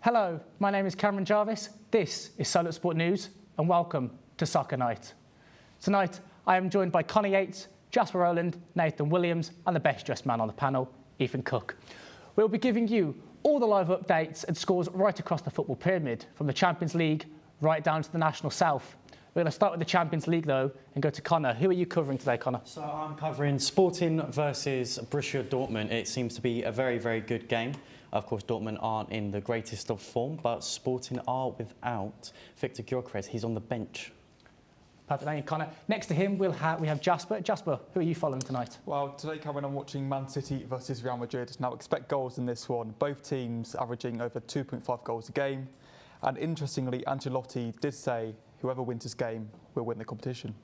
Hello, my name is Cameron Jarvis. This is Solent Sport News, and welcome to Soccer Night. Tonight, I am joined by Connie Yates, Jasper Rowland, Nathan Williams, and the best dressed man on the panel, Ethan Cook. We'll be giving you all the live updates and scores right across the football pyramid, from the Champions League right down to the National South. We're going to start with the Champions League, though, and go to Connor. Who are you covering today, Connor? So I'm covering Sporting versus Borussia Dortmund. It seems to be a very, very good game. Of course, Dortmund aren't in the greatest of form, but Sporting are without Victor Gyökeres. He's on the bench. Perfect, thank you, Connor. Next to him, we have Jasper. Jasper, who are you following tonight? Well, today, Cameron, I'm watching Man City versus Real Madrid. Now, expect goals in this one. Both teams averaging over 2.5 goals a game. And interestingly, Ancelotti did say whoever wins this game will win the competition.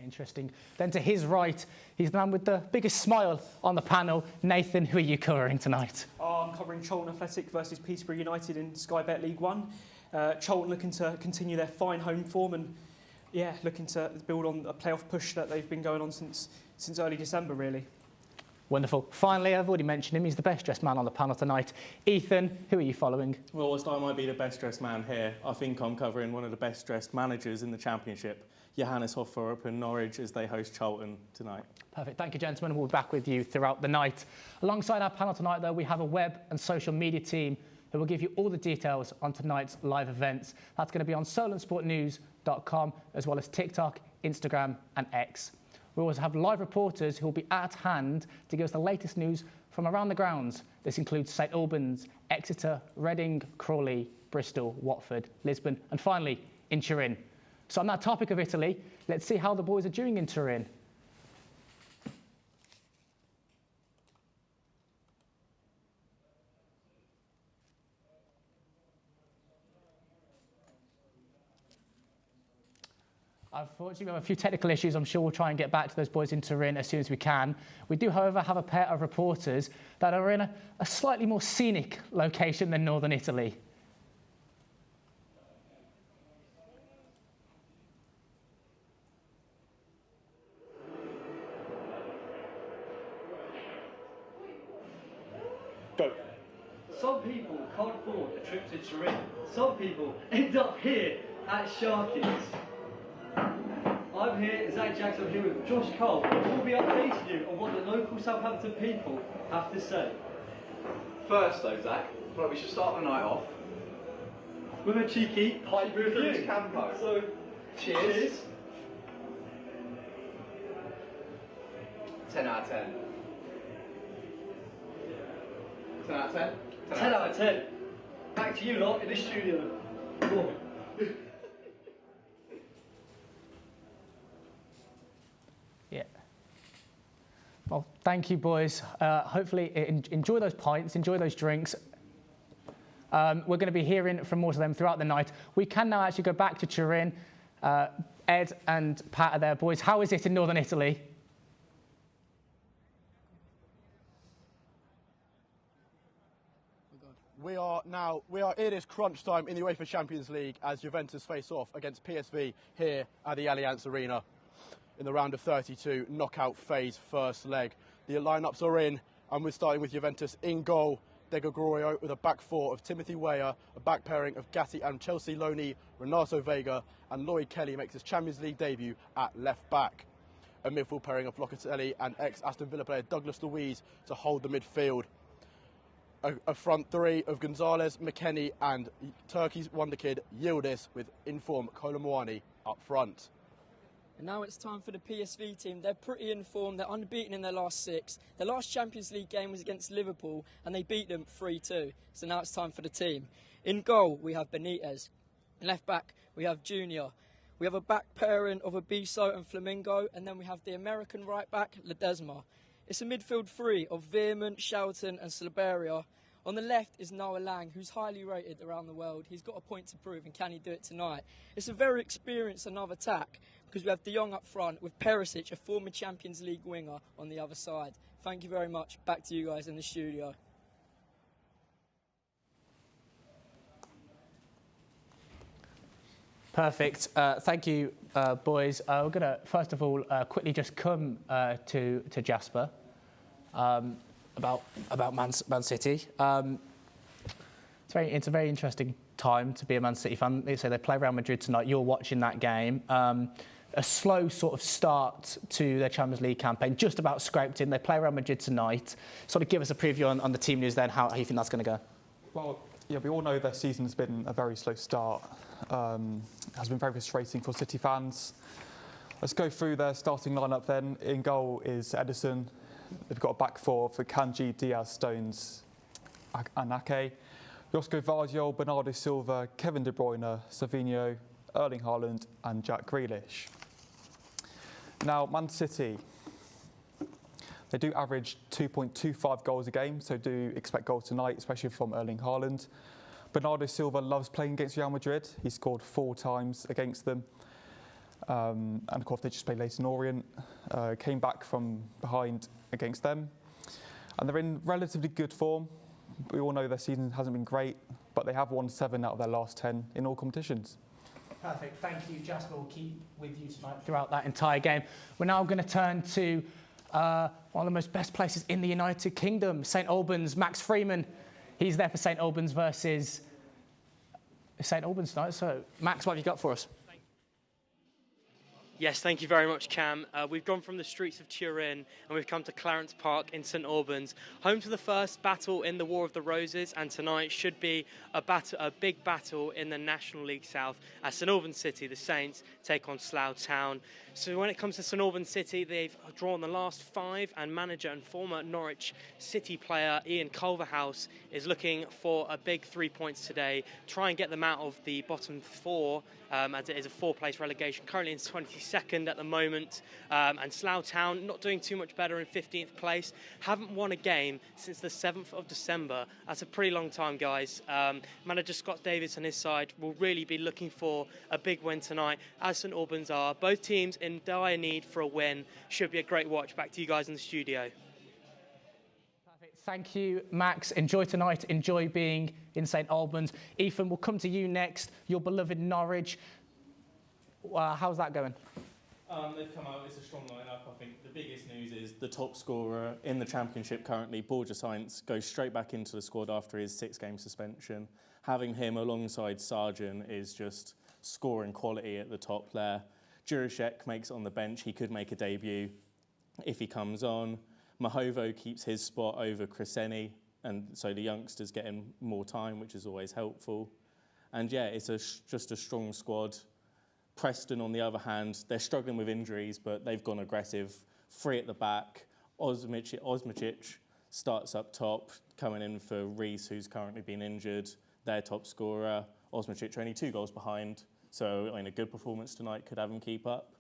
Interesting. Then to his right, he's the man with the biggest smile on the panel. Nathan, who are you covering tonight? I'm covering Charlton Athletic versus Peterborough United in Sky Bet League 1. Charlton looking to continue their fine home form and, yeah, looking to build on a playoff push that they've been going on since early December, really. Wonderful. Finally, I've already mentioned him. He's the best dressed man on the panel tonight. Ethan, who are you following? Well, whilst I might be the best dressed man here, I think I'm covering one of the best dressed managers in the Championship, Johannes Hofer up in Norwich, as they host Charlton tonight. Perfect. Thank you, gentlemen. We'll be back with you throughout the night. Alongside our panel tonight, though, we have a web and social media team who will give you all the details on tonight's live events. That's going to be on solentsportnews.com, as well as TikTok, Instagram and X. We also have live reporters who will be at hand to give us the latest news from around the grounds. This includes St Albans, Exeter, Reading, Crawley, Bristol, Watford, Lisbon, and finally in Turin. So on that topic of Italy, let's see how the boys are doing in Turin. Unfortunately, we have a few technical issues. I'm sure we'll try and get back to those boys in Turin as soon as we can. We do, however, have a pair of reporters that are in a slightly more scenic location than northern Italy. Go. Some people can't afford a trip to Turin. Some people end up here at Sharky's. I'm here, Zach Jackson, here with Josh Cole, who will be updating you on what the local Southampton people have to say. First though, Zach, I feel like we should start the night off With a cheeky pint review. Campo. So, cheers. 10 out of 10. 10 out of 10? 10 out of 10. Back to you lot in the studio. Go on. Yeah. Well, thank you, boys. Hopefully, enjoy those pints, enjoy those drinks. We're going to be hearing from more of them throughout the night. We can now actually go back to Turin. Ed and Pat are there, boys. How is it in northern Italy? We are it is crunch time in the UEFA Champions League as Juventus face off against PSV here at the Allianz Arena in the round of 32 knockout phase first leg. The lineups are in, and we're starting with Juventus in goal. De Gregorio with a back four of Timothy Weah, a back pairing of Gatti and Chelsea loanee Renato Vega, and Lloyd Kelly makes his Champions League debut at left back. A midfield pairing of Locatelli and ex-Aston Villa player Douglas Luiz to hold the midfield. A front three of Gonzalez, McKennie and Turkey's wonder kid Yildiz with inform Kolomwani up front. And now it's time for the PSV team. They're pretty in form. They're unbeaten in their last 6. Their last Champions League game was against Liverpool and they beat them 3-2. So now it's time for the team. In goal, we have Benitez. In left back, we have Junior. We have a back pairing of Abiso and Flamingo. And then we have the American right back, Ledesma. It's a midfield three of Veerman, Shelton and Slaberia. On the left is Noah Lang, who's highly rated around the world. He's got a point to prove, and can he do it tonight? It's a very experienced another attack because we have De Jong up front with Perisic, a former Champions League winger, on the other side. Thank you very much. Back to you guys in the studio. Perfect. Thank you, boys. We're going to, first of all, quickly just come to Jasper about Man City. It's a very interesting time to be a Man City fan. They say they play Real Madrid tonight. You're watching that game. A slow sort of start to their Champions League campaign, just about scraped in. They play Real Madrid tonight. Sort of give us a preview on the team news then, how you think that's going to go. Well, yeah, we all know their season has been a very slow start. It has been very frustrating for City fans. Let's go through their starting lineup then. In goal is Edison. They've got a back four for Kanji, Diaz, Stones, and Ake. Josko Vardiol, Bernardo Silva, Kevin De Bruyne, Savinho, Erling Haaland and Jack Grealish. Now, Man City, they do average 2.25 goals a game, so do expect goals tonight, especially from Erling Haaland. Bernardo Silva loves playing against Real Madrid. He scored 4 times against them. And of course, they just played Leyton Orient, came back from behind against them. And they're in relatively good form. We all know their season hasn't been great, but they have won 7 out of their last 10 in all competitions. Perfect. Thank you, Jasper. We'll keep with you tonight throughout that entire game. We're now going to turn to one of the most best places in the United Kingdom, St Albans. Max Freeman, he's there for St Albans versus St Albans tonight. So, Max, what have you got for us? Yes, thank you very much, Cam. We've gone from the streets of Turin and we've come to Clarence Park in St Albans, home to the first battle in the War of the Roses, and tonight should be a big battle in the National League South as St Albans City, the Saints, take on Slough Town. So when it comes to St Albans City, they've drawn the last 5, and manager and former Norwich City player Ian Culverhouse is looking for a big 3 points today, try and get them out of the bottom 4, as it is a 4-place relegation, currently in 22nd at the moment, and Slough Town not doing too much better in 15th place, haven't won a game since the 7th of December. That's a pretty long time, guys. Manager Scott Davis on his side will really be looking for a big win tonight, as St Albans are. Both teams in dire need for a win. Should be a great watch. Back to you guys in the studio. Perfect. Thank you, Max. Enjoy tonight. Enjoy being in St Albans. Ethan, we'll come to you next. Your beloved Norwich. How's that going? They've come out, it's a strong lineup. I think the biggest news is the top scorer in the Championship currently, Borja Sainz, goes straight back into the squad after his 6-game suspension. Having him alongside Sargent is just scoring quality at the top there. Jurasek makes it on the bench. He could make a debut if he comes on. Mahovo keeps his spot over Cresceni, and so the youngsters getting more time, which is always helpful. And yeah, it's just a strong squad. Preston, on the other hand, they're struggling with injuries, but they've gone aggressive. 3 at the back. Osmacic starts up top, coming in for Reece, who's currently been injured. Their top scorer. Osmacic only 2 goals behind, so a good performance tonight could have him keep up.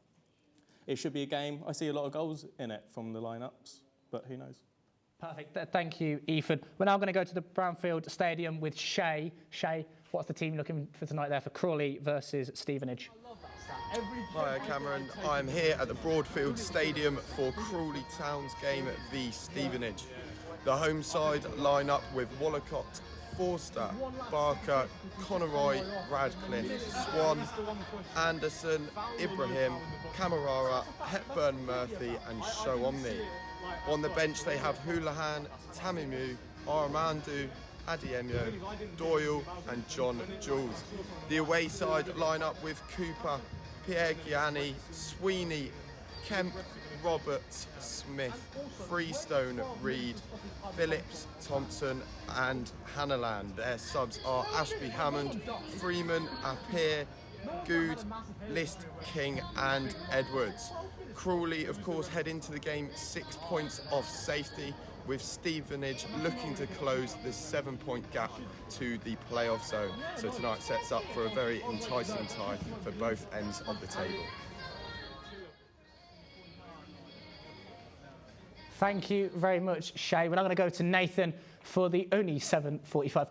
It should be a game. I see a lot of goals in it from the lineups, but who knows? Perfect. Thank you, Ethan. We're now going to go to the Brownfield Stadium with Shay. Shay, what's the team looking for tonight there for Crawley versus Stevenage? Hi, Cameron. I'm here at the Broadfield Stadium for Crawley Town's game v Stevenage. The home side line up with Wallacott, Forster, Barker, Conroy, Radcliffe, Swan, Anderson, Ibrahim, Camarara, Hepburn, Murphy and Showomni. On the bench they have Houlihan, Tamimu, Armandu, Adiemio, Doyle and John Jules. The away side line up with Cooper, Pierre Gianni, Sweeney, Kemp, Roberts, Smith, Freestone, Reed, Phillips, Thompson and Hannaland. Their subs are Ashby Hammond, Freeman, Appier, Good, List, King and Edwards. Crawley, of course, head into the game 6 points off safety, with Stevenage looking to close the 7-point gap to the playoff zone. So tonight sets up for a very enticing tie for both ends of the table. Thank you very much, Shay. We're now going to go to Nathan for the only 7:45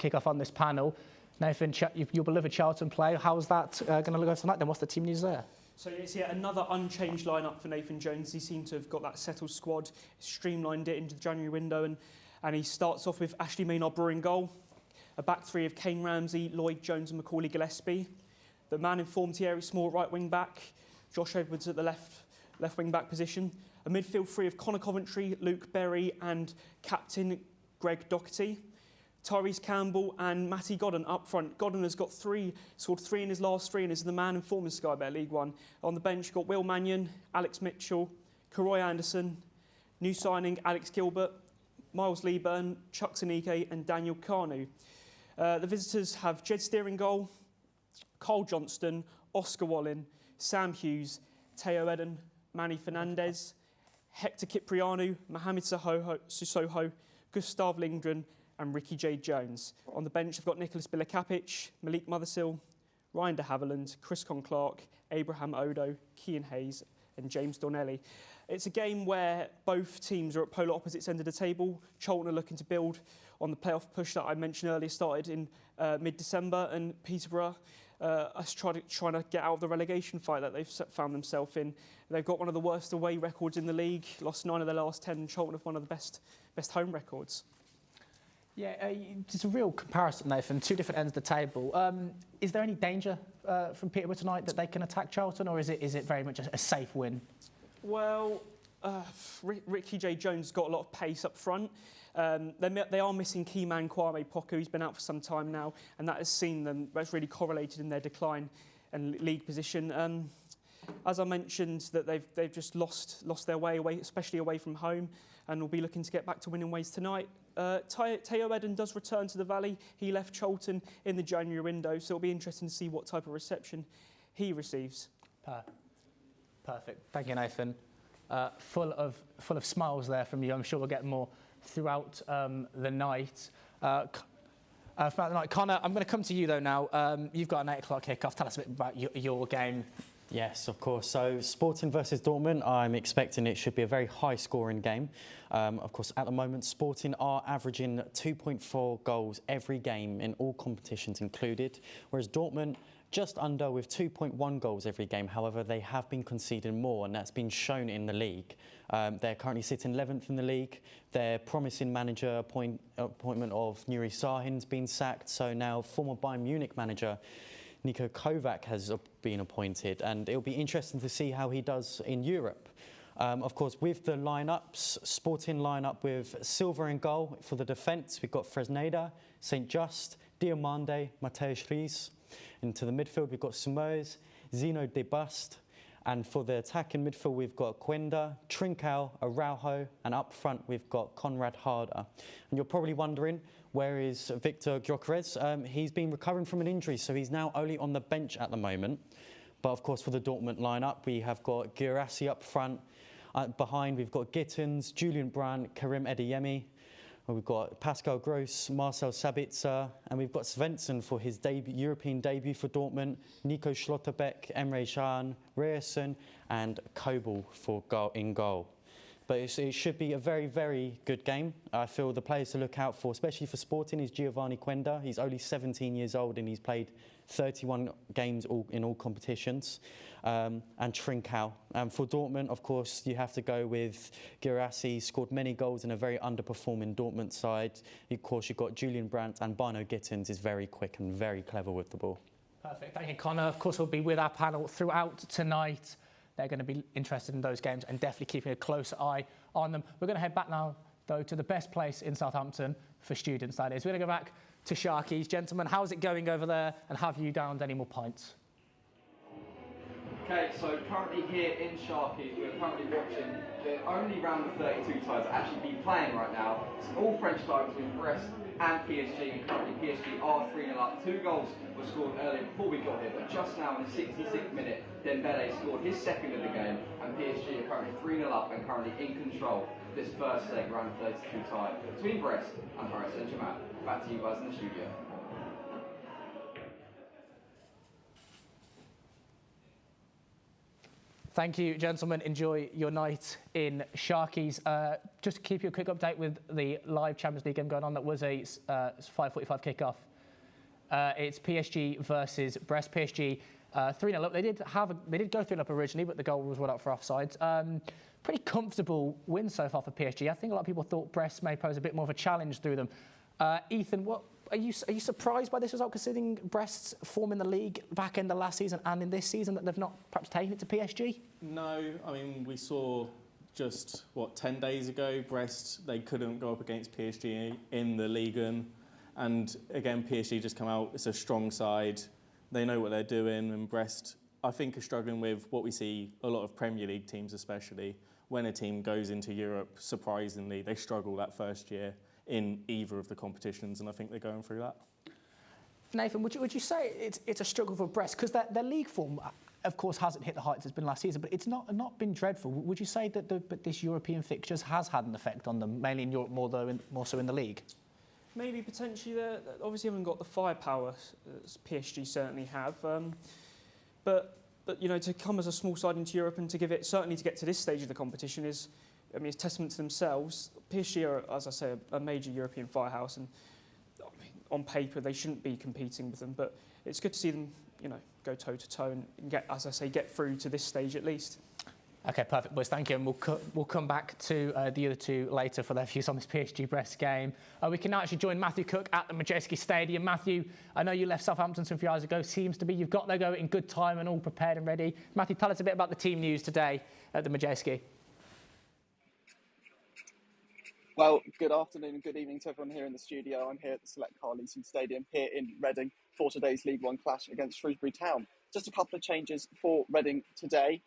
kickoff on this panel. Nathan, your beloved Charlton play. How's that going to look tonight? Then what's the team news there? So it's another unchanged lineup for Nathan Jones. He seemed to have got that settled squad, streamlined it into the January window, and he starts off with Ashley Maynard-Brewer in goal, a back 3 of Kane Ramsey, Lloyd Jones and Macaulay Gillespie. The man in form, Thierry Small, right wing back, Josh Edwards at the left wing back position, a midfield 3 of Connor Coventry, Luke Berry and captain Greg Doherty. Tyrese Campbell and Matty Godden up front. Godden has got scored three in his last three and is the man in form in Sky Bet League One. On the bench, you've got Will Mannion, Alex Mitchell, Karoy Anderson, new signing Alex Gilbert, Miles Leeburn, Chuck Sanike and Daniel Kanu. The visitors have Jed Steer in goal, Carl Johnston, Oscar Wallen, Sam Hughes, Teo Eden, Manny Fernandez, Hector Kiprianu, Mohamed Sissoko, Gustav Lindgren and Ricky J. Jones. On the bench, I've got Nicholas Bilakapic, Malik Mothersill, Ryan de Havilland, Chris Conclark, Abraham Odo, Kean Hayes and James Donnelly. It's a game where both teams are at polar opposites end of the table. Charlton are looking to build on the playoff push that I mentioned earlier started in mid-December, and Peterborough are trying to get out of the relegation fight that they've found themselves in. They've got one of the worst away records in the league, lost 9 of their last 10, and Charlton have one of the best home records. Yeah, it's a real comparison, Nathan, two different ends of the table. Is there any danger from Peterborough tonight that they can attack Charlton, or is it very much a safe win? Well, Ricky J. Jones got a lot of pace up front. They are missing key man Kwame Poku. He's been out for some time now, and that has seen them. That's really correlated in their decline and league position. As I mentioned, that they've just lost their way away, especially away from home, and will be looking to get back to winning ways tonight. Teo Eden does return to the Valley. He left Charlton in the January window, so it'll be interesting to see what type of reception he receives. Perfect. Thank you, Nathan. Full of smiles there from you. I'm sure we'll get more throughout the night. Throughout the night, Connor, I'm going to come to you though now. You've got an 8 o'clock kickoff. Tell us a bit about your game. Yes, of course. So Sporting versus Dortmund, I'm expecting it should be a very high-scoring game. Of course, at the moment, Sporting are averaging 2.4 goals every game in all competitions included, whereas Dortmund just under with 2.1 goals every game. However, they have been conceding more, and that's been shown in the league. They're currently sitting 11th in the league. Their promising manager appointment of Nuri Sahin's been sacked, so now former Bayern Munich manager Niko Kovac has been appointed, and it'll be interesting to see how he does in Europe. Of course, with the lineups, Sporting lineup with Silva in goal. For the defence, we've got Fresneda, St Just, Diomande, Mateus Reis. Into the midfield, we've got Sumoes, Zeno de Bust. And for the attack in midfield, we've got Quenda, Trincao, Araujo, and up front, we've got Conrad Harder. And you're probably wondering, where is Victor Gyökeres? He's been recovering from an injury, so he's now only on the bench at the moment. But of course, for the Dortmund lineup, we have got Guirassy up front. Behind, we've got Gittins, Julian Brandt, Karim Adeyemi. We've got Pascal Gross, Marcel Sabitzer, and we've got Svensson for his European debut for Dortmund, Nico Schlotterbeck, Emre Can, Ryerson, and Kobel in goal. But it should be a very, very good game. I feel the players to look out for, especially for Sporting, is Giovanni Quenda. He's only 17 years old and he's played 31 games in all competitions. And Trincao. For Dortmund, of course, you have to go with Guirassy. Scored many goals in a very underperforming Dortmund side. Of course, you've got Julian Brandt, and Bino Gittins is very quick and very clever with the ball. Perfect. Thank you, Connor. Of course, we'll be with our panel throughout tonight. They're going to be interested in those games and definitely keeping a close eye on them. We're going to head back now, though, to the best place in Southampton for students, that is. We're going to go back to Sharkies. Gentlemen, how's it going over there, and have you downed any more pints? Okay, so currently here in Sharkies, we're currently watching the only round of 32 ties that actually be playing right now. It's an all-French tie between Brest and PSG, and currently PSG are 3-0 up. 2 goals were scored earlier before we got here, but just now in the 66th minute, Dembele scored his second of the game, and PSG are currently 3-0 up and currently in control of this first leg round of 32 tie between Brest and Paris Saint-Germain. Back to you guys in the studio. Thank you, gentlemen. Enjoy your night in Sharkies. Just to keep you a quick update with the live Champions League game going on, that was a 5:45 kickoff. It's PSG versus Brest. PSG 3-0 up. They did go 3-0 up originally, but the goal was ruled out for offsides. Pretty comfortable win so far for PSG. I think a lot of people thought Brest may pose a bit more of a challenge through them. Ethan, what are you surprised by this result, considering Brest's form in the league back end of last season and in this season, that they've not perhaps taken it to PSG? No, I mean, we saw just 10 days ago, Brest, they couldn't go up against PSG in the Liga. And again, PSG just come out, it's a strong side, they know what they're doing, and Brest, I think, are struggling with what we see a lot of Premier League teams especially. When a team goes into Europe, surprisingly, they struggle that first year in either of the competitions, and I think they're going through that. Nathan, would you say it's a struggle for Brest? Because their league form, of course, hasn't hit the heights it's been last season, but it's not been dreadful. Would you say that this European fixtures has had an effect on them, mainly in Europe, more so in the league? Maybe potentially they obviously haven't got the firepower as PSG certainly have, but you know, to come as a small side into Europe and to give it, certainly to get to this stage of the competition is, I mean, it's testament to themselves. PSG are, as I say, a major European firehouse, and I mean, on paper they shouldn't be competing with them, but it's good to see them, you know, go toe to toe and get, as I say, get through to this stage at least. OK, perfect, boys, thank you. And we'll come back to the other two later for their views on this PSG-Brest game. We can now actually join Matthew Cook at the Madejski Stadium. Matthew, I know you left Southampton some few hours ago. Seems to be you've got there go in good time and all prepared and ready. Matthew, tell us a bit about the team news today at the Madejski. Well, good afternoon and good evening to everyone here in the studio. I'm here at the Select Car Leasing Stadium here in Reading for today's League One clash against Shrewsbury Town. Just a couple of changes for Reading today.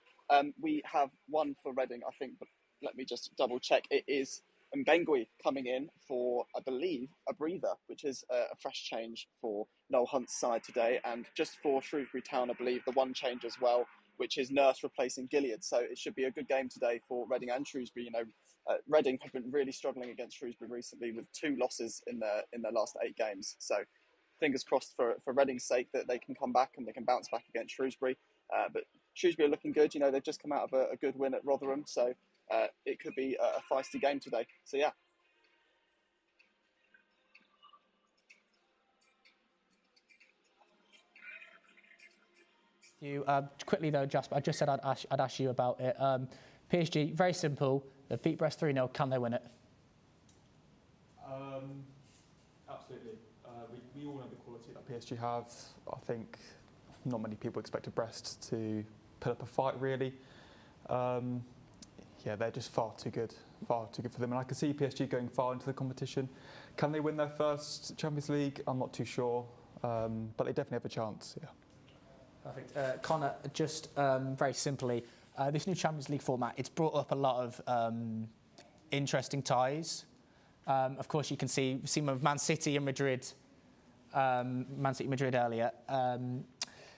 We have one for Reading, I think, but let me just double check. It is Mbengui coming in for, I believe, a breather, which is a fresh change for Noel Hunt's side today. And just for Shrewsbury Town, I believe, the one change as well, which is Nurse replacing Gilead. So it should be a good game today for Reading and Shrewsbury. You know, Reading have been really struggling against Shrewsbury recently with 2 losses in their last 8 games. So fingers crossed for Reading's sake that they can come back and they can bounce back against Shrewsbury. But Shrewsbury are looking good. You know, they've just come out of a good win at Rotherham. So it could be a feisty game today. So, yeah. Quickly though, Jasper, I just said I'd ask you about it. PSG, very simple. They beat Brest 3-0. Can they win it? Absolutely. We all know the quality that PSG have. I think not many people expected Brest to put up a fight, really. Yeah, they're just far too good for them. And I can see PSG going far into the competition. Can they win their first Champions League? I'm not too sure, but they definitely have a chance, yeah. Perfect. Connor, just very simply, this new Champions League format, it's brought up a lot of interesting ties. Of course, you can see with Man City and Madrid, Man City Madrid earlier.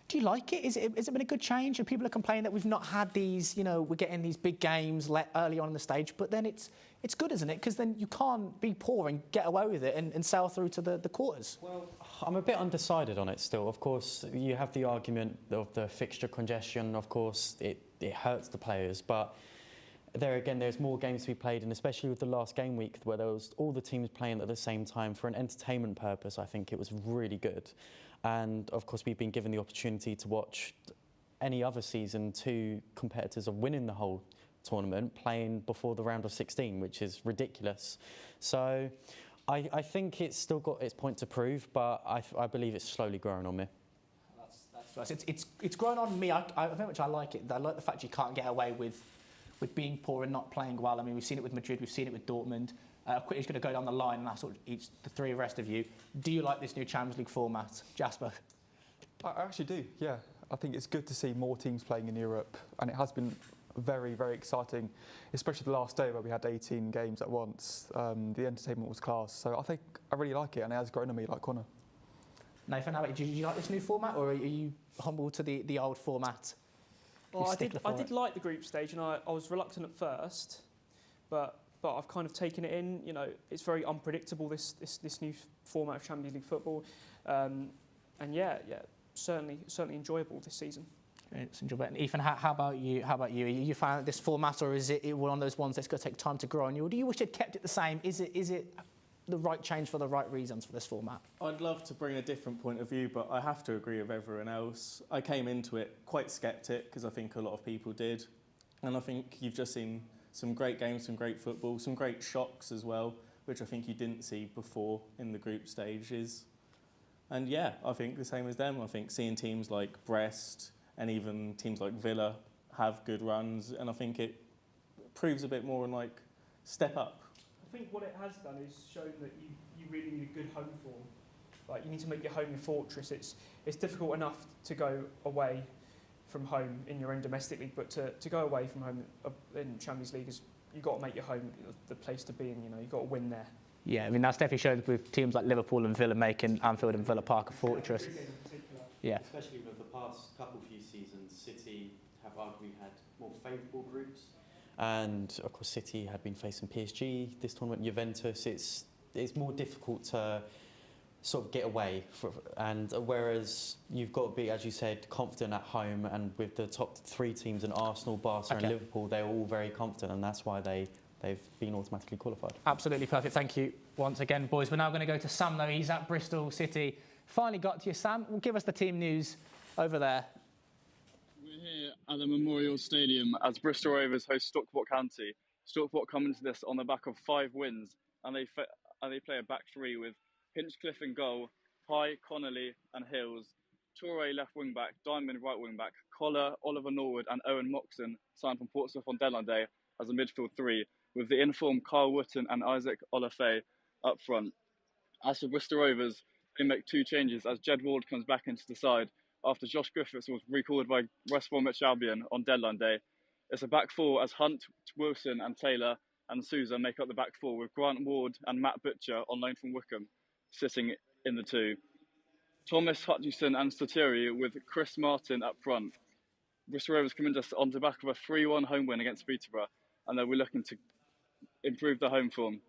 Do you like it? Has it been a good change? And people are complaining that we've not had these, you know, we're getting these big games early on in the stage, but then it's good, isn't it? Because then you can't be poor and get away with it and sail through to the quarters. Well, I'm a bit undecided on it still. Of course, you have the argument of the fixture congestion. Of course, it hurts the players, but there again, there's more games to be played, and especially with the last game week where there was all the teams playing at the same time for an entertainment purpose, I think it was really good. And of course, we've been given the opportunity to watch any other season 2 competitors of winning the whole tournament playing before the round of 16, which is ridiculous. So I think it's still got its point to prove, but I believe it's slowly growing on me. That's nice. It's grown on me. I very much I like it. I like the fact you can't get away with being poor and not playing well. I mean, we've seen it with Madrid, we've seen it with Dortmund. Quickly, going to go down the line and ask the 3 rest of you. Do you like this new Champions League format, Jasper? I actually do, yeah. I think it's good to see more teams playing in Europe, and it has been very, very exciting, especially the last day where we had 18 games at once. The entertainment was class, so I think I really like it, and it has grown on me like Connor. Nathan, how about you? Do you like this new format, or are you humble to the old format? Well, I did like the group stage, and I was reluctant at first, but I've kind of taken it in. You know, it's very unpredictable, this new format of Champions League football, and yeah, certainly enjoyable this season. It's enjoyable. And Ethan, how about you? Are you found this format, or is it one of those ones that's going to take time to grow on you, or do you wish it kept it the same? Is it the right change for the right reasons for this format? I'd love to bring a different point of view, but I have to agree with everyone else. I came into it quite sceptic, because I think a lot of people did, and I think you've just seen some great games, some great football, some great shocks as well, which I think you didn't see before in the group stages. And yeah, I think the same as them. I think seeing teams like Brest and even teams like Villa have good runs, and I think it proves a bit more and like step up. I think what it has done is shown that you really need a good home form Like, you need to make your home your fortress. It's difficult enough to go away from home in your own domestic league, but to go away from home in Champions League, you've got to make your home the place to be, and you've got to win there. Yeah, I mean, that's definitely shown with teams like Liverpool and Villa making Anfield and Villa Park a fortress. Yeah. Especially with the past few seasons, City have arguably had more favourable groups, and of course City had been facing PSG this tournament, Juventus. It's more difficult to sort of get away, and whereas you've got to be, as you said, confident at home, and with the top 3 teams in Arsenal, Barca and Liverpool, they're all very confident, and that's why they've been automatically qualified. Absolutely perfect. Thank you once again, boys. We're now going to go to Sam, though. He's at Bristol City. Finally got to you, Sam. Give us the team news over there. We're here at the Memorial Stadium as Bristol Rovers host Stockport County. Stockport come into this on the back of 5 wins, and they play a back 3 with Hinchcliffe in goal, Pye, Connolly and Hills, Toure left wing back, Diamond right wing back, Collar, Oliver Norwood and Owen Moxon signed from Portsmouth on deadline day as a midfield 3, with the informed Carl Wootton and Isaac Olafay up front. As for Bristol Rovers, they make 2 changes as Jed Ward comes back into the side after Josh Griffiths was recalled by West Bromwich Albion on deadline day. It's a back 4 as Hunt, Wilson and Taylor and Sousa make up the back 4, with Grant Ward and Matt Butcher on loan from Wickham sitting in the 2. Thomas, Hutchinson and Stotiri with Chris Martin up front. Bristol Rovers come in just on the back of a 3-1 home win against Peterborough, and they'll be looking to improve their home form.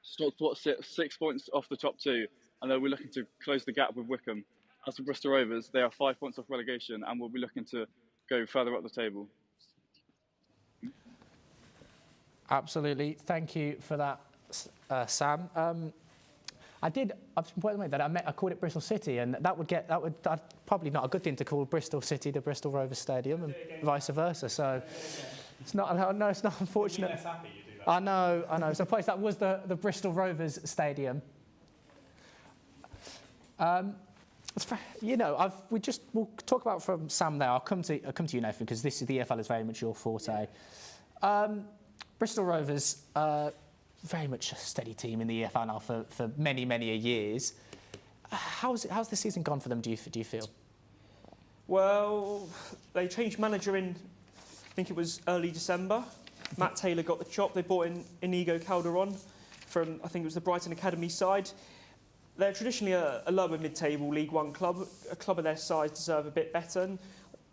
Stockport sit 6 points off the top 2, and they'll be looking to close the gap with Wickham. As for Bristol Rovers, they are 5 points off relegation and will be looking to go further up the table. Absolutely. Thank you for that, Sam. I've been pointing out that I called it Bristol City, and that's probably not a good thing to call Bristol City the Bristol Rovers Stadium, and vice versa. So it's not. No, it's not unfortunate. I know. So, place that was the Bristol Rovers Stadium. We'll talk about from Sam there. I'll come to you, Nathan, because the EFL is very much your forte. Bristol Rovers. Very much a steady team in the EFL now for many years. How's the season gone for them, do you feel? Well, they changed manager in, I think it was early December. Matt Taylor got the chop. They brought in Inigo Calderon from, I think it was the Brighton Academy side. They're traditionally a lower mid-table League One club. A club of their size deserve a bit better, and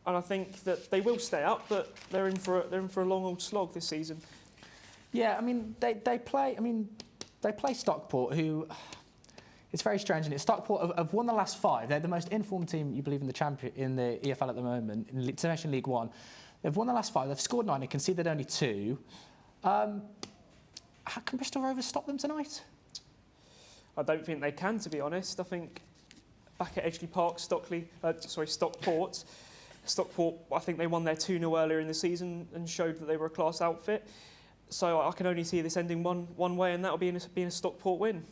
I think that they will stay up, but they're in for a long old slog this season. Yeah, I mean they play Stockport, who it's very strange, and Stockport have won the last 5. They're the most informed team, you believe, in the EFL at the moment, especially in League One. They've won the last 5. They've scored 9 and conceded only 2. How can Bristol Rovers stop them tonight? I don't think they can, to be honest. I think back at Edgeley Park, Stockport. I think they won their 2-0 earlier in the season and showed that they were a class outfit. So I can only see this ending one way, and that'll be being a Stockport win.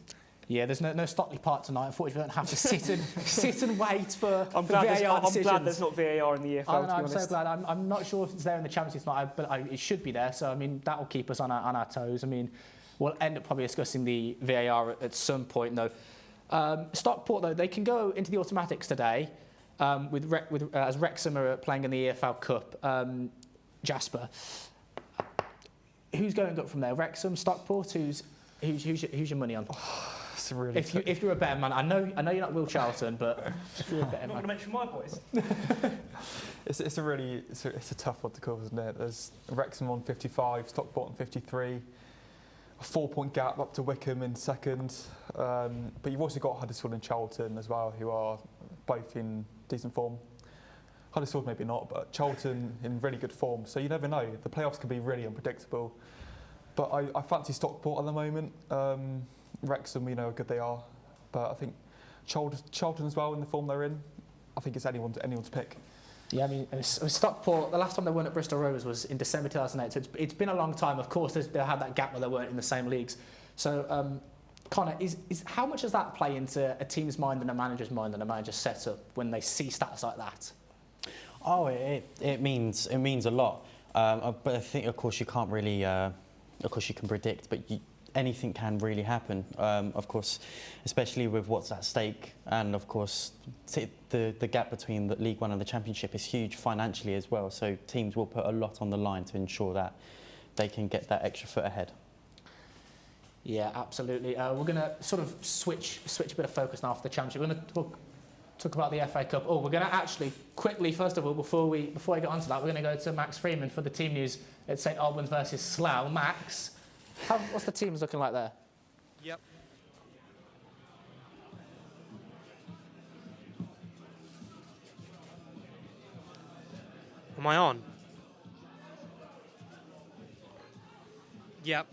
Yeah, there's no Stockley Park tonight. Unfortunately, we don't have to sit and wait for I'm VAR decisions. I'm glad there's not VAR in the EFL. I'm so glad. I'm not sure if it's there in the Champions League tonight, but it should be there. So I mean, that will keep us on our toes. I mean, we'll end up probably discussing the VAR at some point, though. Stockport, though, they can go into the automatics today as Wrexham are playing in the EFL Cup. Jasper. Who's going up from there? Wrexham, Stockport. Who's your money on? It's really if you're a better man, I know you're not Will Charlton, but if you're a better I'm not going to mention my boys. it's a tough one to call, isn't it? There's Wrexham on 55, Stockport on 53, a 4-point gap up to Wickham in second. But you've also got Huddersfield and Charlton as well, who are both in decent form. Huddersfield maybe not, but Charlton in really good form. So you never know. The playoffs can be really unpredictable. But I fancy Stockport at the moment. Wrexham, we know how good they are. But I think Charlton as well, in the form they're in, I think it's anyone's pick. Yeah, I mean, Stockport, the last time they won at Bristol Rovers was in December 2008. So it's been a long time. Of course, they had that gap where they weren't in the same leagues. So, Connor, how much does that play into a team's mind and a manager's mind and a manager's setup when they see stats like that? Oh, it means a lot. But I think, of course, you can't really. Of course, you can predict, but anything can really happen. Of course, especially with what's at stake, and of course the gap between the League One and the Championship is huge financially as well. So teams will put a lot on the line to ensure that they can get that extra foot ahead. Yeah, absolutely. We're going to sort of switch a bit of focus now for the Championship. We're going to talk about the FA Cup. We're going to actually quickly, first of all, before I get onto that, we're going to go to Max Freeman for the team news at St Albans versus Slough. Max, what's the teams looking like there? Yep. Am I on? Yep.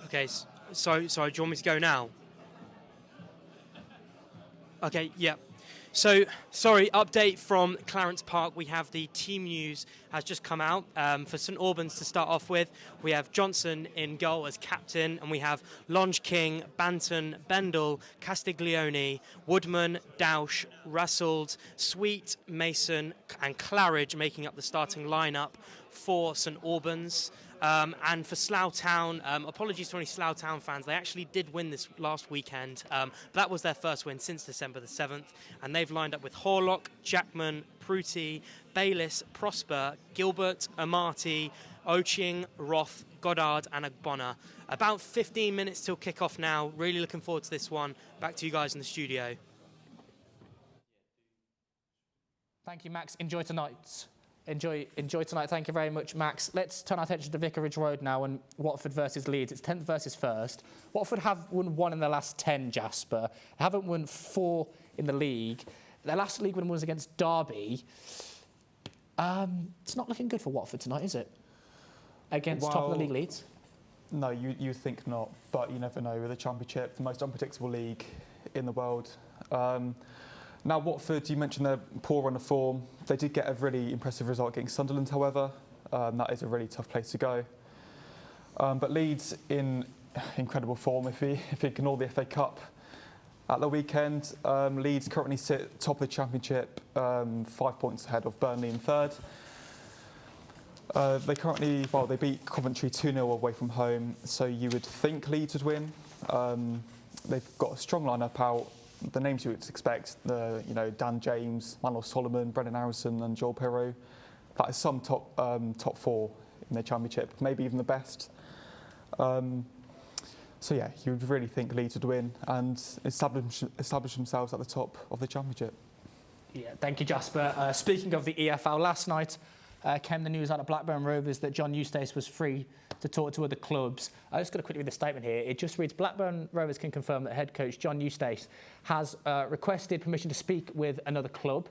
Okay, so do you want me to go now? Okay, yep. So, sorry, update from Clarence Park. We have the team news has just come out. For St Albans to start off with, we have Johnson in goal as captain, and we have Longe King, Banton, Bendel, Castiglione, Woodman, Dausch, Russold, Sweet, Mason and Claridge making up the starting lineup for St Albans. And for Slough Town, apologies to any Slough Town fans, they actually did win this last weekend. But that was their first win since December the 7th. And they've lined up with Horlock, Jackman, Pruti, Bayliss, Prosper, Gilbert, Amati, Oching, Roth, Goddard and Agbonna. About 15 minutes till kick-off now. Really looking forward to this one. Back to you guys in the studio. Thank you, Max. Enjoy tonight. Enjoy tonight. Thank you very much, Max. Let's turn our attention to Vicarage Road now and Watford versus Leeds. It's 10th versus 1st. Watford have won 1 in their last 10, Jasper. They haven't won 4 in the league. Their last league win was against Derby. It's not looking good for Watford tonight, is it? Against top of the league Leeds? No, you think not, but you never know with the Championship, the most unpredictable league in the world. Now, Watford, you mentioned their poor run of form. They did get a really impressive result against Sunderland, however. That is a really tough place to go. But Leeds in incredible form. If we ignore the FA Cup at the weekend, Leeds currently sit top of the Championship, 5 points ahead of Burnley in 3rd. They beat Coventry 2-0 away from home, so you would think Leeds would win. They've got a strong lineup out. The names you would expect, Dan James, Manuel Solomon, Brendan Harrison and Joel Pirro. That is some top 4 in the Championship, maybe even the best. So yeah, you would really think Leeds would win and establish themselves at the top of the Championship. Yeah, thank you, Jasper. Speaking of the EFL, last night came the news out of Blackburn Rovers that John Eustace was free to talk to other clubs. I just got to quickly read the statement here. It just reads, Blackburn Rovers can confirm that head coach John Eustace has requested permission to speak with another club.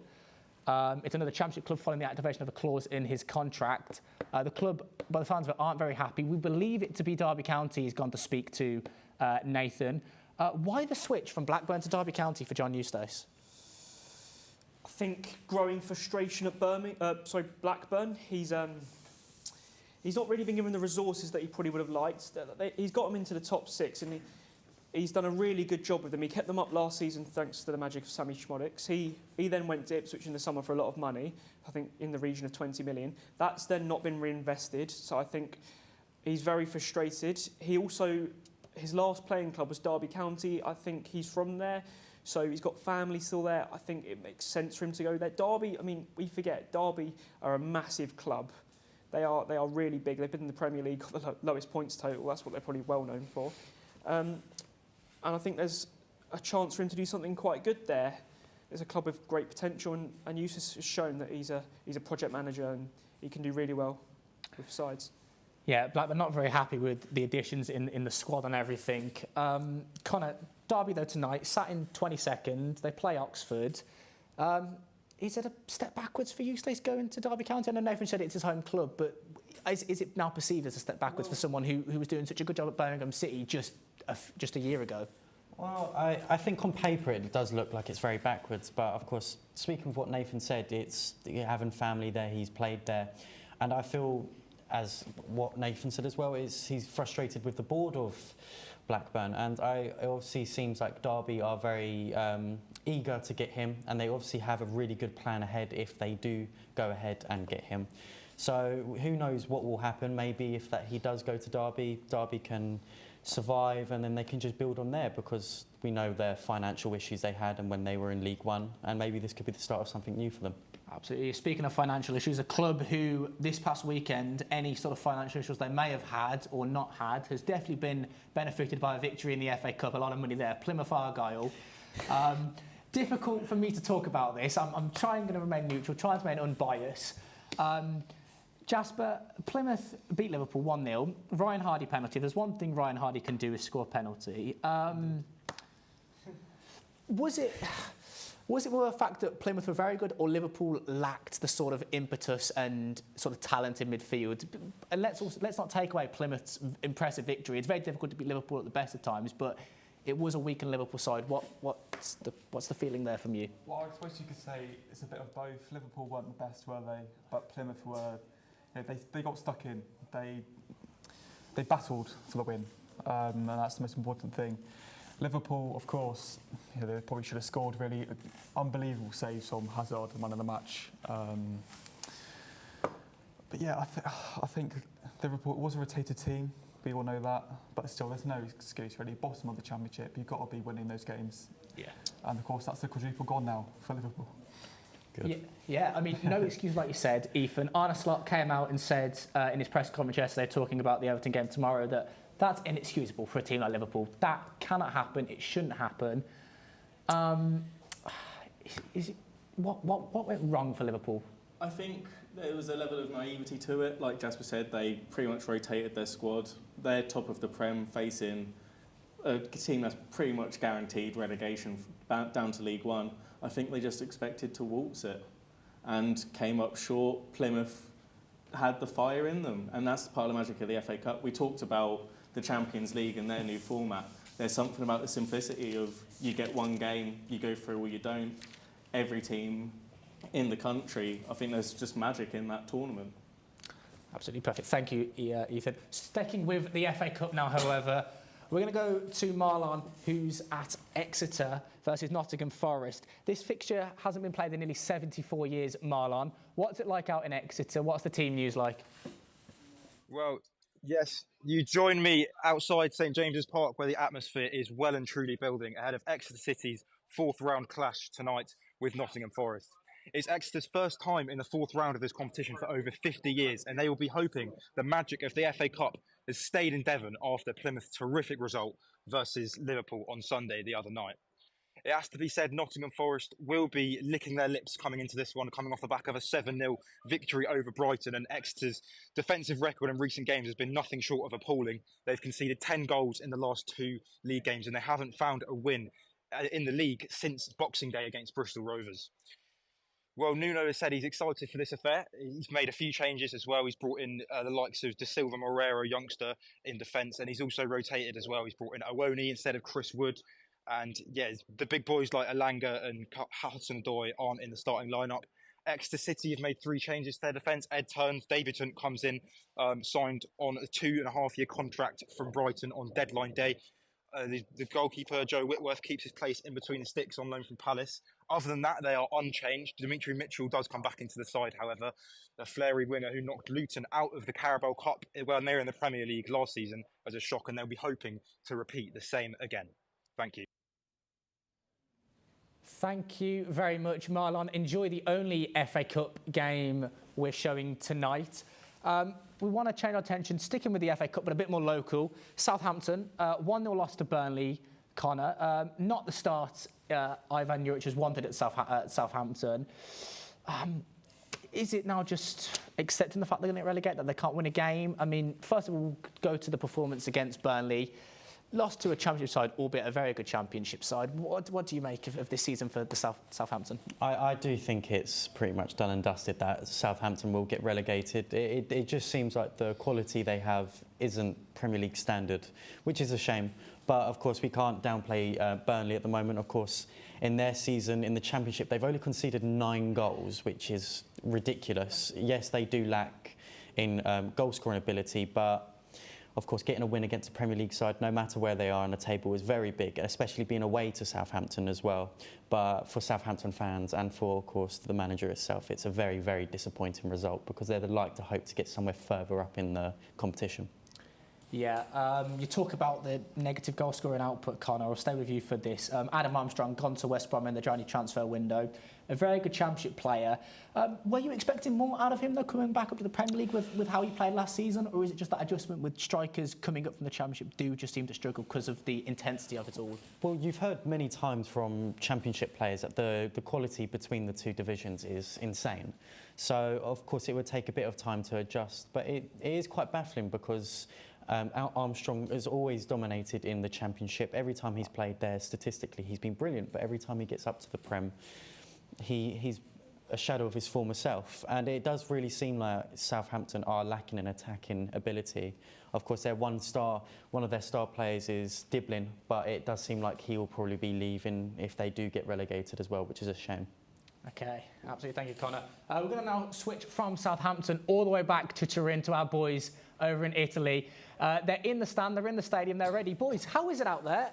It's another Championship club following the activation of a clause in his contract. The club, by the sounds of it, aren't very happy. We believe it to be Derby County he's gone to speak to Nathan. Why the switch from Blackburn to Derby County for John Eustace? I think growing frustration at Blackburn. He's not really been given the resources that he probably would have liked. He's got them into the top 6 and he's done a really good job with them. He kept them up last season thanks to the magic of Sammy Schmodix. He then went to Ipswich in the summer for a lot of money, I think in the region of 20 million. That's then not been reinvested, so I think he's very frustrated. His last playing club was Derby County. I think he's from there. So he's got family still there. I think it makes sense for him to go there. Derby, I mean, we forget, Derby are a massive club. They are really big. They've been in the Premier League, got the lowest points total. That's what they're probably well known for. And I think there's a chance for him to do something quite good there. There's a club with great potential, and Eustace has shown that he's a project manager and he can do really well with sides. Yeah, Blackburn not very happy with the additions in the squad and everything. Connor, Derby though tonight, sat in 22nd. They play Oxford. Is it a step backwards for Eustace going to Derby County? I know Nathan said it's his home club, but is it now perceived as a step backwards for someone who was doing such a good job at Birmingham City just a year ago? Well, I think on paper it does look like it's very backwards, but of course, speaking of what Nathan said, it's having family there, he's played there, and I feel, as what Nathan said as well, is he's frustrated with the board of Blackburn, and it obviously seems like Derby are very eager to get him, and they obviously have a really good plan ahead if they do go ahead and get him. So who knows what will happen? Maybe if he does go to Derby, Derby can survive, and then they can just build on there, because we know their financial issues they had and when they were in League One, and maybe this could be the start of something new for them. Absolutely. Speaking of financial issues, a club who this past weekend, any sort of financial issues they may have had or not had, has definitely been benefited by a victory in the FA Cup. A lot of money there. Plymouth Argyle. Difficult for me to talk about this. I'm trying to remain neutral, trying to remain unbiased. Jasper, Plymouth beat Liverpool 1-0. Ryan Hardy penalty. There's one thing Ryan Hardy can do is score a penalty. Was it more a fact that Plymouth were very good, or Liverpool lacked the sort of impetus and sort of talent in midfield? And let's not take away Plymouth's impressive victory. It's very difficult to beat Liverpool at the best of times, but it was a weakened Liverpool side. What's the feeling there from you? Well, I suppose you could say it's a bit of both. Liverpool weren't the best, were they? But Plymouth were. You know, they got stuck in. They battled for the win, and that's the most important thing. Liverpool, of course, you know, they probably should have scored. Really unbelievable saves from Hazard, the man of the match. But yeah, I think Liverpool was a rotated team. We all know that, but still, there's no excuse really. Bottom of the Championship, you've got to be winning those games. Yeah. And of course, that's the quadruple gone now for Liverpool. Good. Yeah, I mean, no excuse, like you said, Ethan. Arne Slot came out and said in his press conference yesterday, talking about the Everton game tomorrow, that that's inexcusable for a team like Liverpool. That cannot happen. It shouldn't happen. What went wrong for Liverpool? I think there was a level of naivety to it. Like Jasper said, they pretty much rotated their squad. They're top of the Prem, facing a team that's pretty much guaranteed relegation down to League One. I think they just expected to waltz it and came up short. Plymouth had the fire in them, and that's part of the magic of the FA Cup. We talked about the Champions League and their new format. There's something about the simplicity of you get one game, you go through or you don't. Every team in the country, I think there's just magic in that tournament. Absolutely perfect. Thank you, Ethan. Sticking with the FA Cup now, however, we're going to go to Marlon, who's at Exeter versus Nottingham Forest. This fixture hasn't been played in nearly 74 years, Marlon. What's it like out in Exeter? What's the team news like? Well, yes, you join me outside St James's Park, where the atmosphere is well and truly building ahead of Exeter City's fourth round clash tonight with Nottingham Forest. It's Exeter's first time in the fourth round of this competition for over 50 years, and they will be hoping the magic of the FA Cup has stayed in Devon after Plymouth's terrific result versus Liverpool on Sunday the other night. It has to be said, Nottingham Forest will be licking their lips coming into this one, coming off the back of a 7-0 victory over Brighton, and Exeter's defensive record in recent games has been nothing short of appalling. They've conceded 10 goals in the last 2 league games, and they haven't found a win in the league since Boxing Day against Bristol Rovers. Well, Nuno has said he's excited for this affair. He's made a few changes as well. He's brought in the likes of De Silva Moreira, youngster, in defence, and he's also rotated as well. He's brought in Owoni instead of Chris Wood. And yeah, the big boys like Elanga and Hudson-Odoi aren't in the starting lineup. Exeter City have made 3 changes to their defence. Ed Turns, debutant, comes in, signed on a 2.5-year contract from Brighton on deadline day. The goalkeeper, Joe Whitworth, keeps his place in between the sticks on loan from Palace. Other than that, they are unchanged. Dimitri Mitchell does come back into the side, however. The flary winger who knocked Luton out of the Carabao Cup when they were in the Premier League last season as a shock, and they'll be hoping to repeat the same again. Thank you. Thank you very much, Marlon. Enjoy the only FA Cup game we're showing tonight. We want to change our attention, sticking with the FA Cup, but a bit more local. Southampton, 1-0 loss to Burnley, Connor. Not the start Ivan Juric has wanted at Southampton. Is it now just accepting the fact they're going to get relegated, that they can't win a game? I mean, first of all, we'll go to the performance against Burnley. Lost to a championship side, albeit a very good championship side. What do you make of this season for the Southampton? I do think it's pretty much done and dusted that Southampton will get relegated. It just seems like the quality they have isn't Premier League standard, which is a shame. But of course, we can't downplay Burnley at the moment. Of course, in their season in the Championship, they've only conceded 9 goals, which is ridiculous. Yes, they do lack in goal scoring ability, but of course, getting a win against a Premier League side, no matter where they are on the table, is very big, especially being away to Southampton as well. But for Southampton fans and for, of course, the manager itself, it's a very, very disappointing result because they'd like to hope to get somewhere further up in the competition. Yeah, you talk about the negative goal scoring output, Connor. I'll stay with you for this. Adam Armstrong gone to West Brom in the January transfer window. A very good Championship player. Were you expecting more out of him, though, coming back up to the Premier League with how he played last season? Or is it just that adjustment with strikers coming up from the Championship do just seem to struggle because of the intensity of it all? Well, you've heard many times from Championship players that the quality between the two divisions is insane. So, of course, it would take a bit of time to adjust. But it is quite baffling because Armstrong has always dominated in the Championship. Every time he's played there, statistically, he's been brilliant. But every time he gets up to the Prem, he's a shadow of his former self. And it does really seem like Southampton are lacking in attacking ability. Of course, one of their star players is Diblin, but it does seem like he will probably be leaving if they do get relegated as well, which is a shame. OK, absolutely. Thank you, Connor. We're going to now switch from Southampton all the way back to Turin, to our boys over in Italy. They're in the stand, they're in the stadium, they're ready. Boys, how is it out there?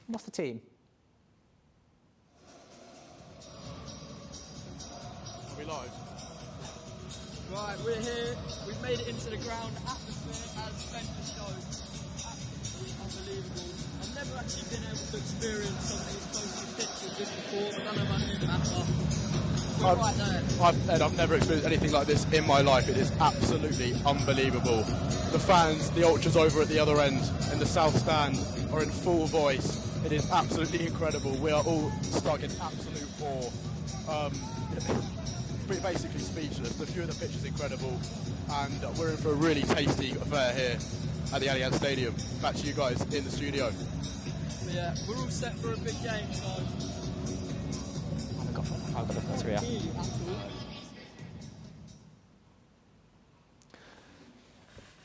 What's the team? Are we live? Right, we're here. We've made it into the ground. Atmosphere, as Ben just showed, absolutely unbelievable. I've never actually been able to experience something as close to pictures this before, but none of us didn't matter. We're right there. I've never experienced anything like this in my life. It is absolutely unbelievable. The fans, the ultras over at the other end in the south stand are in full voice. It is absolutely incredible. We are all stuck in absolute awe. Basically speechless. The view of the pitch is incredible, and we're in for a really tasty affair here at the Allianz Stadium. Back to you guys in the studio. Yeah, we're all set for a big game, so I've got the first react.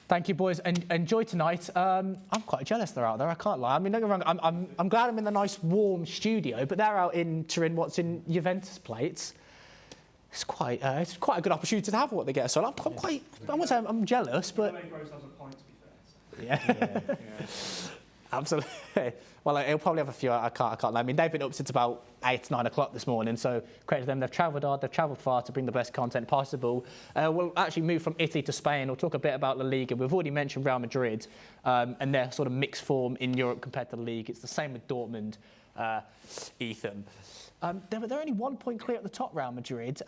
Thank you, boys, and enjoy tonight. I'm quite jealous they're out there, I can't lie. I mean, don't get me wrong, I'm glad I'm in the nice, warm studio, but they're out in Turin watching Juventus play. It's quite a good opportunity to have what they get. So I won't say I'm jealous, but yeah. Absolutely. Well, he'll probably have a few. I can't lie. I mean, they've been up since about 8, 9 o'clock this morning. So credit to them. They've travelled hard. They've travelled far to bring the best content possible. We'll actually move from Italy to Spain. We'll talk a bit about La Liga. We've already mentioned Real Madrid and their sort of mixed form in Europe compared to the league. It's the same with Dortmund, Ethan. They're only 1 point clear at the top, Real Madrid.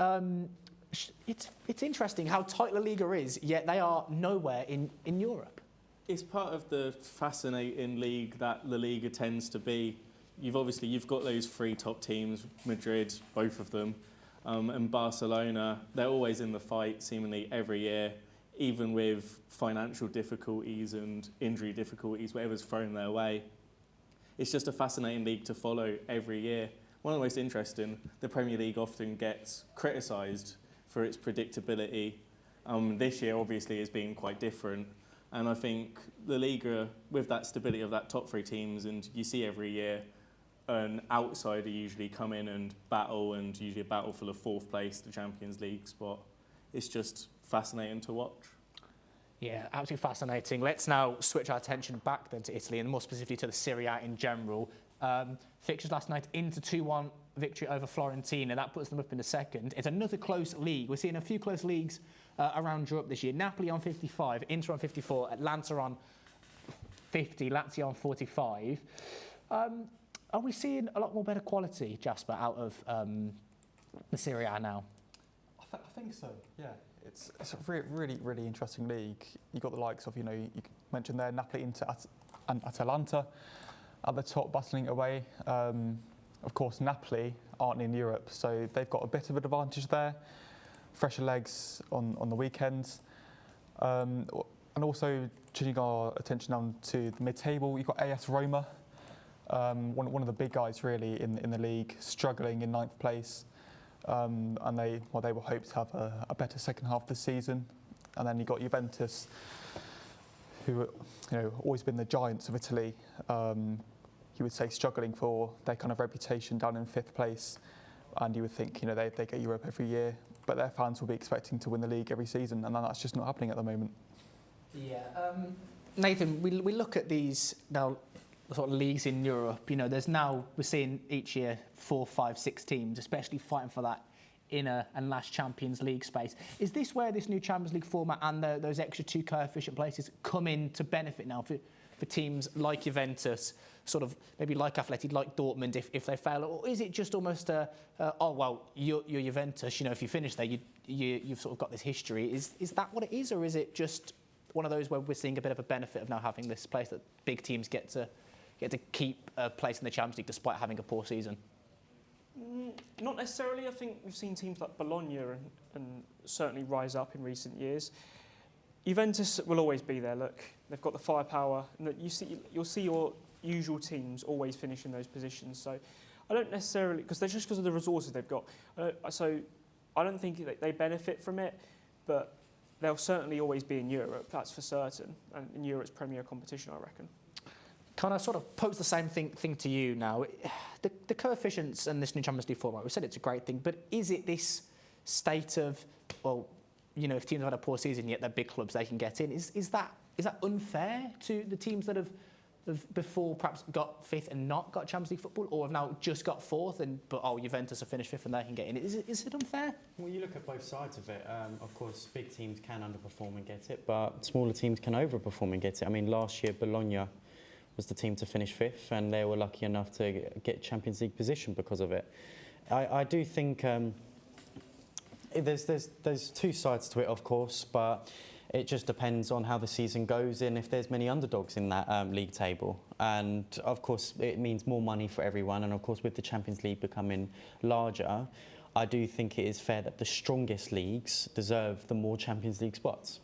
It's interesting how tight La Liga is, yet they are nowhere in Europe. It's part of the fascinating league that La Liga tends to be. You've got those 3 top teams, Madrid, both of them, and Barcelona. They're always in the fight, seemingly every year, even with financial difficulties and injury difficulties, whatever's thrown their way. It's just a fascinating league to follow every year. One of the most interesting, the Premier League often gets criticised for its predictability. This year, obviously, has been quite different. And I think the Liga, with that stability of that top 3 teams, and you see every year an outsider usually come in and battle, and usually a battle for the 4th place, the Champions League spot. It's just fascinating to watch. Yeah, absolutely fascinating. Let's now switch our attention back then to Italy, and more specifically to the Serie A in general. Fixtures last night into 2-1 victory over Fiorentina. That puts them up in the second. It's another close league. We're seeing a few close leagues around Europe this year. Napoli on 55, Inter on 54, Atlanta on 50, Lazio on 45. Are we seeing a lot more better quality, Jasper, out of the Serie A now? I think so, yeah. It's a really, really interesting league. You've got the likes of, you mentioned there, Napoli, Inter and Atalanta at the top, battling away. Of course, Napoli aren't in Europe, so they've got a bit of an advantage there. Fresher legs on the weekends. And also, turning our attention down to the mid-table, you've got AS Roma, one of the big guys really in the league, struggling in 9th place. And they will hope to have a better second half of the season. And then you've got Juventus, who always been the giants of Italy. You would say struggling for their kind of reputation down in 5th place, and you would think they get Europe every year, but their fans will be expecting to win the league every season, and that's just not happening at the moment. Yeah, Nathan, we look at these now sort of leagues in Europe. We're seeing each year 4, 5, 6 teams, especially fighting for that inner and last Champions League space. Is this where this new Champions League format and those extra 2 coefficient places come in to benefit now for teams like Juventus, sort of maybe like Athletic, like Dortmund if they fail? Or is it just almost you're Juventus, if you finish there, you've sort of got this history. Is that what it is, or is it just one of those where we're seeing a bit of a benefit of now having this place that big teams get to keep a place in the Champions League despite having a poor season? Not necessarily. I think we've seen teams like Bologna and certainly rise up in recent years. Juventus will always be there. Look, they've got the firepower, and you'll see your usual teams always finish in those positions. So I don't necessarily, because of the resources they've got. So I don't think they benefit from it, but they'll certainly always be in Europe. That's for certain, and in Europe's premier competition, I reckon. Can I sort of pose the same thing to you now? The coefficients and this new Champions League format, we said it's a great thing, but is it this state of, if teams have had a poor season, yet they're big clubs, they can get in? Is that unfair to the teams that have before perhaps got 5th and not got Champions League football, or have now just got 4th, but Juventus have finished 5th and they can get in? Is it unfair? Well, you look at both sides of it. Of course, big teams can underperform and get it, but smaller teams can overperform and get it. I mean, last year, Bologna was the team to finish 5th, and they were lucky enough to get Champions League position because of it. I do think there's 2 sides to it, of course, but it just depends on how the season goes and if there's many underdogs in that league table. And of course, it means more money for everyone. And of course, with the Champions League becoming larger, I do think it is fair that the strongest leagues deserve the more Champions League spots.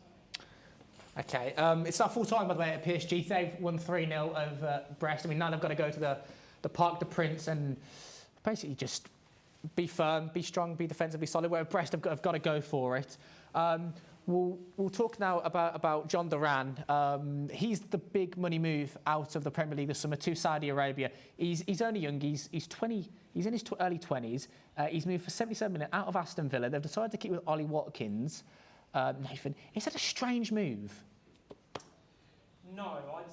Okay, it's now full time, by the way, at PSG. They've won 3-0 over Brest. I mean, now they've got to go to the Parc des Princes and basically just be firm, be strong, be defensively solid, where Brest have got to go for it. We'll talk now about John Duran. He's the big money move out of the Premier League this summer to Saudi Arabia. He's only young. He's 20. He's in his early 20s. He's moved for 77 million out of Aston Villa. They've decided to keep with Ollie Watkins. Nathan, is that a strange move? No, I'd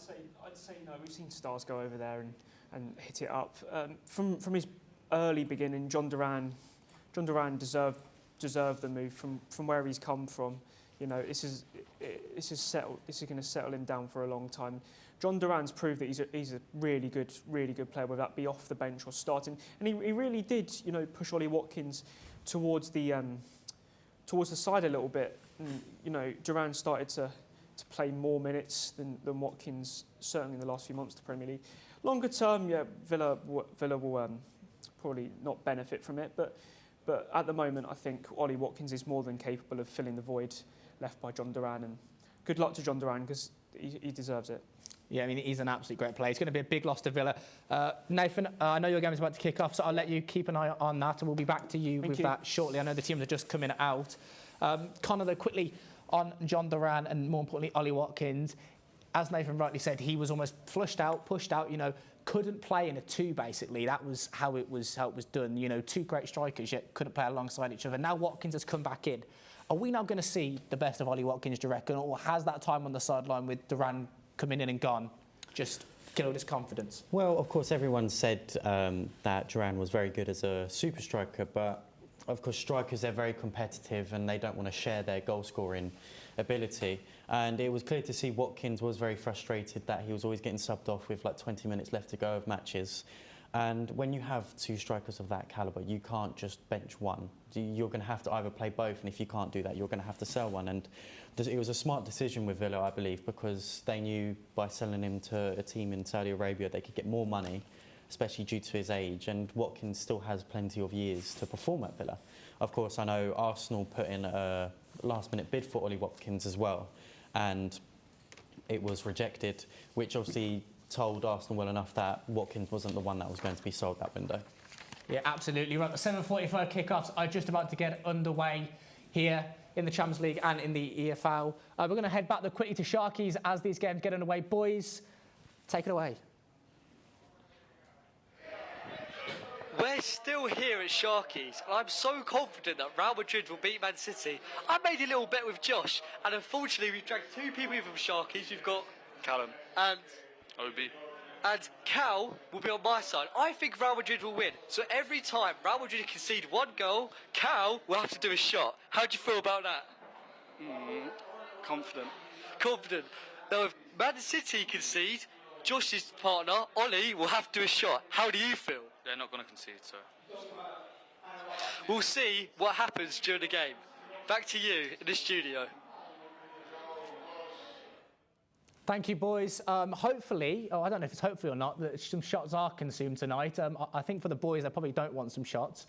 say no. We've seen stars go over there and hit it up. From his early beginning, John Duran deserved the move from where he's come from. This is going to settle him down for a long time. John Duran's proved that he's a really good player, whether that be off the bench or starting. And he really did, push Ollie Watkins towards the side a little bit. And, Duran started to play more minutes than Watkins, certainly in the last few months of the Premier League. Longer term, Villa will probably not benefit from it, but at the moment, I think Ollie Watkins is more than capable of filling the void left by John Duran, and good luck to John Duran because he deserves it. Yeah, I mean, he's an absolutely great player. It's going to be a big loss to Villa. Nathan, I know your game is about to kick off, so I'll let you keep an eye on that, and we'll be back to you with that shortly. I know the teams are just coming out. Connor, though, quickly on John Duran and, more importantly, Ollie Watkins. As Nathan rightly said, he was almost pushed out, couldn't play in a 2, basically. That was how it was done. 2 great strikers, yet couldn't play alongside each other. Now Watkins has come back in. Are we now going to see the best of Ollie Watkins, do you reckon? Or has that time on the sideline with Duran coming in and gone just killed his confidence? Well, of course, everyone said that Duran was very good as a super striker, but of course, strikers, they're very competitive and they don't want to share their goal-scoring ability. And it was clear to see Watkins was very frustrated that he was always getting subbed off with like 20 minutes left to go of matches. And when you have 2 strikers of that calibre, you can't just bench one. You're going to have to either play both, and if you can't do that, you're going to have to sell one. And it was a smart decision with Villa, I believe, because they knew by selling him to a team in Saudi Arabia, they could get more money, especially due to his age, and Watkins still has plenty of years to perform at Villa. Of course, I know Arsenal put in a last-minute bid for Ollie Watkins as well, and it was rejected, which obviously told Arsenal well enough that Watkins wasn't the one that was going to be sold that window. Yeah, absolutely. Right, the 7:45 kickoffs are just about to get underway here in the Champions League and in the EFL. We're going to head back quickly to Sharkies as these games get underway. Boys, take it away. We're still here at Sharkies, and I'm so confident that Real Madrid will beat Man City. I made a little bet with Josh, and unfortunately we've dragged 2 people in from Sharkies. We've got Callum. And Obi. And Cal will be on my side. I think Real Madrid will win. So every time Real Madrid concede one goal, Cal will have to do a shot. How do you feel about that? Confident. Confident. Now if Man City concede, Josh's partner, Ollie, will have to do a shot. How do you feel? They're not going to concede, so. We'll see what happens during the game. Back to you in the studio. Thank you, boys. Hopefully, I don't know if it's hopefully or not, that some shots are consumed tonight. I think for the boys, they probably don't want some shots.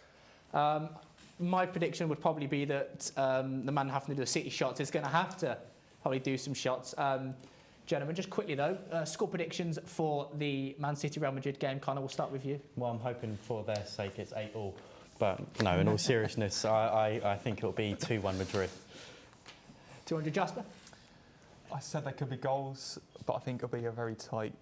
My prediction would probably be that the man having to do the City shots is going to have to probably do some shots. Gentlemen, just quickly though, score predictions for the Man City-Real Madrid game. Connor, we'll start with you. Well, I'm hoping for their sake it's 8-8. But no, in all seriousness, I think it'll be 2-1 Madrid. 200, Jasper? I said there could be goals, but I think it'll be a very tight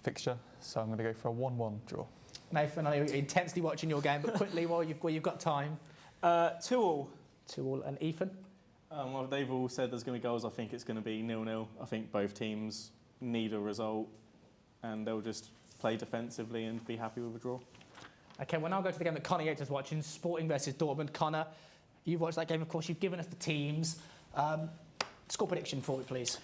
fixture. So I'm going to go for a 1-1 draw. Nathan, I know you're intensely watching your game, but quickly, while you've got time. 2-2. 2-2. And Ethan? Well, they've all said there's going to be goals. I think it's going to be 0-0. I think both teams need a result, and they'll just play defensively and be happy with a draw. OK, we'll now go to the game that Connor Yates is watching, Sporting versus Dortmund. Connor, you've watched that game, of course. You've given us the teams. Score prediction for it, please.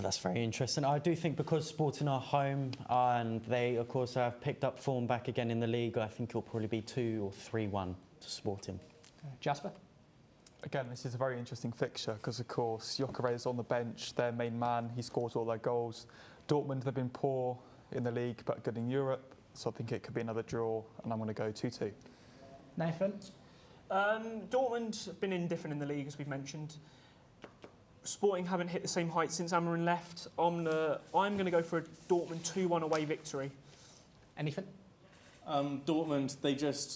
That's very interesting. I do think because Sporting are home and they, of course, have picked up form back again in the league, I think it'll probably be 2 or 3-1 to Sporting. Jasper? Again, this is a very interesting fixture because, of course, Gyökeres on the bench, their main man. He scores all their goals. Dortmund, they've been poor in the league but good in Europe, so I think it could be another draw, and I'm going to go 2-2. Nathan? Dortmund have been indifferent in the league, as we've mentioned. Sporting haven't hit the same height since Amarin left. I'm going to go for a Dortmund 2-1 away victory. Anything? Dortmund,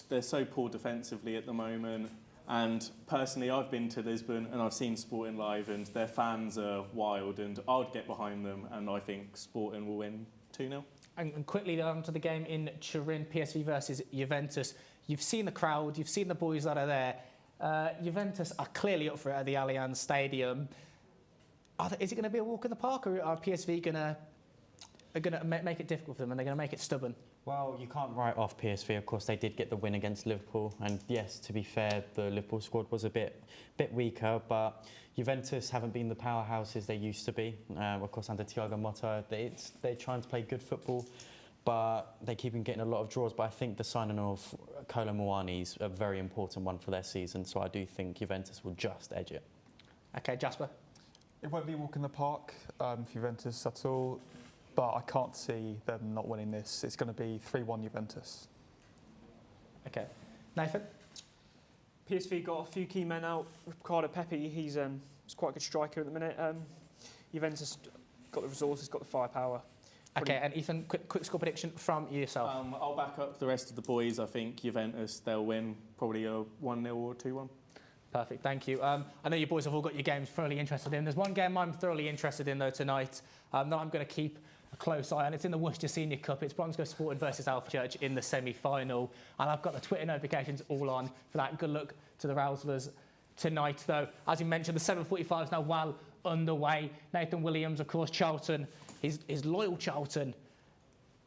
they're so poor defensively at the moment. And personally, I've been to Lisbon and I've seen Sporting live, and their fans are wild, and I'd get behind them, and I think Sporting will win 2-0. And quickly on to the game in Turin, PSV versus Juventus. You've seen the crowd, you've seen the boys that are there. Juventus are clearly up for it at the Allianz Stadium. Is it going to be a walk in the park, or are PSV going to make it difficult for them, and they're going to make it stubborn? Well, you can't write off PSV. Of course, they did get the win against Liverpool, and yes, to be fair, the Liverpool squad was a bit weaker, but Juventus haven't been the powerhouses they used to be. Of course, under Thiago Motta, they're trying to play good football, but they keep on getting a lot of draws. But I think the signing of Kolo Muani is a very important one for their season, so I do think Juventus will just edge it. OK, Jasper? It won't be a walk in the park for Juventus at all, but I can't see them not winning this. It's going to be 3-1 Juventus. OK. Nathan? PSV got a few key men out. Ricardo Pepi, he's quite a good striker at the minute. Juventus got the resources, got the firepower. OK, and Ethan, quick score prediction from yourself. I'll back up the rest of the boys. I think Juventus, they'll win probably a 1-0 or 2-1. Perfect, thank you. I know you boys have all got your games thoroughly interested in. There's one game I'm thoroughly interested in, though, tonight, that I'm going to keep a close eye on. It's in the Worcester Senior Cup. It's Bromsgrove Sporting versus Alfchurch in the semi-final. And I've got the Twitter notifications all on for that. Good luck to the Rouslers tonight, though. As you mentioned, the 7:45 is now well underway. Nathan Williams, of course, Charlton, his loyal Charlton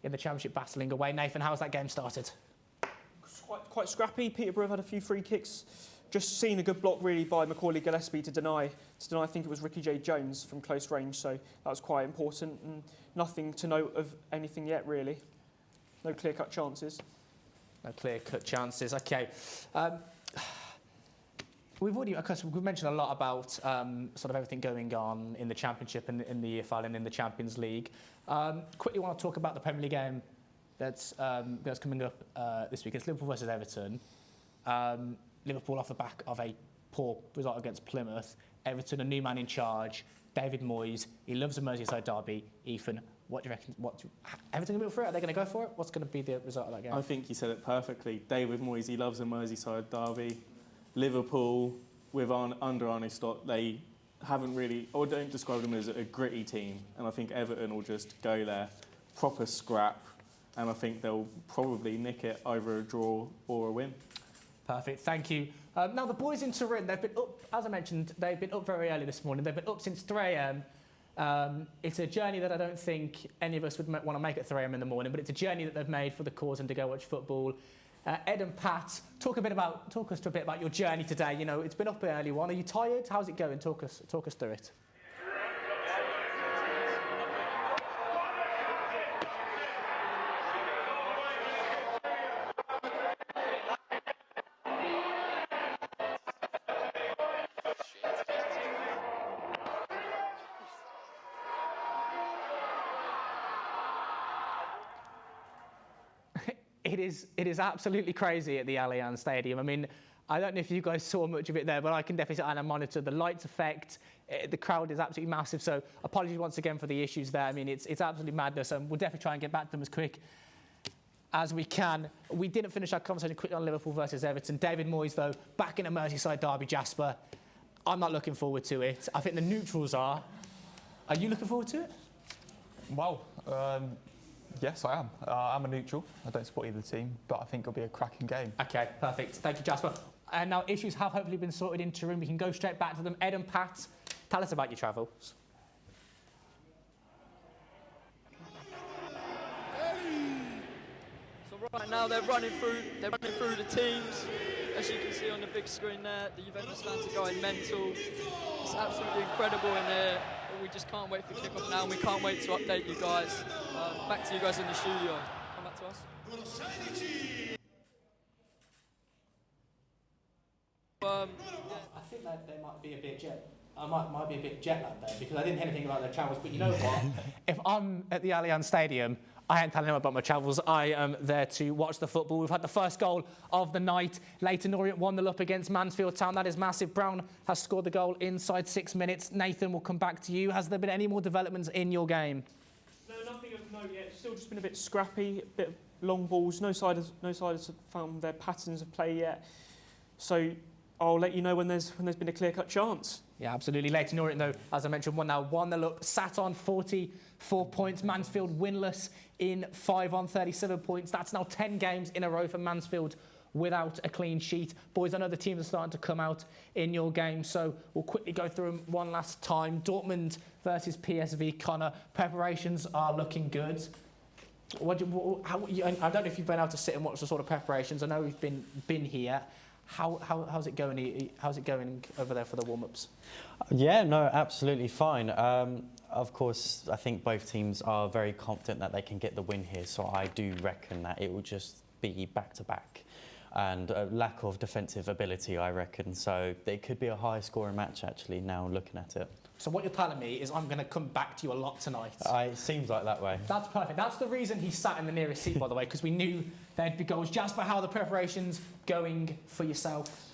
in the Championship battling away. Nathan, how's that game started? Quite scrappy. Peterborough had a few free kicks. Just seen a good block really by Macaulay Gillespie to deny. I think it was Ricky J. Jones from close range, so that was quite important. And nothing to note of anything yet, really. No clear-cut chances. No clear-cut chances. OK. We've mentioned a lot about sort of everything going on in the Championship and in the EFL and in the Champions League. Quickly want to talk about the Premier League game that's coming up this week. It's Liverpool versus Everton. Liverpool off the back of a poor result against Plymouth. Everton, a new man in charge, David Moyes. He loves a Merseyside derby. Ethan, what do you reckon? Everton going to go for it? Are they going to go for it? What's going to be the result of that game? I think you said it perfectly. David Moyes, he loves a Merseyside derby. Liverpool, under Arne Slot, they haven't really, or don't describe them as a gritty team. And I think Everton will just go there, proper scrap, and I think they'll probably nick it, either a draw or a win. Perfect, thank you. Now, the boys in Turin, they've been up, as I mentioned, they've been up very early this morning. They've been up since 3 a.m. It's a journey that I don't think any of us would want to make at 3 a.m. in the morning, but it's a journey that they've made for the cause and to go watch football. Ed and Pat, talk us a bit about your journey today. You know, it's been up an early one. Are you tired? How's it going? Talk us through it. It is absolutely crazy at the Allianz Stadium. I mean, I don't know if you guys saw much of it there, but I can definitely sit and monitor the lights effect. The crowd is absolutely massive. So apologies once again for the issues there. I mean, it's absolutely madness, and we'll definitely try and get back to them as quick as we can. We didn't finish our conversation quickly on Liverpool versus Everton. David Moyes, though, back in a Merseyside derby, Jasper. I'm not looking forward to it. I think the neutrals are. Are you looking forward to it? Well, yes, I am. I'm a neutral. I don't support either team, but I think it'll be a cracking game. OK, perfect. Thank you, Jasper. And now issues have hopefully been sorted in Turin. We can go straight back to them. Ed and Pat, tell us about your travels. So right now they're running through the teams. As you can see on the big screen there, the Juventus fans are going mental. It's absolutely incredible in there. We just can't wait for kickoff now, and we can't wait to update you guys. Back to you guys in the studio. Come back to us. I think that they might be a bit might be a bit jet lagged there, because I didn't hear anything about their travels. But you know what? If I'm at the Allianz Stadium, I ain't telling them about my travels. I am there to watch the football. We've had the first goal of the night. Leyton Orient 1-0 up against Mansfield Town. That is massive. Brown has scored the goal inside 6 minutes. Nathan, we'll come back to you. Has there been any more developments in your game? No, nothing of note yet. It's still just been a bit scrappy, a bit of long balls. No side has found their patterns of play yet. So I'll let you know when there's been a clear-cut chance. Yeah, absolutely. Leyton Orient, though, as I mentioned, 1-0 up, sat on 44 points. Mansfield winless in 5 on 37 points. That's now 10 games in a row for Mansfield without a clean sheet. Boys, I know the teams are starting to come out in your game, so we'll quickly go through them one last time. Dortmund versus PSV. Connor, preparations are looking good. I don't know if you've been able to sit and watch the sort of preparations. I know we've been here. How's it going? How's it going over there for the warm-ups? Yeah, no, absolutely fine. Of course, I think both teams are very confident that they can get the win here. So I do reckon that it will just be back-to-back. And a lack of defensive ability, I reckon. So it could be a high-scoring match, actually, now looking at it. So what you're telling me is I'm going to come back to you a lot tonight. It seems like that way. That's perfect. That's the reason he sat in the nearest seat, by the way, because we knew there'd be goals. Jasper, how are the preparations going for yourself?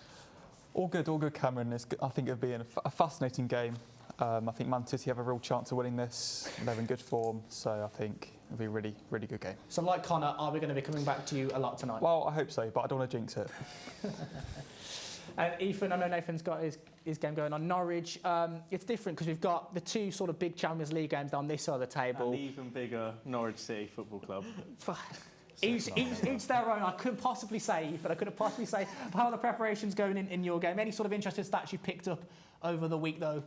All good, Cameron. I think it'll be a fascinating game. I think Man City have a real chance of winning this. They're in good form, so I think it'll be a really, really good game. So like Connor, are we going to be coming back to you a lot tonight? Well, I hope so, but I don't want to jinx it. And Ethan, I know Nathan's got his game going on. Norwich, it's different because we've got the two sort of big Champions League games down this side of the table. And even bigger, Norwich City Football Club. Each their own. I couldn't possibly say, but I couldn't possibly say how are the preparations going in your game. Any sort of interesting stats you picked up over the week, though?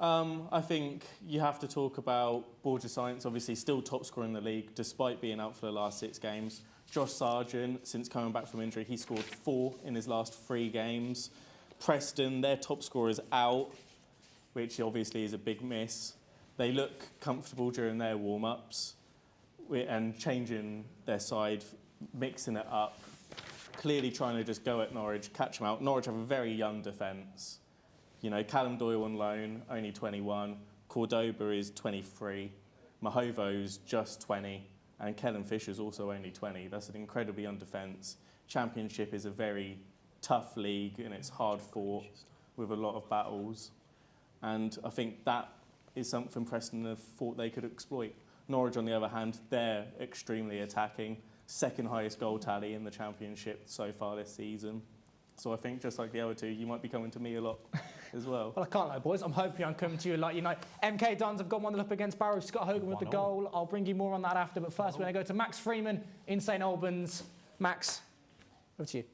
I think you have to talk about Borja Science, obviously still top scorer in the league, despite being out for the last 6 games. Josh Sargent, since coming back from injury, he scored 4 in his last 3 games. Preston, their top scorer is out, which obviously is a big miss. They look comfortable during their warm-ups and changing their side, mixing it up, clearly trying to just go at Norwich, catch them out. Norwich have a very young defence. You know, Callum Doyle on loan, only 21. Cordoba is 23. Mahovo's just 20. And Kellen Fisher's also only 20. That's an incredibly young defence. Championship is a very tough league and it's hard fought with a lot of battles. And I think that is something Preston have thought they could exploit. Norwich, on the other hand, they're extremely attacking. Second highest goal tally in the Championship so far this season. So I think, just like the other two, you might be coming to me a lot as well. Well, I can't lie, boys. I'm hoping I'm coming to you a lot. You know, MK Dons have gone 1-0 up against Barrow. Scott Hogan with the goal. I'll bring you more on that after. But first, we're going to go to Max Freeman in St Albans. Max, over to you.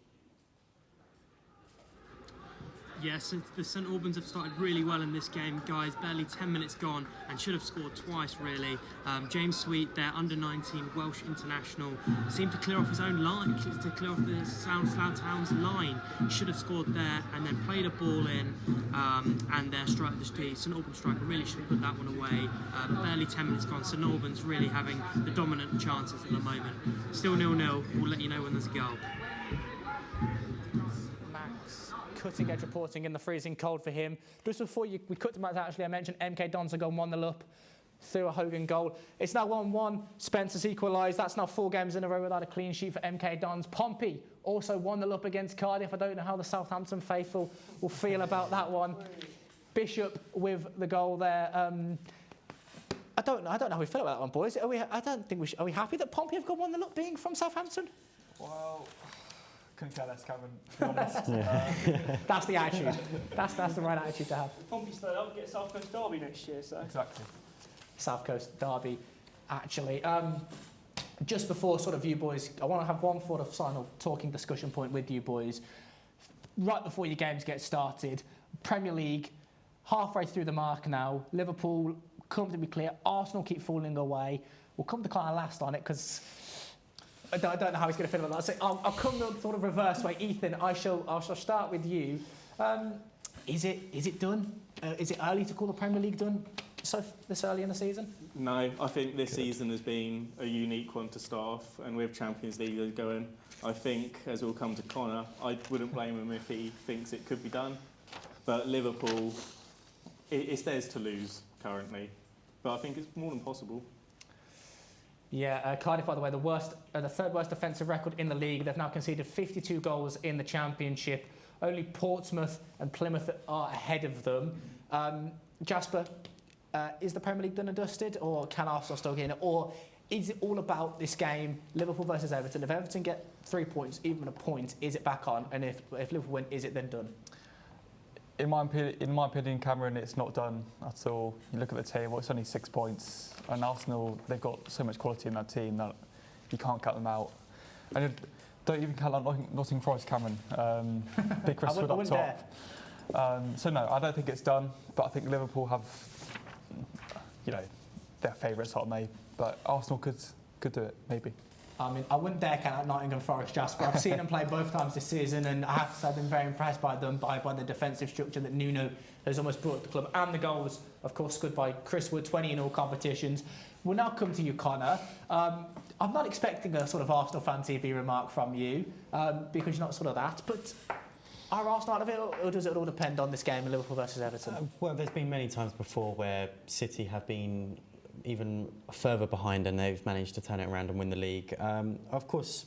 Yes, the St Albans have started really well in this game, guys. Barely 10 minutes gone and should have scored twice, really. James Sweet, their under-19 Welsh international, seemed to clear off his own line, to clear off the Slough Town's line. Should have scored there and then played a ball in, and their striker, the St Albans striker, really should have put that one away. Barely 10 minutes gone. St Albans really having the dominant chances at the moment. Still 0-0. We'll let you know when there's a goal. Cutting edge reporting in the freezing cold for him. Just before we cut to Matt, actually, I mentioned MK Dons have gone 1-0 up through a Hogan goal. It's now 1-1. Spencer's equalised. That's now 4 games in a row without a clean sheet for MK Dons. Pompey also 1-0 up against Cardiff. I don't know how the Southampton faithful will feel about that one. Bishop with the goal there. I don't know how we feel about that one, boys. Are we happy that Pompey have got 1-0 up being from Southampton? Well, couldn't care less, Cameron, to be honest. That's the attitude. That's the right attitude to have. Pompey's third up, get South Coast Derby next year, so. Exactly. South Coast Derby, actually. Just before sort of you boys, I want to have one sort of final talking discussion point with you boys. Right before your games get started, Premier League, halfway through the mark now. Liverpool, comfortably clear. Arsenal keep falling away. We'll come to kind of last on it because I don't know how he's going to feel about that. So I'll come the sort of reverse way. Ethan, I shall start with you. Is it done? Is it early to call the Premier League done so this early in the season? No, I think this season has been a unique one to start off, and with Champions League going, I think, as we'll come to Connor, I wouldn't blame him if he thinks it could be done. But Liverpool, it's theirs to lose currently, but I think it's more than possible. Yeah, Cardiff, by the way, the third worst defensive record in the league. They've now conceded 52 goals in the Championship. Only Portsmouth and Plymouth are ahead of them. Jasper, is the Premier League done and dusted, or can Arsenal still get in it? Or is it all about this game, Liverpool versus Everton? If Everton get 3 points, even a point, is it back on? And if Liverpool win, is it then done? In my opinion, Cameron, it's not done at all. You look at the table, it's only 6 points. And Arsenal, they've got so much quality in that team that you can't cut them out. And don't even count out Nottingham Forest, Cameron. Big Crestwood up top. So no, I don't think it's done. But I think Liverpool have, their favourites, aren't they? But Arsenal could do it, maybe. I mean, I wouldn't dare count out Nottingham Forest, Jasper. I've seen them play both times this season, and I have to say I've been very impressed by them, by the defensive structure that Nuno has almost brought to the club, and the goals, of course, scored by Chris Wood, 20 in all competitions. We'll now come to you, Connor. I'm not expecting a sort of Arsenal fan TV remark from you, because you're not sort of that, but are Arsenal out of it, or does it all depend on this game in Liverpool versus Everton? Well, there's been many times before where City have been even further behind and they've managed to turn it around and win the league. Of course,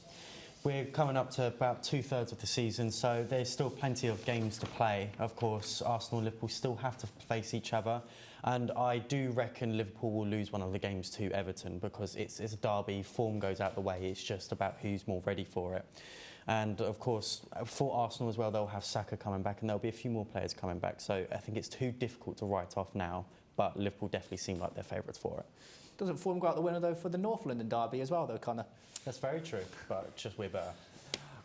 we're coming up to about 2/3 of the season, so there's still plenty of games to play. Of course, Arsenal and Liverpool still have to face each other, and I do reckon Liverpool will lose one of the games to Everton because it's a derby, form goes out the way, it's just about who's more ready for it. And of course, for Arsenal as well, they'll have Saka coming back and there'll be a few more players coming back, so I think it's too difficult to write off now. But Liverpool definitely seem like they're favourites for it. Doesn't form go out the winner, though, for the North London derby as well, though, Connor? That's very true, but just we're better.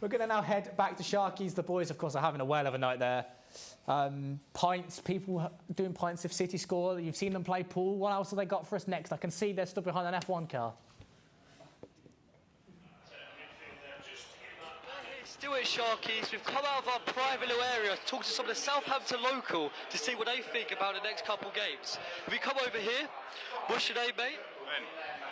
We're going to now head back to Sharkies. The boys, of course, are having a whale of a night there. Pints, people doing pints if City score. You've seen them play pool. What else have they got for us next? I can see they're stood behind an F1 car. Still at Sharkies, we've come out of our private little area to talk to some of the Southampton local to see what they think about the next couple games. If we come over here, what's your name, mate? Ben.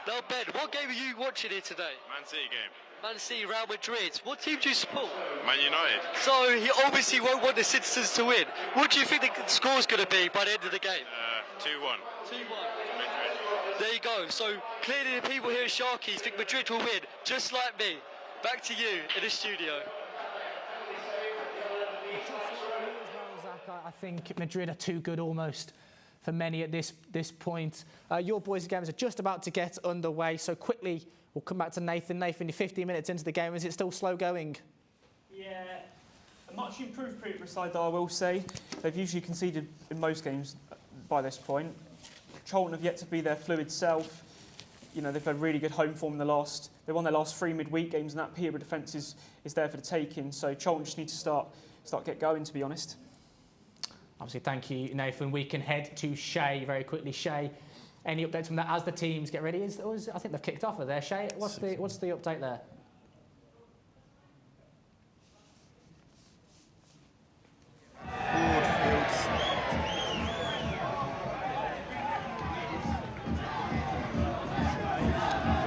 Now, Ben, what game are you watching here today? Man City game. Man City, Real Madrid. What team do you support? Man United. So he obviously won't want the citizens to win. What do you think the score's going to be by the end of the game? 2-1. 2-1. There you go. So clearly the people here at Sharkies think Madrid will win, just like me. Back to you in the studio. I think Madrid are too good almost for many at this point. Your boys' games are just about to get underway, so quickly we'll come back to Nathan. Nathan, you're 15 minutes into the game. Is it still slow going? Yeah, a much improved Peterborough side, though, I will say. They've usually conceded in most games by this point. Charlton have yet to be their fluid self. They've had really good home form they won their last 3 midweek games, and that Peterborough defence is there for the taking. So Charlton just need to start get going, to be honest. Obviously, thank you, Nathan. We can head to Shay very quickly. Shay, any updates from that as the teams get ready? I think they've kicked off there. Shay, what's the update there?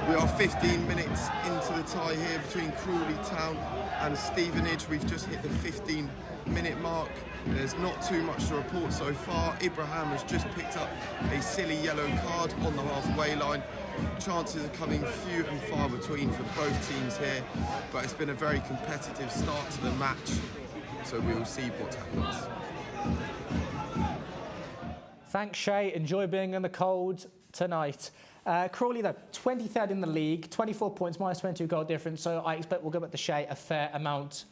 We are 15 minutes into the tie here between Crawley Town and Stevenage. We've just hit the 15-minute mark. There's not too much to report so far. Ibrahim has just picked up a silly yellow card on the halfway line. Chances are coming few and far between for both teams here, but it's been a very competitive start to the match, so we will see what happens. Thanks, Shay. Enjoy being in the cold tonight. Crawley, though, 23rd in the league, 24 points, minus 22 goal difference, so I expect we'll go back to Shay a fair amount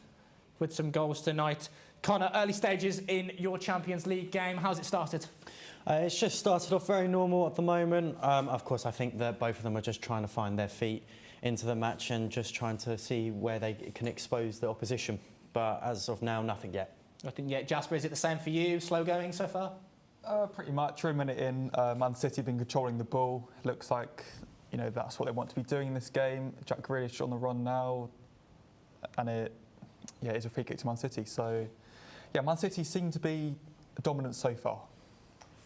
with some goals tonight. Connor, early stages in your Champions League game. How's it started? It's just started off very normal at the moment. Of course, I think that both of them are just trying to find their feet into the match and just trying to see where they can expose the opposition. But as of now, nothing yet. Nothing yet. Jasper, is it the same for you? Slow going so far? Pretty much. We're a minute in. Man City have been controlling the ball. Looks like, that's what they want to be doing in this game. Jack Grealish on the run now, and it's a free kick to Man City. So, Man City seem to be dominant so far.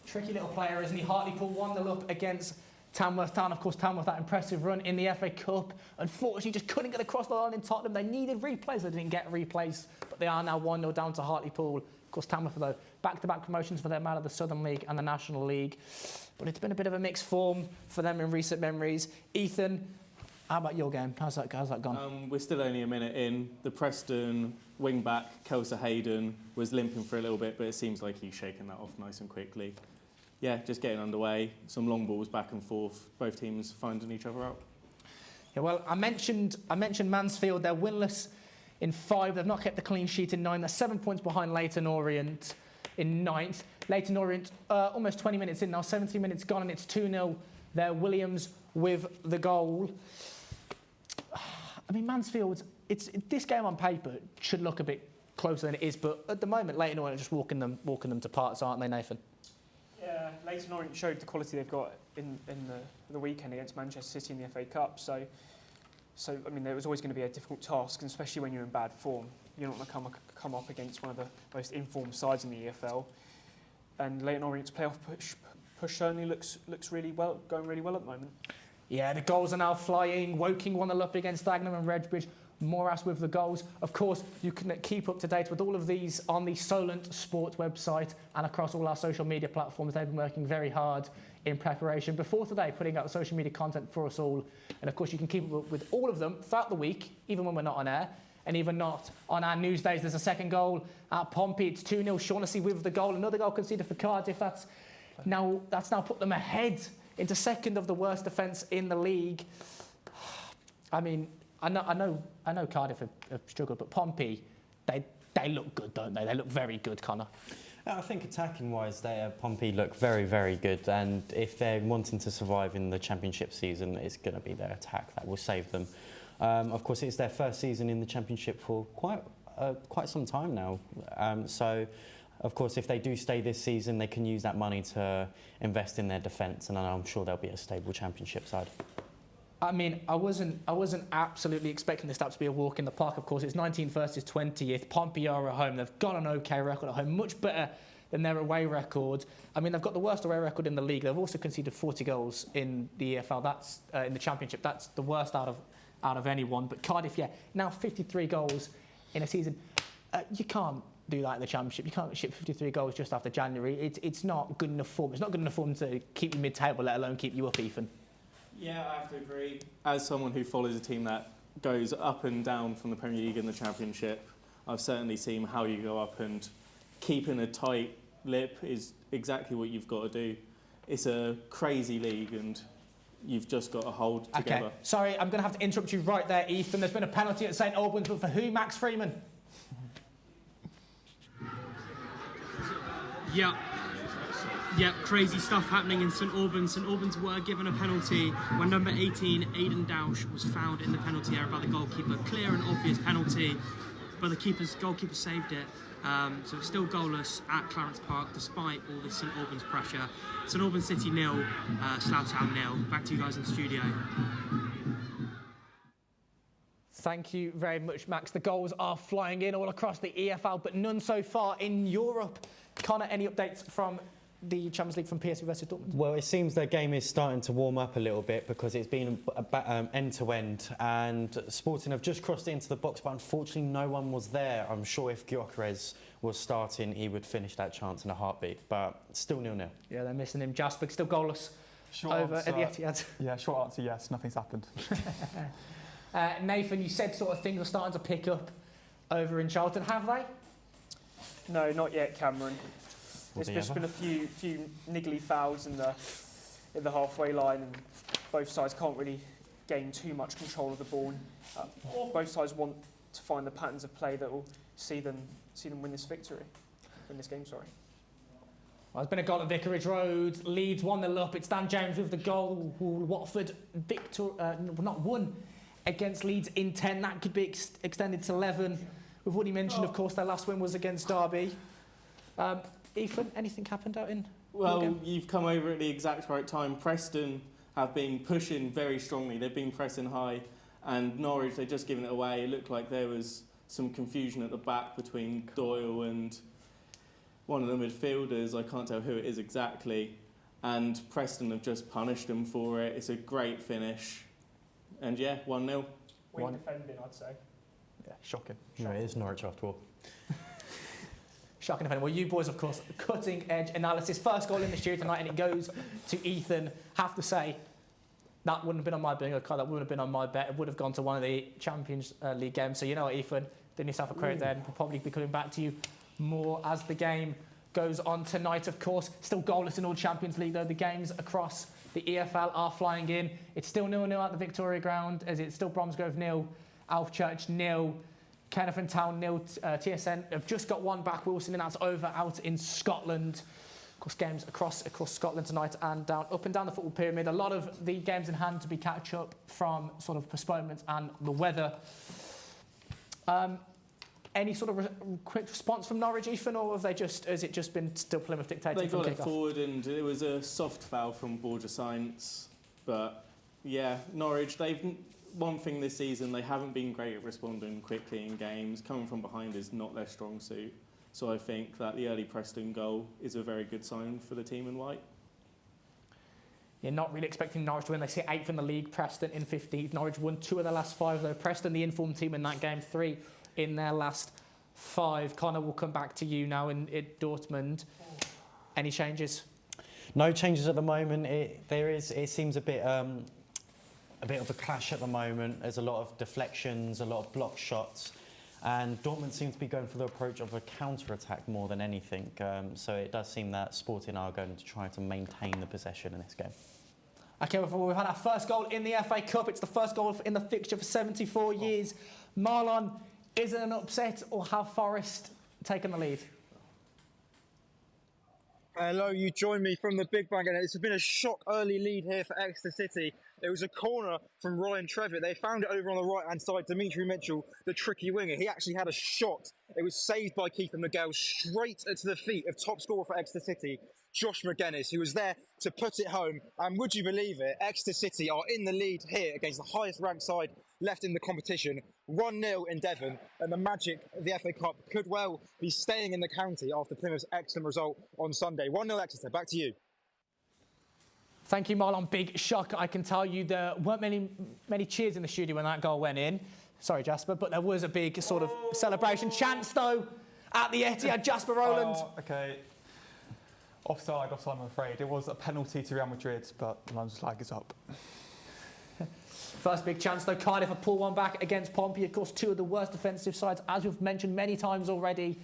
Tricky little player, isn't he? Hartlepool 1-0 up against Tamworth Town. Of course, Tamworth, that impressive run in the FA Cup. Unfortunately, just couldn't get across the line in Tottenham. They needed replays. They didn't get replays, but they are now 1-0 down to Hartlepool. Of course, Tamworth, though, back-to-back promotions for them out of the Southern League and the National League. But it's been a bit of a mixed form for them in recent memories. Ethan, how about your game? How's that gone? We're still only a minute in. The Preston wing-back, Kelsa Hayden, was limping for a little bit, but it seems like he's shaken that off nice and quickly. Yeah, just getting underway. Some long balls back and forth. Both teams finding each other out. Yeah, well, I mentioned Mansfield. They're winless in 5. They've not kept the clean sheet in 9. They're 7 points behind Leyton Orient in 9th. Leyton Orient almost 20 minutes in now, 17 minutes gone, and it's 2-0 there. Williams with the goal. I mean, Mansfield, this game on paper should look a bit closer than it is, but at the moment, Leyton Orient are just walking them to parts, aren't they, Nathan? Yeah, Leyton Orient showed the quality they've got in the weekend against Manchester City in the FA Cup. So I mean, there was always going to be a difficult task, and especially when you're in bad form. You're not going to come up against one of the most informed sides in the EFL. And Leyton Orient's playoff push certainly looks really well, going really well at the moment. Yeah, the goals are now flying. Woking 1-0 up against Dagenham and Redbridge. Morass with the goals. Of course, you can keep up to date with all of these on the Solent Sport website and across all our social media platforms. They've been working very hard in preparation before today, putting out social media content for us all. And of course, you can keep up with all of them throughout the week, even when we're not on air, and even not on our news days. There's a second goal at Pompey. It's 2-0. Shaughnessy with the goal. Another goal conceded for Cardiff. That's now put them ahead into second of the worst defence in the league. I mean, I know Cardiff have struggled, but Pompey, they look good, don't they? They look very good, Connor. I think attacking-wise, Pompey look very, very good. And if they're wanting to survive in the Championship season, it's going to be their attack that will save them. Of course, it's their first season in the Championship for quite some time now. So, of course, if they do stay this season, they can use that money to invest in their defence, and I'm sure they'll be a stable Championship side. I mean, I wasn't absolutely expecting this to be a walk in the park. Of course, it's 19th versus 20th. Pompey are at home. They've got an OK record at home, much better than their away record. I mean, they've got the worst away record in the league. They've also conceded 40 goals in the EFL. That's in the Championship. That's the worst out of anyone. But Cardiff, now 53 goals in a season. You can't do that in the Championship. You can't ship 53 goals just after January. It's not good enough form. It's not good enough form to keep you mid-table, let alone keep you up, Ethan. Yeah, I have to agree. As someone who follows a team that goes up and down from the Premier League and the Championship, I've certainly seen how you go up, and keeping a tight lip is exactly what you've got to do. It's a crazy league, and you've just got to hold together. Okay, sorry, I'm going to have to interrupt you right there, Ethan. There's been a penalty at St Albans, but for who? Max Freeman? Yeah, crazy stuff happening in St Albans. St Albans were given a penalty when number 18, Aidan Dausch, was found in the penalty area by the goalkeeper. Clear and obvious penalty. but the goalkeeper saved it. So it's still goalless at Clarence Park despite all this St Albans pressure. St Albans City 0, Slough Town 0. Back to you guys in the studio. Thank you very much, Max. The goals are flying in all across the EFL, but none so far in Europe. Connor, any updates from the Champions League from PSV versus Dortmund? Well, it seems their game is starting to warm up a little bit because it's been end-to-end, and Sporting have just crossed it into the box, but unfortunately no one was there. I'm sure if Gyökeres was starting, he would finish that chance in a heartbeat, but still 0-0. Yeah, they're missing him. Jasper, still goalless over at the Etihad. Yeah, short answer, yes, nothing's happened. Nathan, you said sort of things are starting to pick up over in Charlton, have they? No, not yet, Cameron. There's just been a few niggly fouls in the halfway line, and both sides can't really gain too much control of the ball. Both sides want to find the patterns of play that will see them win this game. Sorry. Well, there's been a goal at Vicarage Road. Leeds 1-0 up. It's Dan James with the goal. Watford not won against Leeds in 10. That could be extended to 11. We've already mentioned, of course, their last win was against Derby. Ethan, anything happened out in? Well, you've come over at the exact right time. Preston have been pushing very strongly. They've been pressing high, and Norwich, they've just given it away. It looked like there was some confusion at the back between Doyle and one of the midfielders. I can't tell who it is exactly. And Preston have just punished them for it. It's a great finish. And yeah, 1-0. We're defending, I'd say. Yeah, shocking. No, it is Norwich after all. Shocking defending. Well, you boys, of course, cutting edge analysis. First goal in the studio tonight, and it goes to Ethan. Have to say, that wouldn't have been on my bingo card. That wouldn't have been on my bet. It would have gone to one of the Champions League games. So you know what, Ethan, doing yourself a credit there, and we'll probably be coming back to you more as the game goes on tonight. Of course, still goalless in all Champions League though. The games across the EFL are flying in. It's still 0-0 at the Victoria Ground, as it's still Bromsgrove 0, Alfchurch 0. Kenneth Town 0, TSN have just got one back, Wilson, and that's over out in Scotland. Of course, games across Scotland tonight and up and down the football pyramid. A lot of the games in hand to be catch up from sort of postponements and the weather. Any sort of quick response from Norwich, Ethan, or has it just been still Plymouth dictating? They got it forward, and it was a soft foul from Borja Sainz. But yeah, Norwich, one thing this season, they haven't been great at responding quickly in games. Coming from behind is not their strong suit. So I think that the early Preston goal is a very good sign for the team in white. You're not really expecting Norwich to win. They sit 8th in the league, Preston in 15th. Norwich won 2 of their last 5, though. Preston, the informed team in that game, 3 in their last 5. Connor, we'll come back to you now in Dortmund. Any changes? No changes at the moment. It seems a bit of a clash at the moment. There's a lot of deflections, a lot of block shots, and Dortmund seems to be going for the approach of a counter-attack more than anything. So it does seem that Sporting are going to try to maintain the possession in this game. Okay, we've had our first goal in the FA Cup. It's the first goal in the fixture for 74 years. Marlon, is it an upset, or have Forest taken the lead? Hello, you join me from the Big Bang, and it's been a shock early lead here for Exeter City. It was a corner from Ryan Trevitt. They found it over on the right-hand side. Dimitri Mitchell, the tricky winger, he actually had a shot. It was saved by Keeper Miguel straight to the feet of top scorer for Exeter City, Josh McGuinness, who was there to put it home. And would you believe it, Exeter City are in the lead here against the highest-ranked side left in the competition, 1-0 in Devon, and the magic of the FA Cup could well be staying in the county after Plymouth's excellent result on Sunday. 1-0 Exeter, back to you. Thank you, Marlon. Big shock. I can tell you there weren't many cheers in the studio when that goal went in. Sorry, Jasper, but there was a big sort of celebration. Chance, though, at the Etihad. Jasper Rowland. Okay. Offside, I'm afraid. It was a penalty to Real Madrid, but the London flag is up. First big chance, though. Cardiff have pulled one back against Pompey. Of course, 2 of the worst defensive sides, as we've mentioned many times already.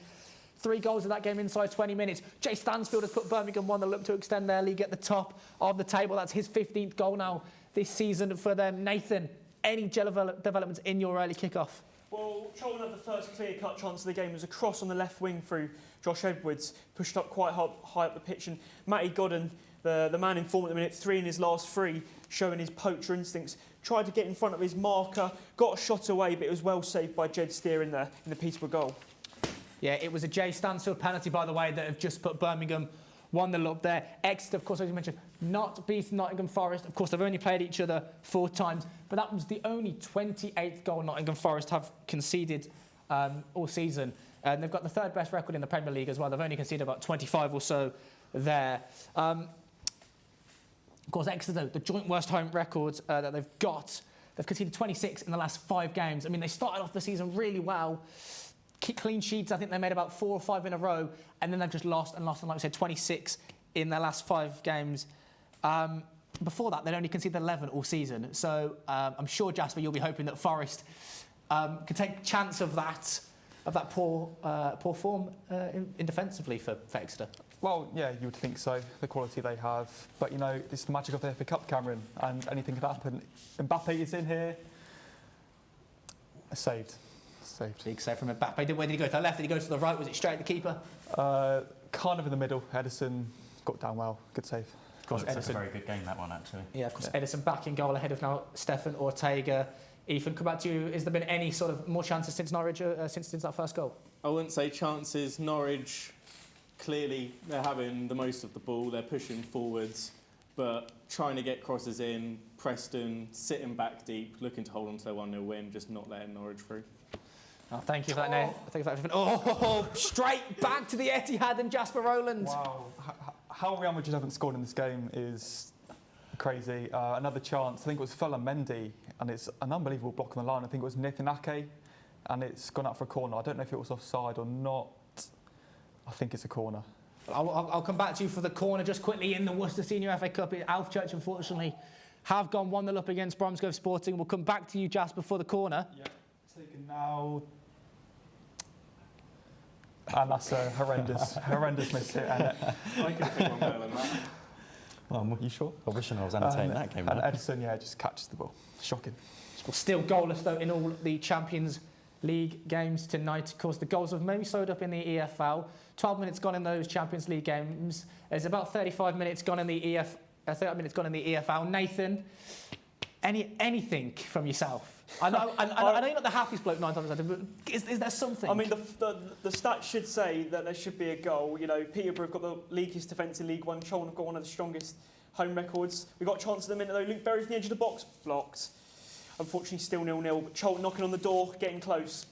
3 goals in that game inside 20 minutes. Jay Stansfield has put Birmingham 1. They look to extend their league at the top of the table. That's his 15th goal now this season for them. Nathan, any developments in your early kickoff? Well, Charlton had the first clear-cut chance of the game. It was a cross on the left wing through Josh Edwards, pushed up quite high up the pitch. And Matty Godden, the man in form at the minute, 3 in his last 3, showing his poacher instincts. Tried to get in front of his marker, got a shot away, but it was well saved by Jed Steer in the Peterborough goal. Yeah, it was a Jay Stansfield penalty, by the way, that have just put Birmingham 1-0 up there. Exeter, of course, as you mentioned, not beaten Nottingham Forest. Of course, they've only played each other 4 times, but that was the only 28th goal Nottingham Forest have conceded all season. And they've got the 3rd best record in the Premier League as well. They've only conceded about 25 or so there. Of course, Exeter, the joint worst home record that they've got. They've conceded 26 in the last 5 games. I mean, they started off the season really well. Clean sheets, I think they made about 4 or 5 in a row, and then they've just lost and lost, and like I said, 26 in their last 5 games. Before that, they'd only conceded 11 all season. So I'm sure, Jasper, you'll be hoping that Forest can take chance of that poor form in defensively for Exeter. Well, yeah, you would think so, the quality they have. But, you know, it's the magic of the FA Cup, Cameron, and anything could happen. Mbappe is in here. Saved. Big save from Mbappe. Where did he go? To the left? Did he go to the right? Was it straight at the keeper? Kind of in the middle. Edison got down well. Good save. Of course, Edison, a very good game, that one, actually. Yeah, of course. Yeah. Edison back in goal ahead of now Stefan Ortega. Ethan, come back to you. Has there been any sort of more chances since Norwich, since that first goal? I wouldn't say chances. Norwich, clearly, they're having the most of the ball. They're pushing forwards, but trying to get crosses in. Preston sitting back deep, looking to hold on to their 1-0 win, just not letting Norwich through. Oh, thank you for that, Nate. Thank you for that. Oh, straight back to the Etihad and Jasper Rowland. Wow. How Real Madrid haven't scored in this game is crazy. Another chance. I think it was Fela Mendy, and it's an unbelievable block on the line. I think it was Nathan Ake, and it's gone out for a corner. I don't know if it was offside or not. I think it's a corner. I'll come back to you for the corner just quickly in the Worcester Senior FA Cup. Alf Church, unfortunately, have gone 1-0 up against Bromsgrove Sporting. We'll come back to you, Jasper, for the corner. Yeah. Taken now. And that's a horrendous miss hit. I could think one better than that. Well, you sure? I wish I was entertaining that game. And Edison, yeah, just catches the ball. Shocking. Still goalless, though, in all the Champions League games tonight. Of course, the goals have maybe slowed up in the EFL. 12 minutes gone in those Champions League games. There's about 35 minutes gone in the 30 minutes gone in the EFL. Nathan, anything from yourself? I know you're not the happiest bloke 9 times out of 10, but is there something? I mean, the stats should say that there should be a goal. You know, Peterborough have got the leaguest defence in League One. Charlton have got one of the strongest home records. We got a chance at the minute though. Luke Berry's on the edge of the box, blocked. Unfortunately, still 0-0. But Charlton knocking on the door, getting close.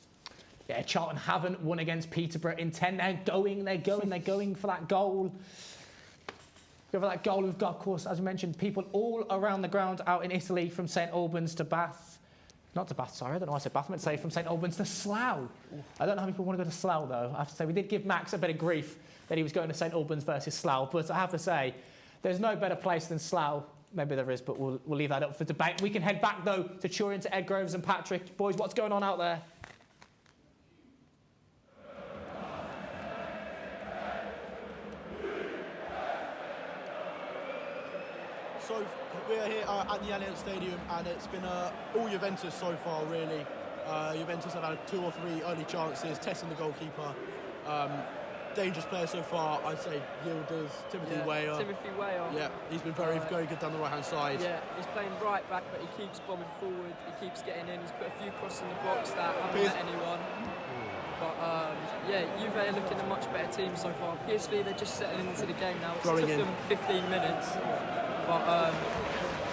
Yeah, Charlton haven't won against Peterborough in 10. They're going for that goal. Go for that goal. We've got, of course, as we mentioned, people all around the ground out in Italy, from St Albans to Bath. Not to Bath, sorry, I don't know why I said Bath. I meant to say from St Albans to Slough. I don't know how many people want to go to Slough, though. I have to say, we did give Max a bit of grief that he was going to St Albans versus Slough, but I have to say, there's no better place than Slough. Maybe there is, but we'll leave that up for debate. We can head back, though, to Turin, to Ed Groves and Patrick. Boys, what's going on out there? So we're here at the Allianz Stadium, and it's been all Juventus so far, really. Juventus have had 2 or 3 early chances, testing the goalkeeper. Dangerous player so far, I'd say Yildiz, Timothy Weah. Timothy Weah. Yeah, he's been very good down the right-hand side. Yeah, he's playing right back, but he keeps bombing forward, he keeps getting in, he's put a few crosses in the box that haven't met anyone. But yeah, Juve are looking a much better team so far. PSV, they're just settling into the game now. It's took them 15 minutes, but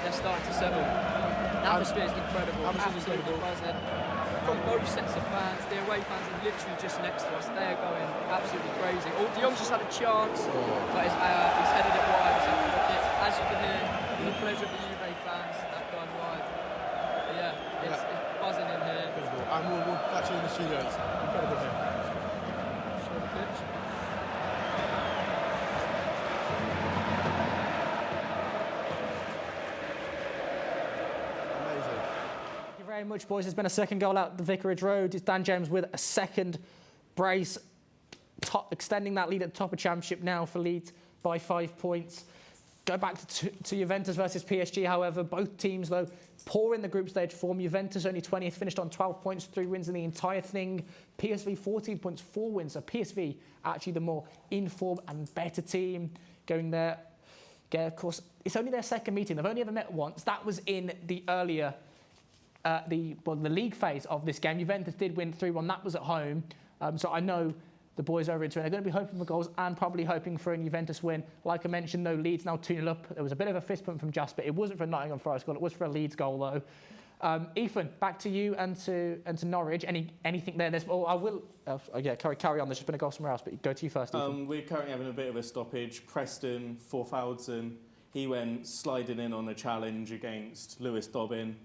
they're starting to settle. The atmosphere is incredible. Absolutely buzzing. From both sets of fans, the away fans are literally just next to us. They are going absolutely crazy. De Jong's just had a chance, but he's headed it wide. So as you can hear, for the pleasure of the Juve fans, that going wide. But yeah, it's buzzing in here. Incredible. And we'll actually in the studio. It's incredible here. Show the pitch. Very much, boys. There's been a second goal out the Vicarage Road. It's Dan James with a second brace, extending that lead at the top of Championship now for Leeds by 5 points. Go back to Juventus versus PSG, however. Both teams, though, poor in the group stage form. Juventus only 20th, finished on 12 points, 3 wins in the entire thing. PSV 14 points, 4 wins. So PSV actually the more in-form and better team going there. Okay, of course, it's only their second meeting. They've only ever met once. That was in the earlier, the league phase of this game. Juventus did win 3-1. That was at home. So I know the boys over in Turin are going to be hoping for goals and probably hoping for a Juventus win. Like I mentioned, though, Leeds now 2-0 up. There was a bit of a fist bump from Jasper. It wasn't for a Nottingham Forest goal. It was for a Leeds goal, though. Ethan, back to you and to Norwich. Anything there? I will. Carry on. There's just been a goal somewhere else, but go to you first, Ethan. We're currently having a bit of a stoppage. Preston, 4,000. He went sliding in on a challenge against Lewis Dobbin,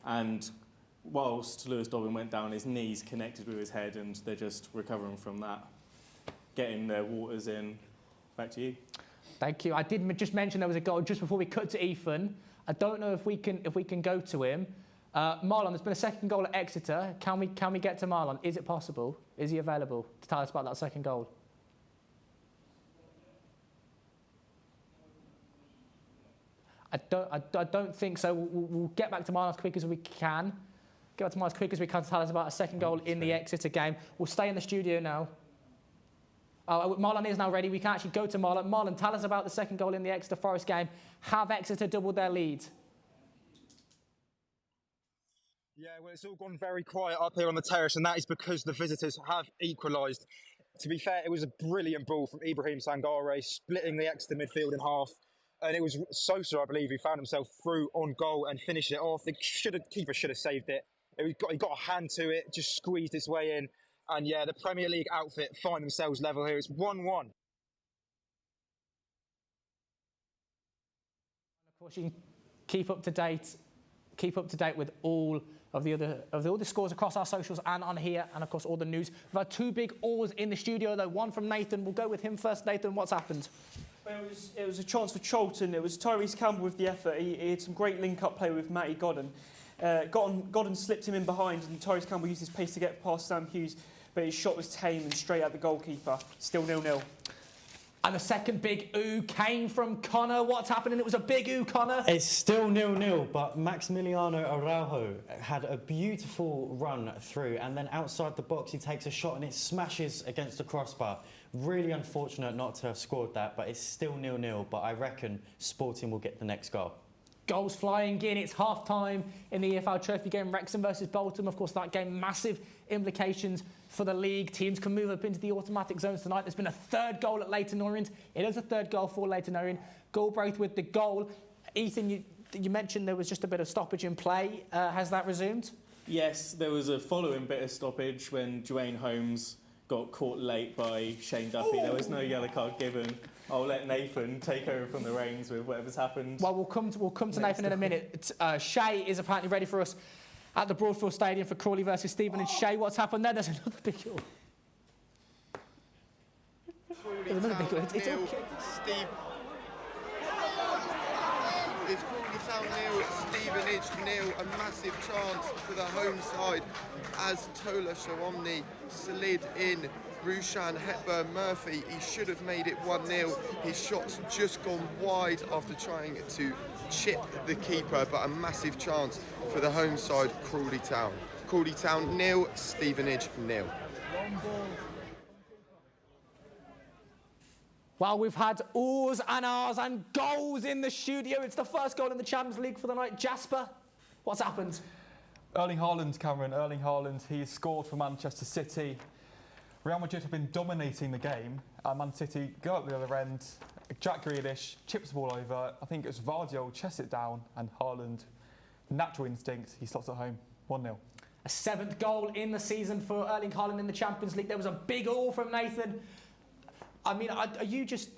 and whilst Lewis Dobbin went down, his knees connected with his head, and they're just recovering from that, getting their waters in. Back to you. Thank you. I did just mention there was a goal just before we cut to Ethan. I don't know if we can go to him. Marlon, there's been a second goal at Exeter. Can we get to Marlon? Is it possible? Is he available to tell us about that second goal? I don't think so. We'll get back to Marlon as quick as we can. Get back to Marlon as quick as we can to tell us about a second goal in the Exeter game. We'll stay in the studio now. Marlon is now ready. We can actually go to Marlon. Marlon, tell us about the second goal in the Exeter Forest game. Have Exeter doubled their lead? Yeah, well, it's all gone very quiet up here on the terrace, and that is because the visitors have equalised. To be fair, it was a brilliant ball from Ibrahim Sangare, splitting the Exeter midfield in half. And it was Sosa, I believe, who found himself through on goal and finished it off. The keeper should have saved it. He got a hand to it, just squeezed its way in. And yeah, the Premier League outfit find themselves level here. It's 1-1. Of course, you can keep up to date with all of the scores across our socials and on here, and of course all the news. We've had two big alls in the studio, though. One from Nathan. We'll go with him first. Nathan, what's happened? Well, it was a chance for Charlton. It was Tyrese Campbell with the effort. He had some great link-up play with Matty Godden. Godden slipped him in behind, and Tyrese Campbell used his pace to get past Sam Hughes, but his shot was tame and straight at the goalkeeper. Still 0-0. And the second big ooh came from Connor. What's happening? It was a big ooh, Connor. It's still 0-0, but Maximiliano Araujo had a beautiful run through, and then outside the box he takes a shot and it smashes against the crossbar. Really unfortunate not to have scored that, but it's still 0-0, but I reckon Sporting will get the next goal. Goals flying in. It's half-time in the EFL Trophy game. Wrexham versus Bolton. Of course, that game, massive implications for the league. Teams can move up into the automatic zones tonight. There's been a third goal at Leyton Orient. It is a third goal for Leyton Orient. Galbraith with the goal. Ethan, you mentioned there was just a bit of stoppage in play. Has that resumed? Yes, there was a following bit of stoppage when Dwayne Holmes got caught late by Shane Duffy. Ooh. There was no yellow card given. I'll let Nathan take over from the reins with whatever's happened. Well, we'll come to Nathan in a minute. Shay is apparently ready for us at the Broadfield Stadium for Crawley versus Stevenage. Shay, what's happened there? There's another big goal. There's another big goal. It's okay. It's Crawley Town 0, Stevenage 0. A massive chance for the home side as Tola Shawamni slid in. Rushan Hepburn Murphy, he should have made it 1-0. His shot's just gone wide after trying to chip the keeper, but a massive chance for the home side, Crawley Town. Crawley Town 0, Stevenage 0. Well, we've had oohs and ahs and goals in the studio. It's the first goal in the Champions League for the night. Jasper, what's happened? Erling Haaland, Cameron. Erling Haaland, he scored for Manchester City. Real Madrid have been dominating the game. Man City go up the other end. Jack Grealish chips the ball over. I think it was Vardiol chests it down, and Haaland, natural instinct, he slots it home. 1-0. A seventh goal in the season for Erling Haaland in the Champions League. There was a big all from Nathan. I mean, are you just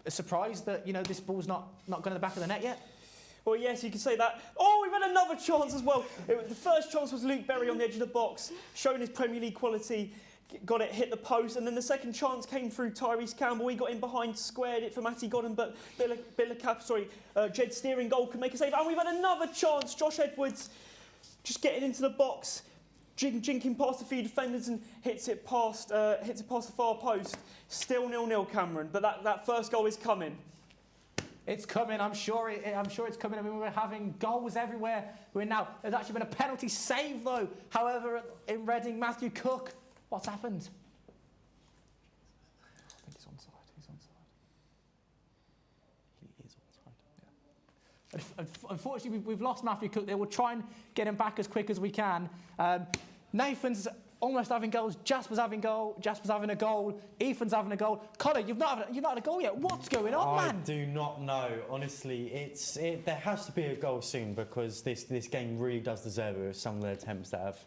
surprised that this ball's not gone in the back of the net yet? Well, yes, you can say that. Oh, we've had another chance as well. The first chance was Luke Berry on the edge of the box, showing his Premier League quality, got it, hit the post, and then the second chance came through Tyrese Campbell. He got in behind, squared it for Matty Godden, but Jed Steering goal can make a save. And we've had another chance. Josh Edwards just getting into the box, jinking past a few defenders and hits it past the far post. Still 0-0, Cameron, but that first goal is coming. It's coming. I'm sure it's coming. I mean, we're having goals everywhere. There's actually been a penalty save though. However, in Reading, Matthew Cook, what's happened? I think he's onside. Unfortunately, we've lost Matthew Cook there. We'll try and get him back as quick as we can. Nathan's almost having goals. Jasper's having a goal. Ethan's having a goal. Connor, you've not had a goal yet. What's going on, man? I do not know. Honestly, there has to be a goal soon because this game really does deserve it with some of the attempts that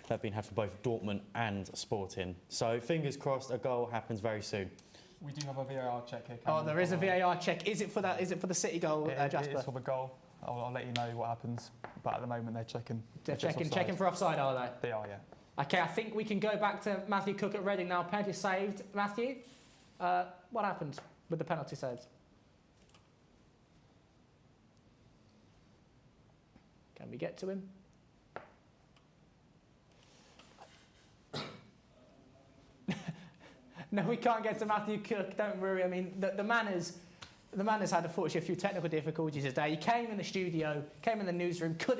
have been had for both Dortmund and Sporting. So fingers crossed, a goal happens very soon. We do have a VAR check here. Oh, there is a VAR check. Is it for that? Is it for the City goal, Jasper? It is for the goal. I'll let you know what happens. But at the moment, they're checking. They're checking for offside, are they? They are, yeah. Okay, I think we can go back to Matthew Cook at Reading now. Penalty saved. Matthew, what happened with the penalty saves? Can we get to him? No, we can't get to Matthew Cook. Don't worry. I mean, the man has had, unfortunately, a few technical difficulties today. He came in the studio, came in the newsroom, thought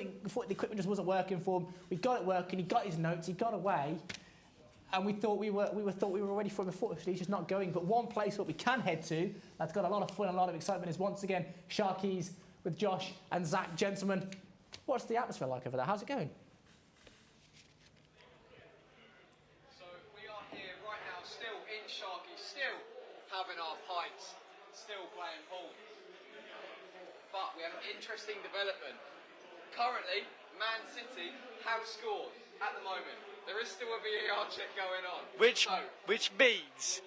the equipment just wasn't working for him. We got it working. He got his notes. He got away, and we thought we were ready for him. Unfortunately, he's just not going. But one place what we can head to that's got a lot of fun, and a lot of excitement is once again Sharkies with Josh and Zach. Gentlemen, what's the atmosphere like over there? How's it going? Having our pints, still playing pool. But we have an interesting development. Currently, Man City have scored at the moment. There is still a VAR check going on. Which means,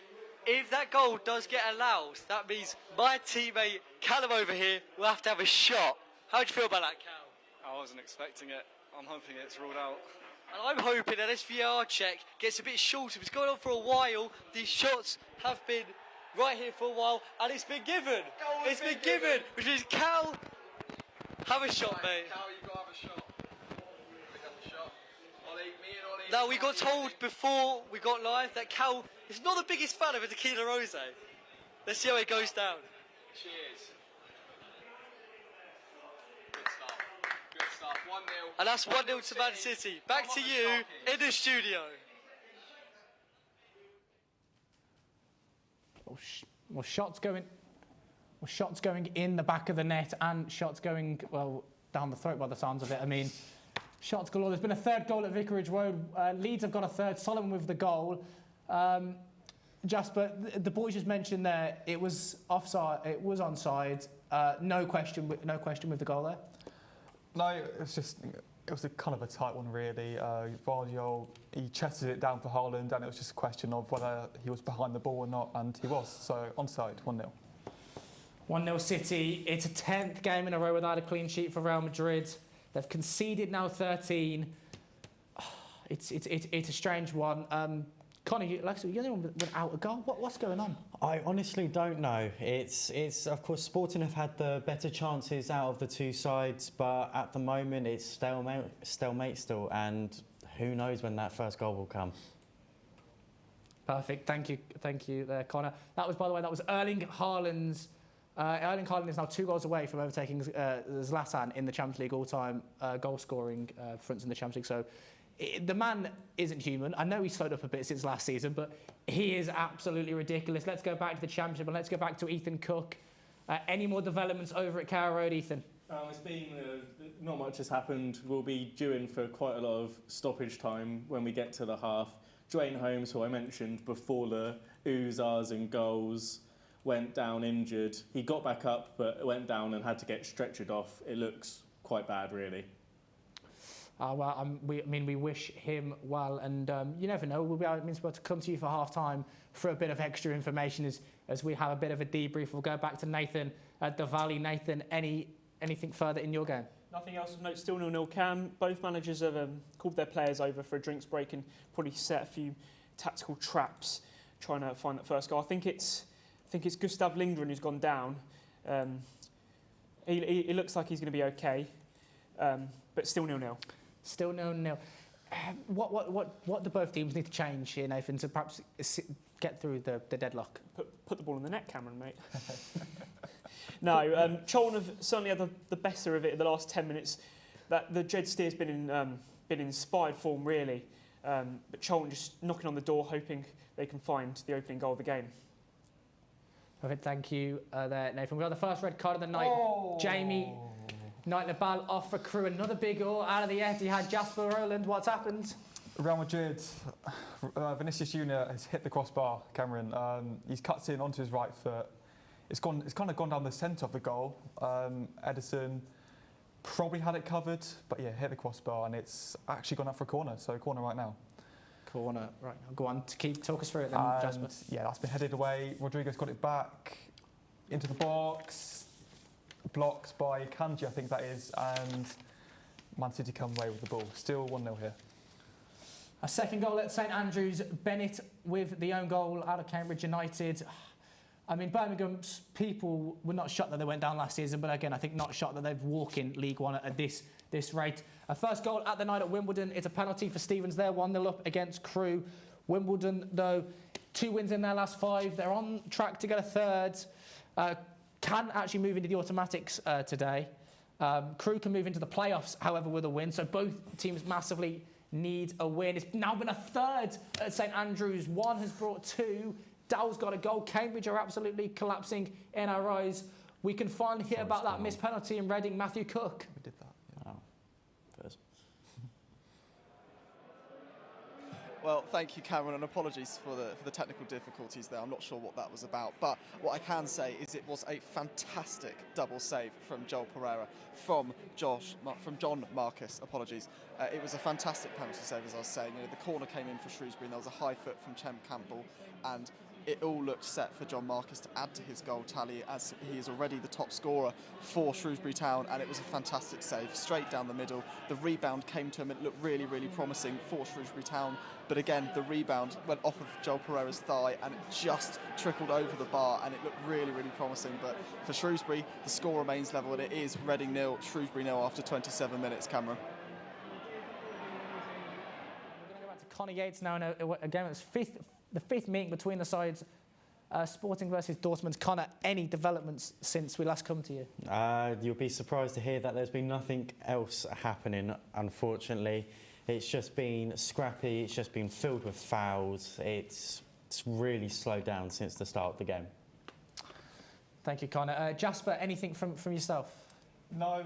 if that goal does get allowed, that means my teammate Callum over here will have to have a shot. How do you feel about that, Cal? I wasn't expecting it. I'm hoping it's ruled out. And I'm hoping that this VAR check gets a bit shorter. It's going on for a while. These shots have been right here for a while, and it's been given. It's been given, which means Cal, have a shot, mate. Cal, you've got to have a shot. Pick up a shot. Ollie, me and Ollie. Now, we got told before we got live that Cal is not the biggest fan of a tequila rosé. Let's see how it goes down. Cheers. Good stuff. Good stuff. 1-0. And that's 1-0 to Man City. Back to you in the studio. Well, shots going in the back of the net and shots going, well, down the throat by the sounds of it. I mean, shots galore. There's been a third goal at Vicarage Road. Leeds have got a third. Solent with the goal. Jasper, the boys just mentioned there, it was offside. It was onside. No question with the goal there. No, it was a kind of a tight one, really. Vardiol, he chested it down for Haaland, and it was just a question of whether he was behind the ball or not, and he was. So, onside, 1-0. 1-0 City. It's a 10th game in a row without a clean sheet for Real Madrid. They've conceded now 13. It's a strange one. Connor, you're the only one without a goal. What's going on? I honestly don't know. It's of course Sporting have had the better chances out of the two sides, but at the moment it's stalemate still, and who knows when that first goal will come. Perfect. Thank you there, Connor. That was, by the way, Erling Haaland's. Erling Haaland is now 2 goals away from overtaking Zlatan in the Champions League all-time goal-scoring fronts in the Champions League. So. The man isn't human. I know he's slowed up a bit since last season, but he is absolutely ridiculous. Let's go back to the Championship and let's go back to Ethan Cook. Any more developments over at Carrow Road, Ethan? It's been not much has happened. We'll be due in for quite a lot of stoppage time when we get to the half. Dwayne Holmes, who I mentioned before the oohs and goals, went down injured. He got back up, but went down and had to get stretchered off. It looks quite bad, really. We wish him well, and you never know. We'll be able to come to you for half-time for a bit of extra information as we have a bit of a debrief. We'll go back to Nathan at the Valley. Nathan, anything further in your game? Nothing else of note. Still 0-0 Cam. Both managers have called their players over for a drinks break and probably set a few tactical traps trying to find that first goal. I think it's Gustav Lindgren who's gone down. He looks like he's going to be okay, but still 0-0. Still 0-0. What do both teams need to change here, Nathan, to perhaps get through the deadlock? Put the ball in the net, Cameron, mate. No, Charlton have certainly had the better of it in the last 10 minutes. That the Jed Steer's been in inspired form, really. But Charlton just knocking on the door, hoping they can find the opening goal of the game. Perfect, thank you there, Nathan. We got the first red card of the night. Jamie Night the ball off for Crew. Another big goal out of the Etihad. Jasper Rowland, what's happened? Real Madrid, Vinicius Junior has hit the crossbar, Cameron. He's cuts in onto his right foot. It's kind of gone down the centre of the goal. Edison probably had it covered, but yeah, hit the crossbar, and it's actually gone up for a corner. So corner right now. Corner, right now. Go on, talk us through it then, Jasper. Yeah, that's been headed away. Rodrigo's got it back into the box. Blocked by Kanji, I think that is, and Man City come away with the ball. Still 1-0 here. A second goal at St Andrews. Bennett with the own goal out of Cambridge United. I mean, Birmingham's people were not shocked that they went down last season, but again, I think not shocked that they've walked in League One at this rate. A first goal at the night at Wimbledon. It's a penalty for Stevens there, 1-0 up against Crew. Wimbledon, though, 2 wins in their last 5. They're on track to get a third. Can actually move into the automatics today. Crew can move into the playoffs, however, with a win. So both teams massively need a win. It's now been a third at St Andrews. One has brought 2. Dow's got a goal. Cambridge are absolutely collapsing in our eyes. We can finally hear about that missed penalty in Reading. Matthew Cook. We did that. Yeah. Oh. First. Well, thank you, Cameron, and apologies for the technical difficulties there. I'm not sure what that was about, but what I can say is it was a fantastic double save from Joel Pereira, from John Marcus. Apologies. It was a fantastic penalty save, as I was saying. You know, the corner came in for Shrewsbury, and there was a high foot from Chem Campbell, and it all looked set for John Marcus to add to his goal tally, as he is already the top scorer for Shrewsbury Town, and it was a fantastic save, straight down the middle. The rebound came to him, it looked really, really promising for Shrewsbury Town, but again, the rebound went off of Joel Pereira's thigh, and it just trickled over the bar, and it looked really, really promising. But for Shrewsbury, the score remains level, and it is Reading 0, Shrewsbury 0 after 27 minutes, Cameron. We're going to go back to Conor Yates now in a game that's the fifth meeting between the sides. Sporting versus Dortmund. Conor, any developments since we last come to you? You'll be surprised to hear that there's been nothing else happening, unfortunately. It's just been scrappy, it's just been filled with fouls. It's really slowed down since the start of the game. Thank you, Conor. Jasper, anything from yourself? No,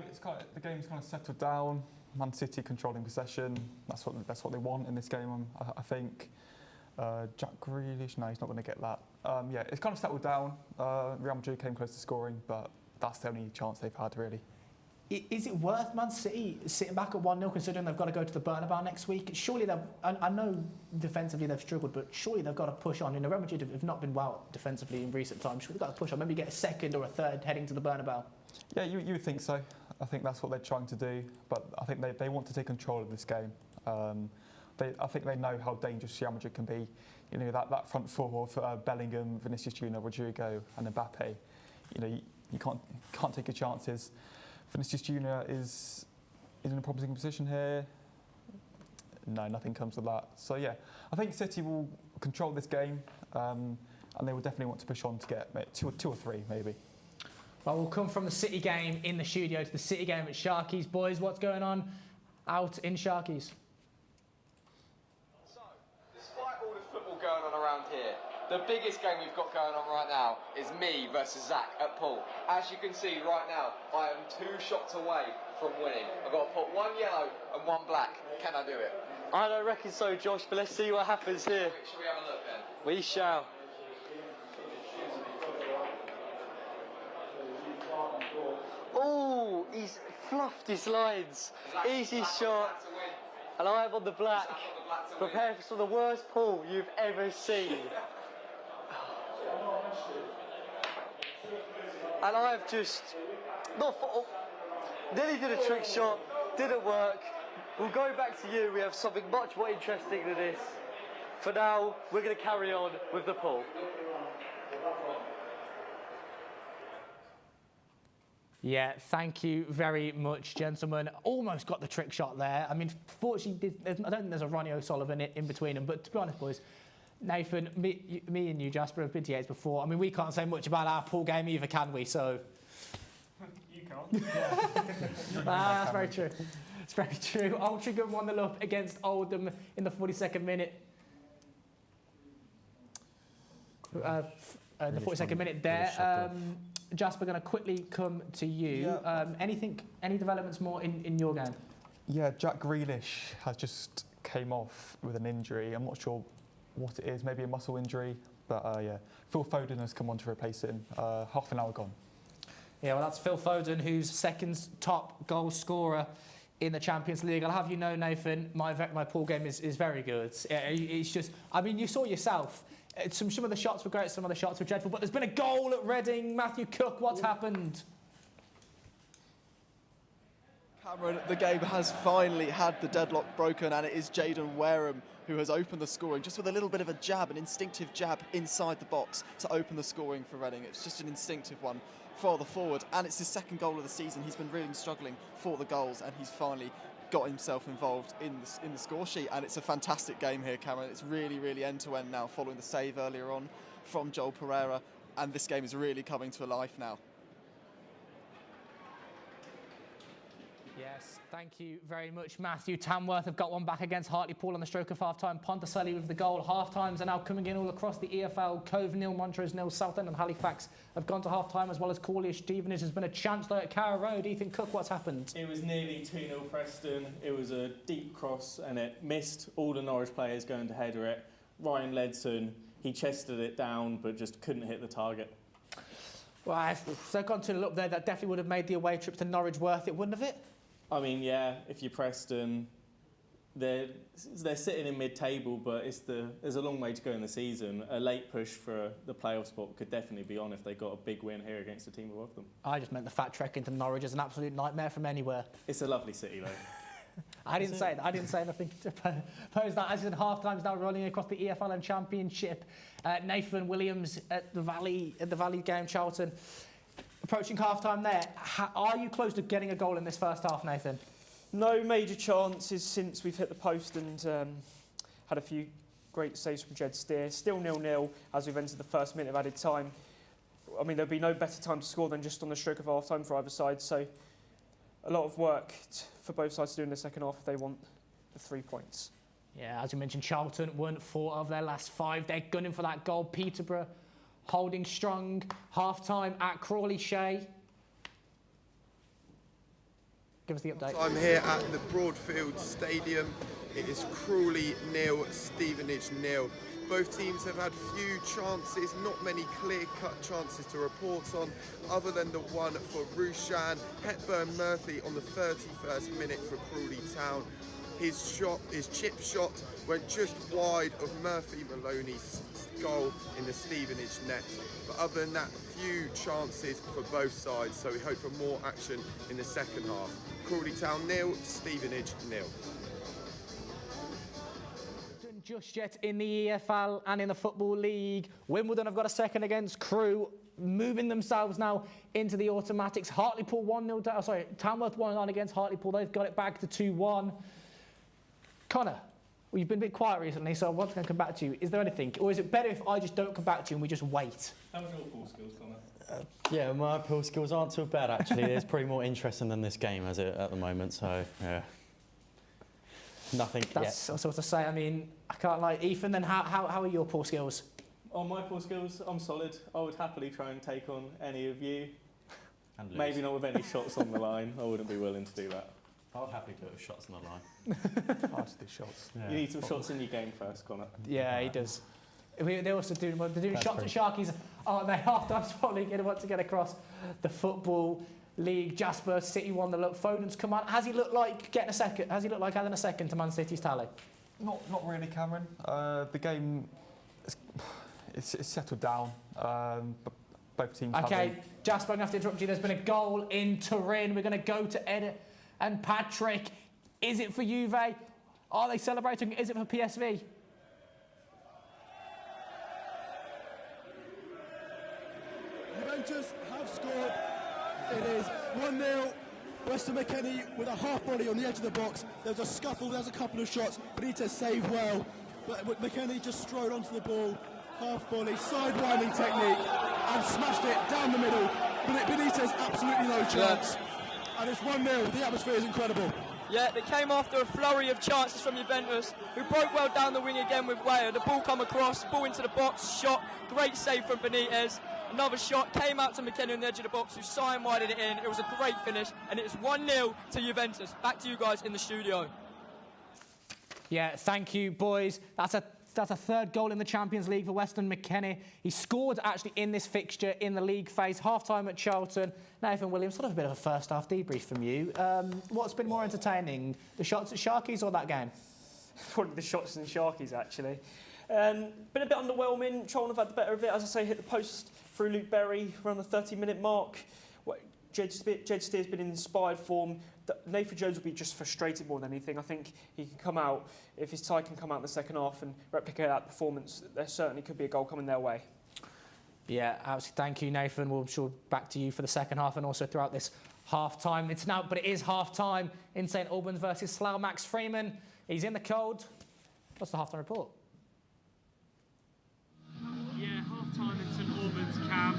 the game's kind of settled down. Man City controlling possession. That's what they want in this game, I think. Jack Grealish, no, he's not going to get that. Yeah, it's kind of settled down. Real Madrid came close to scoring, but that's the only chance they've had, really. Is it worth Man City sitting back at 1-0, considering they've got to go to the Bernabeu next week? Surely I know defensively they've struggled, but surely they've got to push on. You know, Real Madrid have not been well defensively in recent times. Surely they've got to push on. Maybe get a second or a third heading to the Bernabeu. Yeah, you would think so. I think that's what they're trying to do, but I think they want to take control of this game. I think they know how dangerous Real Madrid can be. You know, that front four of Bellingham, Vinicius Junior, Rodrigo and Mbappe. You know, you can't take your chances. Vinicius Junior is in a promising position here. No, nothing comes of that. So yeah, I think City will control this game, and they will definitely want to push on to get two or three, maybe. Well, we'll come from the City game in the studio to the City game at Sharkies. Boys, what's going on out in Sharkies? So, despite all the football going on around here, the biggest game we've got going on right now is me versus Zach at pool. As you can see right now, I am 2 shots away from winning. I've got to put 1 yellow and 1 black. Can I do it? I don't reckon so, Josh, but let's see what happens here. Shall we have a look then? We shall. Oh, he's fluffed his lines. Easy shot. And I am on the black. Prepare for the worst pool you've ever seen. And I have just nearly did a trick shot, didn't work. We'll go back to you. We have something much more interesting than this. For now, we're going to carry on with the pool. Yeah, thank you very much, gentlemen. Almost got the trick shot there. I mean, fortunately, I don't think there's a Ronnie O'Sullivan in between them. But to be honest, boys, Nathan, me and you, Jasper, have been to Yates before. I mean, we can't say much about our pool game either, can we? So You can't. that's very true. It's very true. Altrincham 1-0 up against Oldham in the 42nd minute. The 42nd minute there. Jasper, going to quickly come to you. Any developments more in your game? Yeah, Jack Grealish has just came off with an injury. I'm not sure what it is, maybe a muscle injury. But yeah, Phil Foden has come on to replace him. Half an hour gone. Yeah, well, that's Phil Foden, who's second top goal scorer in the Champions League. I'll have you know, Nathan, my pool game is very good. It's just, I mean, you saw yourself. Some of the shots were great, some of the shots were dreadful. But there's been a goal at Reading. Matthew Cook, what's happened? Cameron, the game has finally had the deadlock broken, and it is Jaden Wareham who has opened the scoring just with a little bit of a jab, an instinctive jab inside the box to open the scoring for Reading. It's just an instinctive one for the forward, and it's his second goal of the season. He's been really struggling for the goals, and he's finally got himself involved in the score sheet, and it's a fantastic game here, Cameron. It's really, really end-to-end now, following the save earlier on from Joel Pereira, and this game is really coming to life now. Yes, thank you very much, Matthew. Tamworth have got one back against Hartlepool on the stroke of half-time. Ponticelli with the goal. Half-times are now coming in all across the EFL. Cove 0, Montrose 0, Southend and Halifax have gone to half-time, as well as Crawley. Stevenage has been a chance though at Carrow Road. Ethan Cook, what's happened? It was nearly 2-0 Preston. It was a deep cross and it missed all the Norwich players going to header it. Ryan Ledson, he chested it down but just couldn't hit the target. Well, if they'd gone 2-0 up there, that definitely would have made the away trips to Norwich worth it, wouldn't have it? I mean, yeah, if you're Preston, they're sitting in mid-table, but there's a long way to go in the season. A late push for the playoff spot could definitely be on if they got a big win here against a team above them. I just meant the fat trek into Norwich is an absolute nightmare from anywhere. It's a lovely city, though. I didn't say that. I didn't say nothing to pose that. As in half-time's now rolling across the EFL and Championship. Nathan Williams at the Valley game, Charlton. Approaching half-time there. Are you close to getting a goal in this first half, Nathan? No major chances since we've hit the post and had a few great saves from Jed Steer. Still 0-0 as we've entered the first minute of added time. I mean, there'll be no better time to score than just on the stroke of half-time for either side. So a lot of work for both sides to do in the second half if they want the 3 points. Yeah, as you mentioned, Charlton won 4 of their last 5. They're gunning for that goal. Peterborough holding strong. Half-time at Crawley. Shay, give us the update. I'm here at the Broadfield Stadium. It is Crawley 0, Stevenage 0. Both teams have had few chances, not many clear-cut chances to report on, other than the one for Rushan. Hepburn Murphy on the 31st minute for Crawley Town. His chip shot went just wide of Murphy Maloney's goal in the Stevenage net. But other than that, few chances for both sides, so we hope for more action in the second half. Crawley Town 0, Stevenage 0. Just yet in the EFL and in the Football League. Wimbledon have got a second against Crewe, moving themselves now into the automatics. Hartlepool 1-0 down, sorry, Tamworth 1-0 against Hartlepool. They've got it back to 2-1. Connor, well, you've been a bit quiet recently, so I want to come back to you. Is there anything, or is it better if I just don't come back to you and we just wait? How are your pool skills, Connor? Yeah, my pool skills aren't too bad, actually. It's pretty more interesting than this game at the moment, so yeah. Nothing yet. That's sort of say. I mean, I can't lie. Ethan, then how are your pool skills? On my pool skills, I'm solid. I would happily try and take on any of you. And lose. Maybe not with any shots on the line. I wouldn't be willing to do that. I would happily do it with shots on the line. Hard to do shots. Yeah. You need some shots in your game first, Connor. Yeah, he does. They also do. They're doing shots at Sharkies, aren't they? Half-time's probably going to want to get across the Football League. Jasper, City won the look. Foden's come on. Has he looked like getting a second? Has he looked like adding a second to Man City's tally? Not really, Cameron. The game it's settled down. But both teams. Okay, Jasper, I'm going to have to interrupt you. There's been a goal in Turin. We're going to go to Ed and Patrick. Is it for Juve? Are they celebrating? Is it for PSV? Juventus have scored. It is 1-0. Weston McKennie with a half volley on the edge of the box. There was a scuffle, there's a couple of shots, but Benitez saved well. But McKennie just strode onto the ball, half volley, side winding technique, and smashed it down the middle. But Benitez absolutely no chance. and it's 1-0. The atmosphere is incredible. Yeah, they came after a flurry of chances from Juventus, who broke well down the wing again with Weyer. The ball come across, ball into the box, shot, great save from Benitez. Another shot came out to McKenna on the edge of the box, who side-wided it in. It was a great finish, and it's 1-0 to Juventus. Back to you guys in the studio. Yeah, thank you, boys. That's a third goal in the Champions League for Weston McKenna. He scored actually in this fixture in the league phase, half-time at Charlton. Nathan Williams, sort of a bit of a first-half debrief from you. What's been more entertaining, the shots at Sharkies or that game? Probably the shots in Sharkies, actually. Been a bit underwhelming. Charlton have had the better of it. As I say, hit the post through Luke Berry around the 30-minute mark. Jed Steer's been in inspired form. Nathan Jones will be just frustrated more than anything. I think he can come out, if his side can come out in the second half and replicate that performance, there certainly could be a goal coming their way. Yeah, absolutely. Thank you, Nathan. We'll sure back to you for the second half and also throughout this half-time. But it is half-time in St Albans versus Slough. Max Freeman, he's in the cold. What's the half-time report? Yeah, half-time in St Albans, Cam.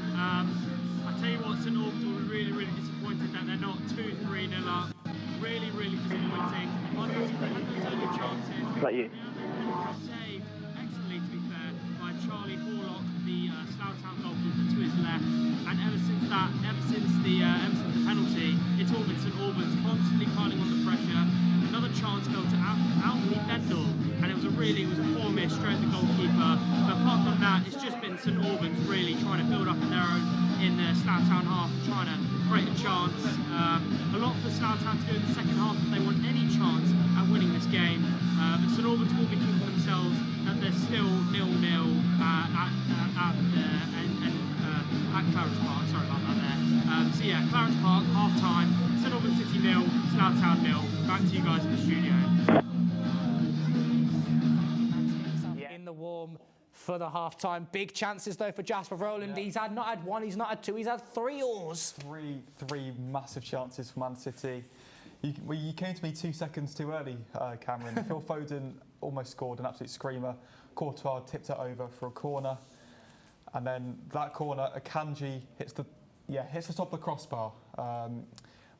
I tell you what, St Albans will be really, really disappointed that they're not 2-3-0 up. Really, really disappointing. Honestly, they had those early chances. Like you. Saved excellently, to be fair, by Charlie Horlock, the Slough Town goalkeeper, to his left. And ever since the penalty, it's all been St Albans constantly piling on the pressure. Another chance fell to Alfie Bendel, and it was a poor miss straight at the goalkeeper. But apart from that, it's just been St Albans really trying to build up in their own in the Slough Town half, trying to create a chance. A lot for Slough Town to do in the second half if they want any chance at winning this game. But St Albans will be keeping themselves that they're still 0-0 at Clarence Park. Sorry about that there. So yeah, Clarence Park, half-time, St Albans City 0, Slough Town 0. Back to you guys in the studio. In the warm for the half-time. Big chances, though, for Jasper Rowland. Yeah. He's not had one, he's not had two, he's had three oars. Three massive chances for Man City. You came to me 2 seconds too early, Cameron. Phil Foden almost scored an absolute screamer. Courtois tipped it over for a corner. And then that corner, Akanji hits the top of the crossbar.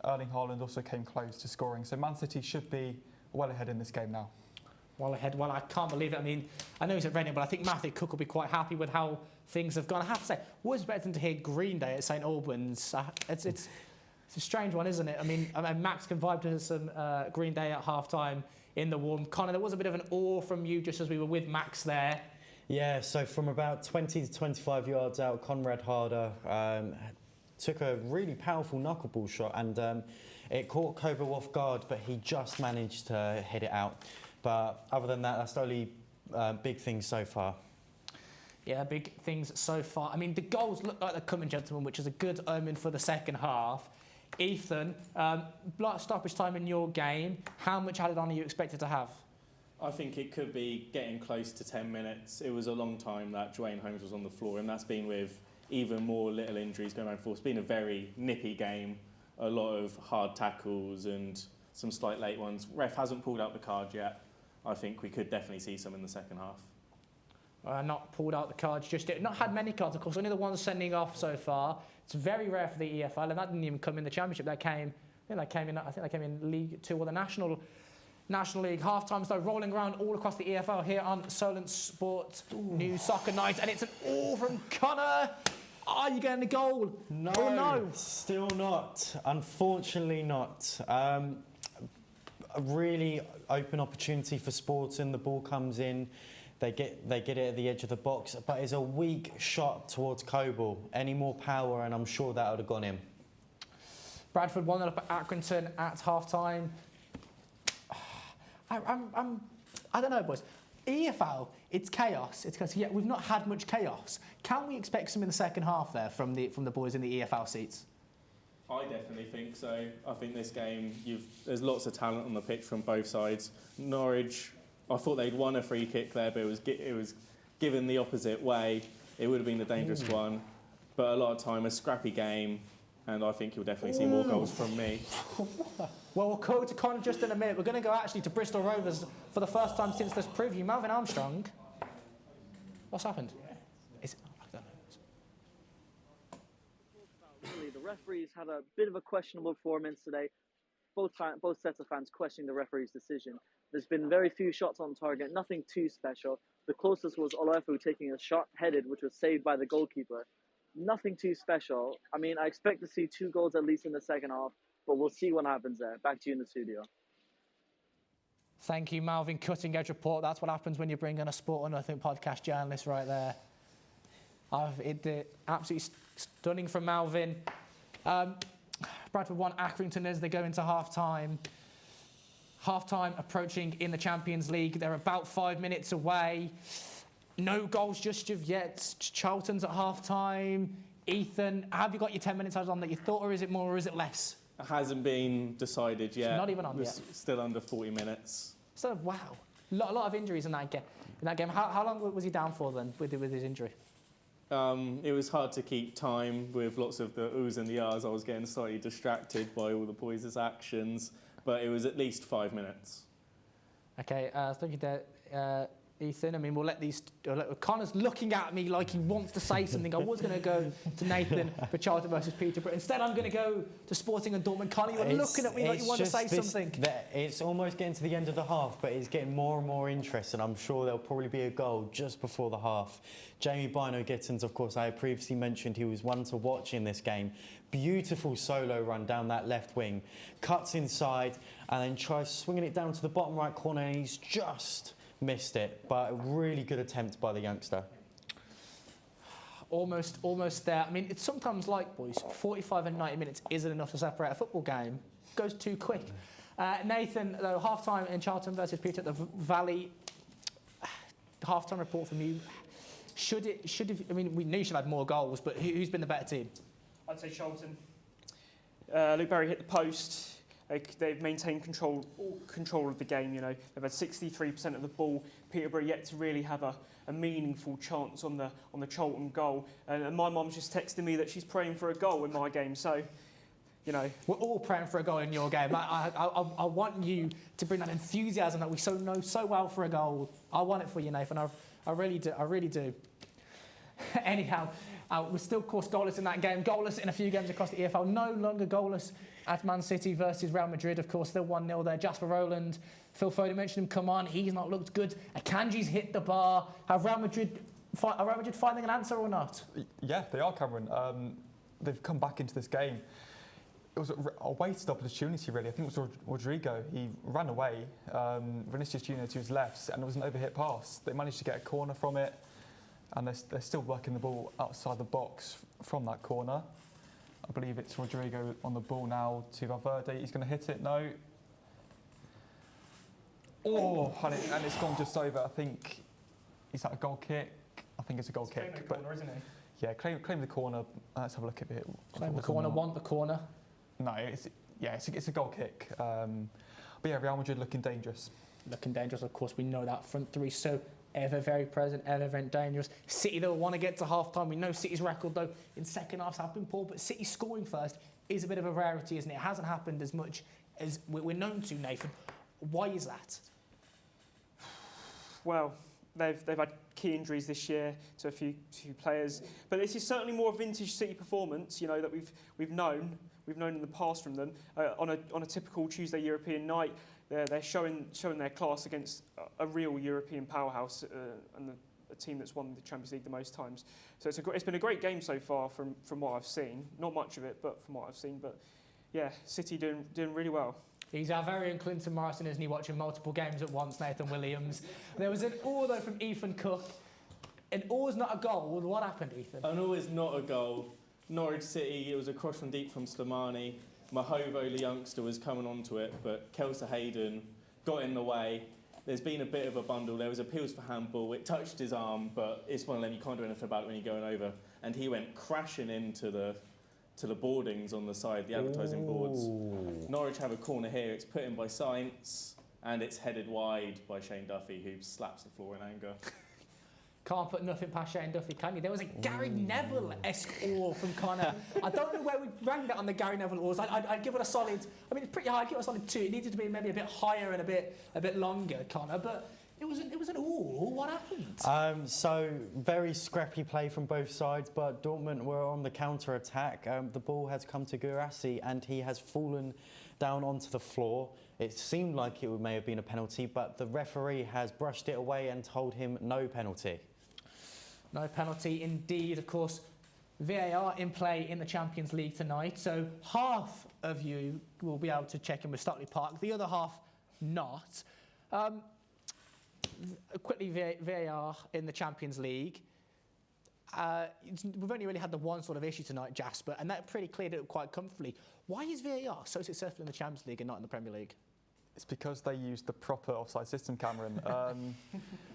Erling Haaland also came close to scoring. So Man City should be well ahead in this game now. Well ahead. Well, I can't believe it. I mean, I know he's at Reading, but I think Matthew Cook will be quite happy with how things have gone. I have to say, was better to hear Green Day at St Albans. It's a strange one, isn't it? I mean, Max can vibe to some Green Day at half-time in the warm. Connor, there was a bit of an awe from you just as we were with Max there. Yeah, so from about 20 to 25 yards out, Conrad Harder took a really powerful knuckleball shot and it caught Kobo off guard, but he just managed to hit it out. But other than that, that's the only big thing so far. Yeah, big things so far. I mean, the goals look like they're coming, gentlemen, which is a good omen for the second half. Ethan, stoppage time in your game, how much added on are you expected to have? I think it could be getting close to 10 minutes. It was a long time that Dwayne Holmes was on the floor, and that's been with even more little injuries going on for. It's been a very nippy game, a lot of hard tackles and some slight late ones. Ref hasn't pulled out the card yet. I think we could definitely see some in the second half. Not pulled out the cards just yet. Not had many cards, of course. Only the ones sending off so far. It's very rare for the EFL, and that didn't even come in the Championship. I think they came in League 2 or the National League. Half-times, though, rolling around all across the EFL here on Solent Sport News Soccer Night, and it's an all from Connor. Are you getting the goal? No, or no? Still not. Unfortunately not. A really open opportunity for Sporting. The ball comes in. They get it at the edge of the box, but it's a weak shot towards Coble. Any more power, and I'm sure that would have gone in. Bradford 1-0 up at Accrington at half-time. I don't know, boys. EFL, it's chaos. It's because we've not had much chaos. Can we expect some in the second half there from the boys in the EFL seats? I definitely think so. I think this game, there's lots of talent on the pitch from both sides. Norwich, I thought they'd won a free kick there, but it was given the opposite way. It would have been the dangerous one. But a lot of time, a scrappy game, and I think you'll definitely see more goals from me. Well, we'll go to Connor just in a minute. We're going to go actually to Bristol Rovers for the first time since this preview. Melvin Armstrong, what's happened? referees had a bit of a questionable performance today. Both sets of fans questioning the referee's decision. There's been very few shots on target, nothing too special. The closest was Olefu taking a shot headed, which was saved by the goalkeeper. Nothing too special. I mean, I expect to see 2 goals at least in the second half, but we'll see what happens there. Back to you in the studio. Thank you, Malvin. Cutting edge report. That's what happens when you bring in a Sport or Nothing podcast journalist right there. Absolutely stunning from Malvin. Bradford 1, Accrington as they go into half-time. Half-time approaching in the Champions League. They're about 5 minutes away. No goals just of yet. Charlton's at half-time. Ethan, have you got your 10 minutes on that you thought, or is it more, or is it less? It hasn't been decided yet. It's not even on yet. Still under 40 minutes. So, wow. A lot of injuries in that game. How long was he down for then with his injury? It was hard to keep time with lots of the oohs and the ahs. I was getting slightly distracted by all the boys' actions, but it was at least 5 minutes. Okay, thank you there, Ethan. I mean, we'll let these... Connor's looking at me like he wants to say something. I was going to go to Nathan for Charlton versus Peterborough. Instead, I'm going to go to Sporting and Dortmund. Connor, you're looking at me like you want to say something. It's almost getting to the end of the half, but it's getting more and more interesting. I'm sure there'll probably be a goal just before the half. Jamie Bino-Gittins, of course, I had previously mentioned he was one to watch in this game. Beautiful solo run down that left wing. Cuts inside and then tries swinging it down to the bottom right corner, and he's just missed it. But a really good attempt by the youngster. Almost there. I mean, it's sometimes like, boys, 45 and 90 minutes isn't enough to separate a football game. It goes too quick. Nathan, though, half-time in Charlton versus Peter at the Valley. Half-time report from you. Should have, I mean, we knew you should have had more goals, but who's been the better team? I'd say Charlton. Luke Berry hit the post. They've maintained control of the game. You know, they've had 63% of the ball. Peterborough yet to really have a meaningful chance on the Charlton goal. And my mum's just texted me that she's praying for a goal in my game. So, you know, we're all praying for a goal in your game. I want you to bring that enthusiasm that we know so well for a goal. I want it for you, Nathan. I really do. Anyhow, we're still, of course, goalless in that game. Goalless in a few games across the EFL. No longer goalless at Man City versus Real Madrid. Of course, still 1-0 there. Jasper Rowland, Phil Foden mentioned him. Come on, he's not looked good. Akanji's hit the bar. Are Real Madrid finding an answer or not? Yeah, they are, Cameron. They've come back into this game. It was a wasted opportunity, really. I think it was Rodrigo. He ran away. Vinicius Junior to his left, and it was an overhit pass. They managed to get a corner from it, and they're still working the ball outside the box from that corner. I believe it's Rodrigo on the ball now to Valverde. He's going to hit it. No. Oh, and it's gone just over. I think, is that a goal kick? I think it's a goal kick. Claim the corner, isn't he? Yeah, claim the corner. Let's have a look at it. Claim the corner, want the corner. No, it's a goal kick. But yeah, Real Madrid looking dangerous. Looking dangerous, of course. We know that front three so ever very present, ever very dangerous. City, though, want to get to half-time. We know City's record, though, in second halves have been poor, but City scoring first is a bit of a rarity, isn't it? It hasn't happened as much as we're known to, Nathan. Why is that? Well, they've had key injuries this year to a few players, but this is certainly more a vintage City performance, you know, that we've known in the past from them. On a typical Tuesday European night, they're showing their class against a real European powerhouse and a team that's won the Champions League the most times. So it's been a great game so far from what I've seen. Not much of it, but from what I've seen. But yeah, City doing really well. He's our very own Clinton Morrison, isn't he, watching multiple games at once, Nathan Williams. There was an oar, though, from Ethan Cook. An oar's not a goal. What happened, Ethan? An oar is not a goal. Norwich City, it was a cross from deep from Slimani. Mahovo, the youngster, was coming onto it, but Kelsa Hayden got in the way. There's been a bit of a bundle. There was appeals for handball. It touched his arm, but it's one of them you can't do anything about it when you're going over. And he went crashing into the boardings on the side, the advertising boards. Norwich have a corner here. It's put in by Sainz, and it's headed wide by Shane Duffy, who slaps the floor in anger. Can't put nothing past Shane Duffy, can you? There was a Gary Neville-esque oar from Connor. I don't know where we ranked it on the Gary Neville oars. I'd give it a solid... I mean, it's pretty high. I'd give it a solid 2. It needed to be maybe a bit higher and a bit longer, Connor. But It was an all. What happened? So very scrappy play from both sides, but Dortmund were on the counter-attack. The ball has come to Guirassy and he has fallen down onto the floor. It seemed like it may have been a penalty, but the referee has brushed it away and told him no penalty. No penalty indeed. Of course, VAR in play in the Champions League tonight, so half of you will be able to check in with Stockley Park, the other half not. Quickly, VAR in the Champions League. We've only really had the one sort of issue tonight, Jasper, and that pretty cleared it up quite comfortably. Why is VAR so successful in the Champions League and not in the Premier League? It's because they use the proper offside system, Cameron.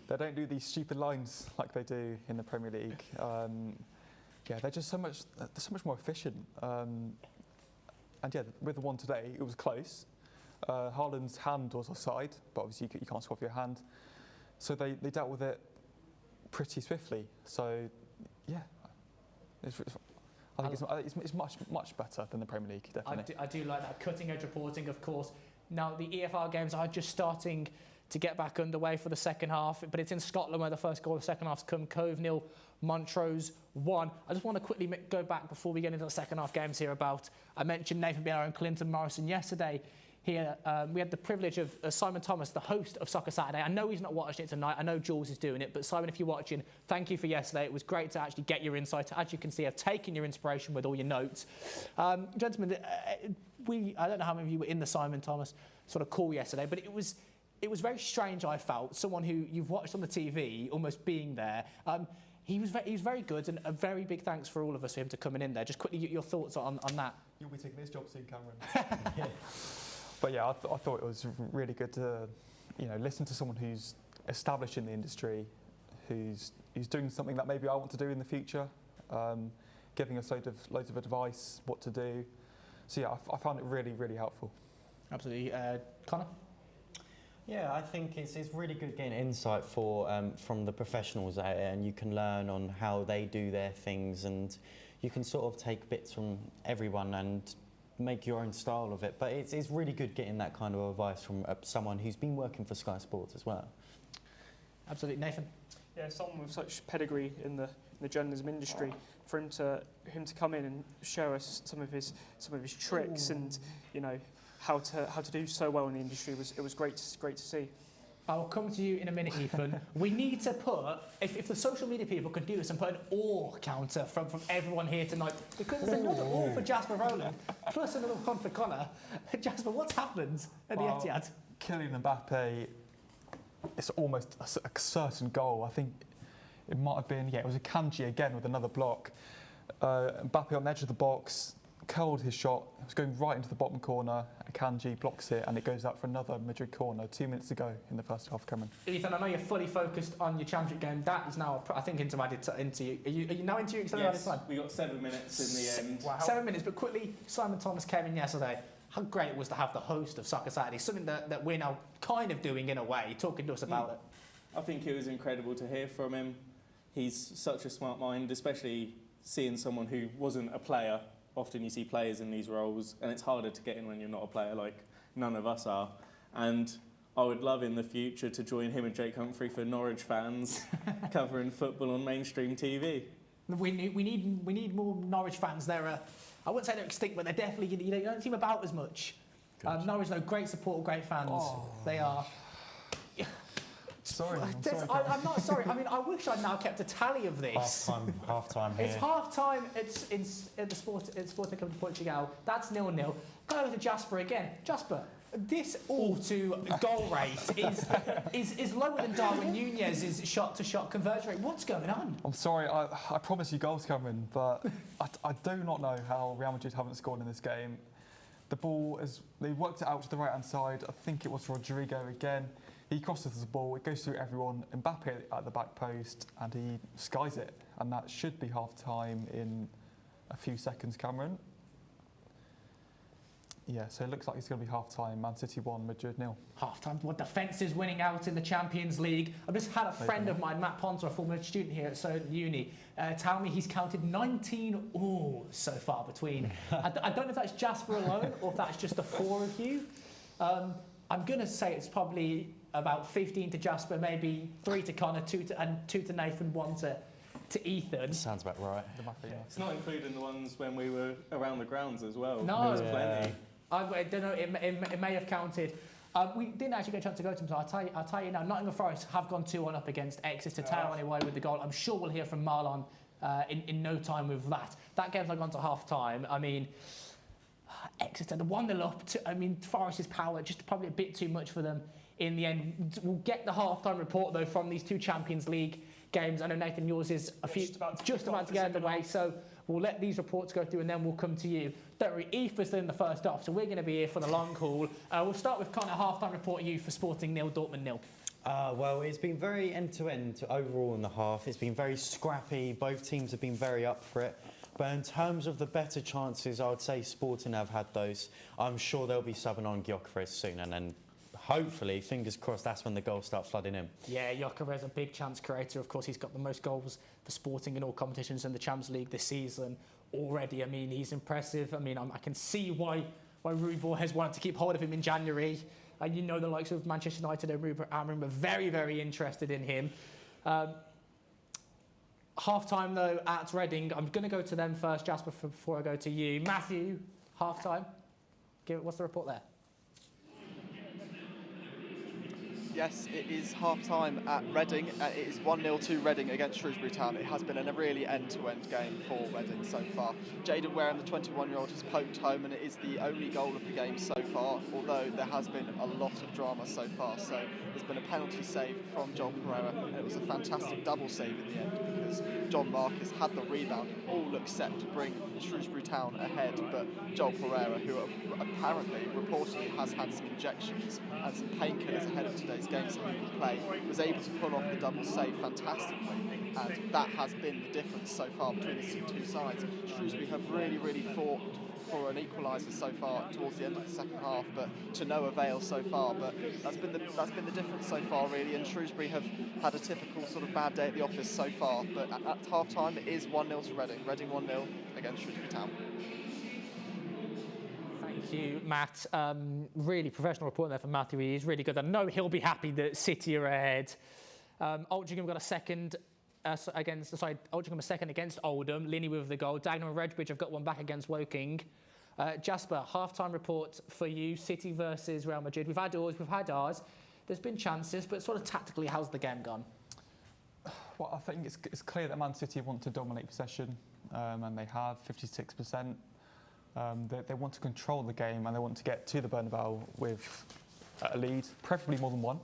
They don't do these stupid lines like they do in the Premier League. Yeah, they're so much more efficient. And yeah, with the one today, it was close. Haaland's hand was offside, but obviously you can't swap your hand. So they dealt with it pretty swiftly. So yeah, I think it's much better than the Premier League, definitely. I do like that cutting edge reporting, of course. Now the EFL games are just starting to get back underway for the second half, but it's in Scotland where the first goal of the second half's come. Cove 0, Montrose 1. I just want to quickly go back before we get into the second half games here about, I mentioned Nathan Bieler and Clinton Morrison yesterday. Here, we had the privilege of Simon Thomas, the host of Soccer Saturday. I know he's not watching it tonight. I know Jules is doing it. But Simon, if you're watching, thank you for yesterday. It was great to actually get your insight. As you can see, I've taken your inspiration with all your notes. Gentlemen, I don't know how many of you were in the Simon Thomas sort of call yesterday, but it was very strange, I felt. Someone who you've watched on the TV, almost being there. He was very good, and a very big thanks for all of us for him to coming in there. Just quickly, your thoughts on that. You'll be taking this job soon, Cameron. Yeah. But yeah, I thought it was really good to, listen to someone who's established in the industry, who's doing something that maybe I want to do in the future, giving us loads of advice, what to do. So yeah, I found it really, really helpful. Absolutely. Connor? Yeah, I think it's really good getting insight from the professionals out there, and you can learn on how they do their things, and you can sort of take bits from everyone and make your own style of it. But it's really good getting that kind of advice from someone who's been working for Sky Sports as well. Absolutely. Nathan? Yeah, someone with such pedigree in the journalism industry, for him to come in and show us some of his tricks and how to do so well in the industry was great to see. I'll come to you in a minute, Ethan. We need to put, if the social media people could do this and put an awe counter from everyone here tonight, because there's another awe for Jasper Rowland, plus another one for Connor. Jasper, what's happened at the Etihad? Kylian Mbappe, it's almost a certain goal. I think it might have been, it was a Kanji again with another block. Mbappe on the edge of the box, curled his shot, it was going right into the bottom corner. Kanji blocks it and it goes out for another Madrid corner 2 minutes to go in the first half, Cameron. Ethan, I know you're fully focused on your championship game. That is now, I think, into you. Are you now into your extended added time? We got 7 minutes in the end. Wow. 7 minutes, but quickly, Simon Thomas came in yesterday. How great it was to have the host of Soccer Saturday, something that we're now kind of doing in a way, talking to us about it. I think it was incredible to hear from him. He's such a smart mind, especially seeing someone who wasn't a player. Often you see players in these roles, and it's harder to get in when you're not a player, like none of us are. And I would love in the future to join him and Jake Humphrey for Norwich fans covering football on mainstream TV. We need more Norwich fans. I wouldn't say they're extinct, but they're definitely, you don't see them about as much. Norwich, though, great support, great fans. Oh. They are. Sorry, I'm not sorry. I mean, I wish I'd now kept a tally of this. Half time here. It's half time. It's at the Sporting Club de Portugal. That's 0-0. Go over to Jasper again. Jasper, this all-to goal rate is lower than Darwin Nunez's shot-to-shot conversion rate. What's going on? I'm sorry. I promise you goals, Cameron, but I do not know how Real Madrid haven't scored in this game. The ball they worked it out to the right-hand side. I think it was Rodrigo again. He crosses the ball, it goes through everyone, Mbappe at the back post, and he skies it. And that should be half-time in a few seconds, Cameron. Yeah, so it looks like it's going to be half-time. Man City 1, Madrid 0. Half-time. What defence is winning out in the Champions League. I've just had a friend of mine, Matt Ponter, a former student here at Solent Uni, tell me he's counted 19 awes so far between. I don't know if that's Jasper alone or if that's just the four of you. I'm going to say it's probably about 15 to Jasper, maybe 3 to Connor, 2 to Nathan, 1 to Ethan. Sounds about right. It's not including the ones when we were around the grounds as well. No. There was plenty. I don't know, it may have counted. We didn't actually get a chance to go to them, so I'll tell you now, Nottingham Forest have gone 2-1 up against Exeter, Town away with the goal. I'm sure we'll hear from Marlon in no time with that. That game's like gone to half-time. I mean, Exeter, the 1-0 up. Forest's power, just probably a bit too much for them in the end. We'll get the half-time report, though, from these 2 Champions League games. I know, Nathan, yours is just about to get underway, so we'll let these reports go through and then we'll come to you. Don't worry, Eve was in the first half, so we're going to be here for the long haul. We'll start with Connor, half-time report you for Sporting 0, Dortmund 0. Well, it's been very end-to-end overall in the half. It's been very scrappy. Both teams have been very up for it. But in terms of the better chances, I would say Sporting have had those. I'm sure they'll be subbing on Gyökeres soon, and then hopefully, fingers crossed, that's when the goals start flooding in. Yeah, Gyökeres, a big chance creator. Of course, he's got the most goals for Sporting in all competitions in the Champions League this season already. I mean, he's impressive. I mean, I can see why Ruud Borges wanted to keep hold of him in January. And you know the likes of Manchester United and Rupert Amorim were very, very interested in him. Half-time, though, at Reading. I'm going to go to them first, Jasper, before I go to you. Matthew, half-time. What's the report there? Yes, it is half-time at Reading. It is 1-0 to Reading against Shrewsbury Town. It has been a really end-to-end game for Reading so far. Jaden Wareham, the 21-year-old, has poked home, and it is the only goal of the game so far, although there has been a lot of drama so far. So there's been a penalty save from Joel Pereira, and it was a fantastic double save in the end because John Marcus had the rebound. It all looked set to bring Shrewsbury Town ahead, but Joel Pereira, who apparently, reportedly, has had some injections and some painkillers ahead of today's game so he could play, was able to pull off the double save fantastically, and that has been the difference so far between the 2 sides. Shrewsbury have really fought for an equaliser so far towards the end of the second half, but to no avail so far. But that's been the difference so far, really. And Shrewsbury have had a typical sort of bad day at the office so far. But at half time, it is 1-0 to Reading. Reading 1-0 against Shrewsbury Town. Thank you, Matt. Really professional report there from Matthew. He's really good. I know he'll be happy that City are ahead. Altrincham got a second. Altrincham a second against Oldham. Linney with the goal. Dagenham and Redbridge have got one back against Woking. Jasper, half-time report for you. City versus Real Madrid. We've had ours. There's been chances, but sort of tactically, how's the game gone? Well, I think it's clear that Man City want to dominate possession, and they have 56%. They want to control the game, and they want to get to the Bernabeu with a lead, preferably more than one.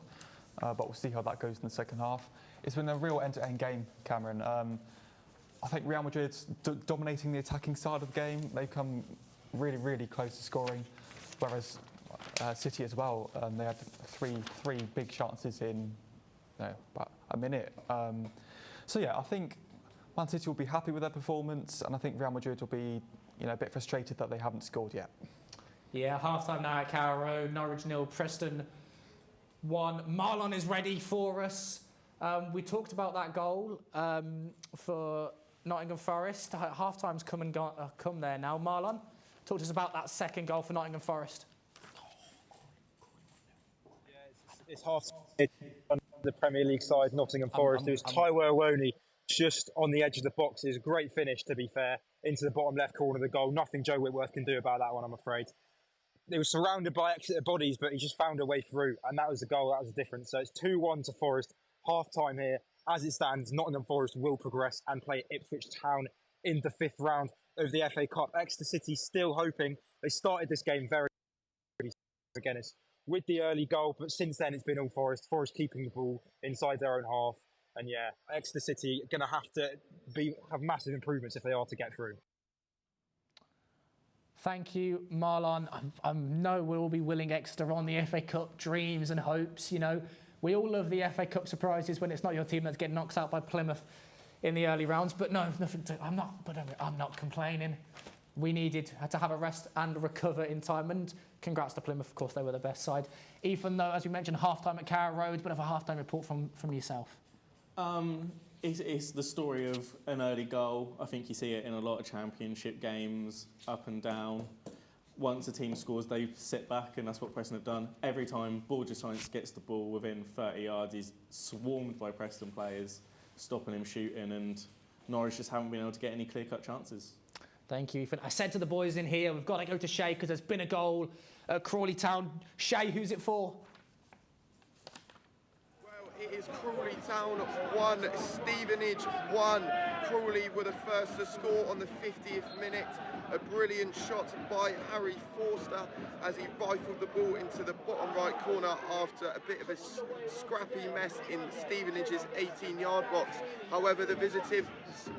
But we'll see how that goes in the second half. It's been a real end-to-end game, Cameron. I think Real Madrid's dominating the attacking side of the game. They've come really close to scoring, whereas City as well. They had three big chances in about a minute. So yeah, I think Man City will be happy with their performance, and I think Real Madrid will be a bit frustrated that they haven't scored yet. Yeah, half-time now at Carrow Road. Norwich 0, Preston 1. Marlon is ready for us. We talked about that goal for Nottingham Forest. Half-time's come there now. Marlon, talk to us about that second goal for Nottingham Forest. Yeah, it's half the Premier League side, Nottingham Forest. It was Taiwo Awoniyi just on the edge of the box. It was a great finish, to be fair, into the bottom left corner of the goal. Nothing Joe Whitworth can do about that one, I'm afraid. It was surrounded by Exeter bodies, but he just found a way through, and that was the goal. That was the difference. So it's 2-1 to Forest. Half-time here. As it stands, Nottingham Forest will progress and play Ipswich Town in the 5th round of the FA Cup. Exeter City still hoping. They started this game very again with the early goal, but since then it's been all Forest. Forest keeping the ball inside their own half. And yeah, Exeter City are going to have to have massive improvements if they are to get through. Thank you, Marlon. I know we'll all be willing Exeter on the FA Cup dreams and hopes. We all love the FA Cup surprises when it's not your team that's getting knocked out by Plymouth in the early rounds. But no, I'm not complaining. We needed to have a rest and recover in time. And congrats to Plymouth, of course, they were the best side. Even though, as we mentioned, half-time at Carrow Road, bit of a half-time report from yourself. It's the story of an early goal. I think you see it in a lot of championship games, up and down. once a team scores, they sit back, and that's what Preston have done. Every time Borja Sainz gets the ball within 30 yards, he's swarmed by Preston players, stopping him shooting, and Norwich just haven't been able to get any clear-cut chances. Thank you, Ethan. I said to the boys in here, we've got to go to Shay because there's been a goal at Crawley Town. Shay, who's it for? It is Crawley Town 1, Stevenage 1. Crawley were the first to score on the 50th minute. A brilliant shot by Harry Forster as he rifled the ball into the bottom right corner after a bit of a scrappy mess in Stevenage's 18-yard box. However, the visitive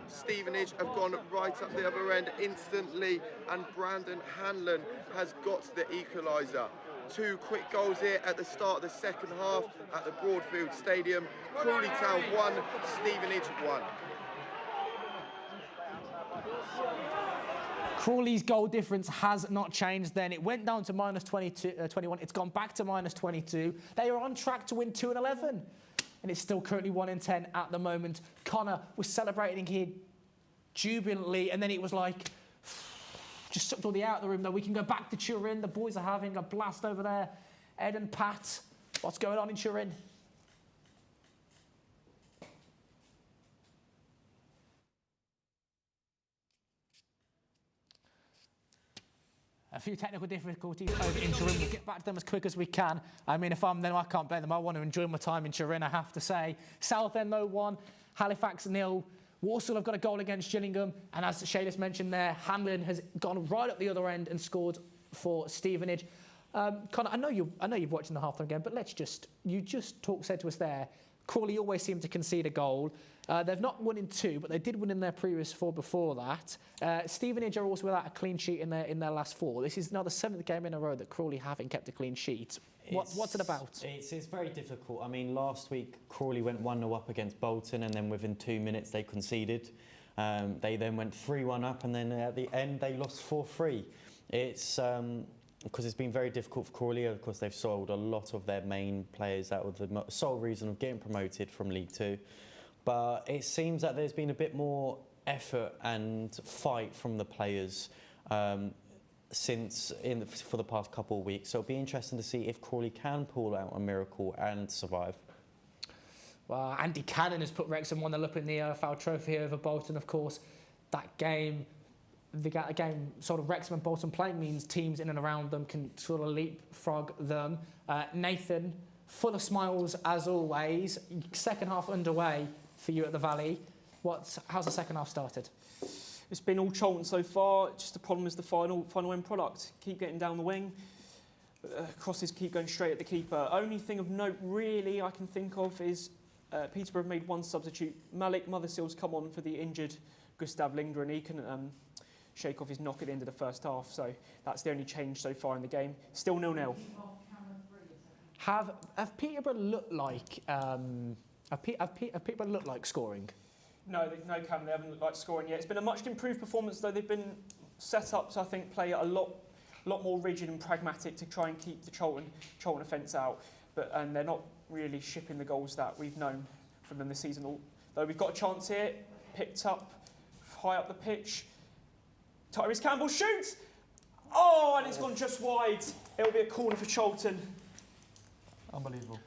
Stevenage have gone right up the other end instantly, and Brandon Hanlon has got the equaliser. 2 quick goals here at the start of the second half at the Broadfield Stadium. Crawley Town 1, Stevenage 1. Crawley's goal difference has not changed then. It went down to minus 21. It's gone back to minus 22. They are on track to win 2-11. And it's still currently 1-10 at the moment. Connor was celebrating here jubilantly, and then it was like, just sucked all the air out of the room, though. We can go back to Turin. The boys are having a blast over there. Ed and Pat, what's going on in Turin? A few technical difficulties over in Turin. We'll get back to them as quick as we can. I mean, if I'm them, I can't blame them. I want to enjoy my time in Turin, I have to say. Southend, though, 1. Halifax, 0. Walsall have got a goal against Gillingham. And as Shaylis mentioned there, Hanlon has gone right up the other end and scored for Stevenage. Connor, I know you've watched in the half-time game, but you said to us there, Crawley always seem to concede a goal. They've not won in 2, but they did win in their previous 4 before that. Stevenage are also without a clean sheet in their last 4. This is now the 7th game in a row that Crawley haven't kept a clean sheet. What's it about? It's very difficult. I mean, last week Crawley went 1-0 up against Bolton, and then within 2 minutes they conceded. They then went 3-1 up, and then at the end they lost 4-3. It's because it's been very difficult for Crawley. Of course, they've sold a lot of their main players. That was the sole reason of getting promoted from League 2. But it seems that there's been a bit more effort and fight from the players for the past couple of weeks. So it'll be interesting to see if Crawley can pull out a miracle and survive. Well, Andy Cannon has put Wrexham 1-0 up in the EFL trophy over Bolton, of course. That game, sort of Wrexham and Bolton playing means teams in and around them can sort of leapfrog them. Nathan, full of smiles as always. Second half underway for you at the Valley. How's the second half started? It's been all Charlton so far. Just the problem is the final end product. Keep getting down the wing. Crosses keep going straight at the keeper. Only thing of note really I can think of is Peterborough have made 1 substitute. Malik Motherseal's come on for the injured Gustav Lindgren. He can shake off his knock at the end of the first half. So that's the only change so far in the game. Still 0-0. Have Peterborough looked like have Peterborough looked like scoring? No, Cam, they haven't looked like scoring yet. It's been a much improved performance, though. They've been set up to, I think, play a lot more rigid and pragmatic to try and keep the Charlton offence out. And they're not really shipping the goals that we've known from them this season. Though we've got a chance here, picked up high up the pitch. Tyrese Campbell shoots! Oh, and it's gone just wide. It'll be a corner for Charlton. Unbelievable.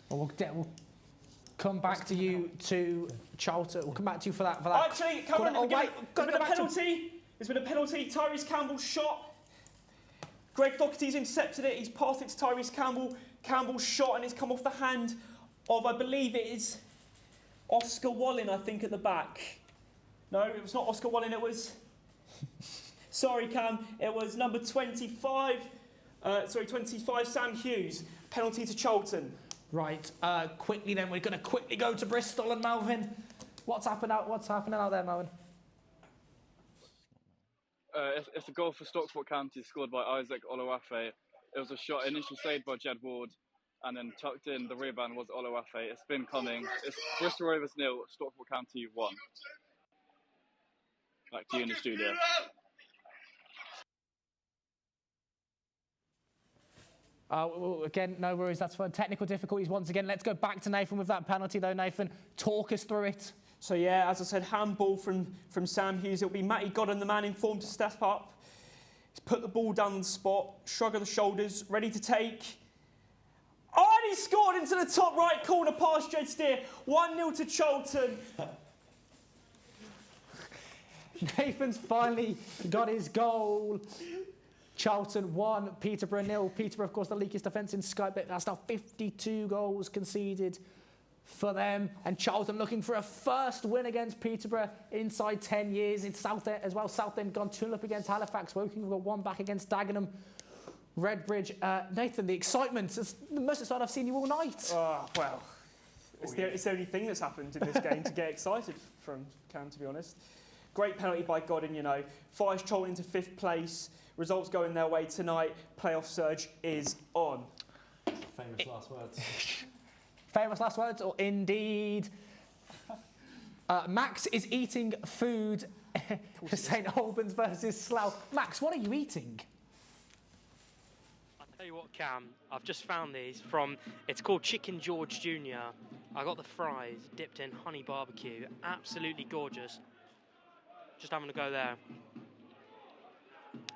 Well, we'll come back to you to Charlton. We'll come back to you for that. Actually, Cameron, there's been a penalty. Tyrese Campbell's shot. Greg Doherty's intercepted it. He's passed it to Tyrese Campbell. Campbell's shot, and it's come off the hand of, I believe it is Oscar Wallin, I think, at the back. No, it was not Oscar Wallin. It was... Sorry, Cam. It was number 25. 25, Sam Hughes. Penalty to Charlton. Right. Quickly then, we're going to quickly go to Bristol and Melvin. What's happening out there, Melvin? It's a goal for Stockport County scored by Isaac Oluwafe. It was a shot initially saved by Jed Ward and then tucked in. The rebound was Oluwafe. It's been coming. It's Bristol Rovers 0, Stockport County 1. Back to you in the studio. Again, no worries, that's fine. Technical difficulties once again. Let's go back to Nathan with that penalty though, Nathan. Talk us through it. So yeah, as I said, handball from Sam Hughes. It'll be Matty Godden, the man in form, to step up. He's put the ball down on the spot, shrug of the shoulders, ready to take. Oh, and he scored into the top right corner past Jed Steer. 1-0 to Charlton. Nathan's finally got his goal. Charlton 1, Peterborough 0. Peterborough, of course, the league's defence in Sky Bet. That's now 52 goals conceded for them. And Charlton looking for a first win against Peterborough inside 10 years. In Southend as well. Southend gone 2-0 up against Halifax. Woking got 1 back against Dagenham. Redbridge. Nathan, the excitement. It's the most excited I've seen you all night. Well, it's the only thing that's happened in this game to get excited from Cam, to be honest. Great penalty by Godin, you know. Fires Charlton into 5th place. Results going their way tonight. Playoff surge is on. Famous last words. Famous last words, or indeed. Max is eating food. St Albans versus Slough. Max, what are you eating? I'll tell you what, Cam, I've just found these from, it's called Chicken George Jr. I got the fries dipped in honey barbecue. Absolutely gorgeous. Just having a go there.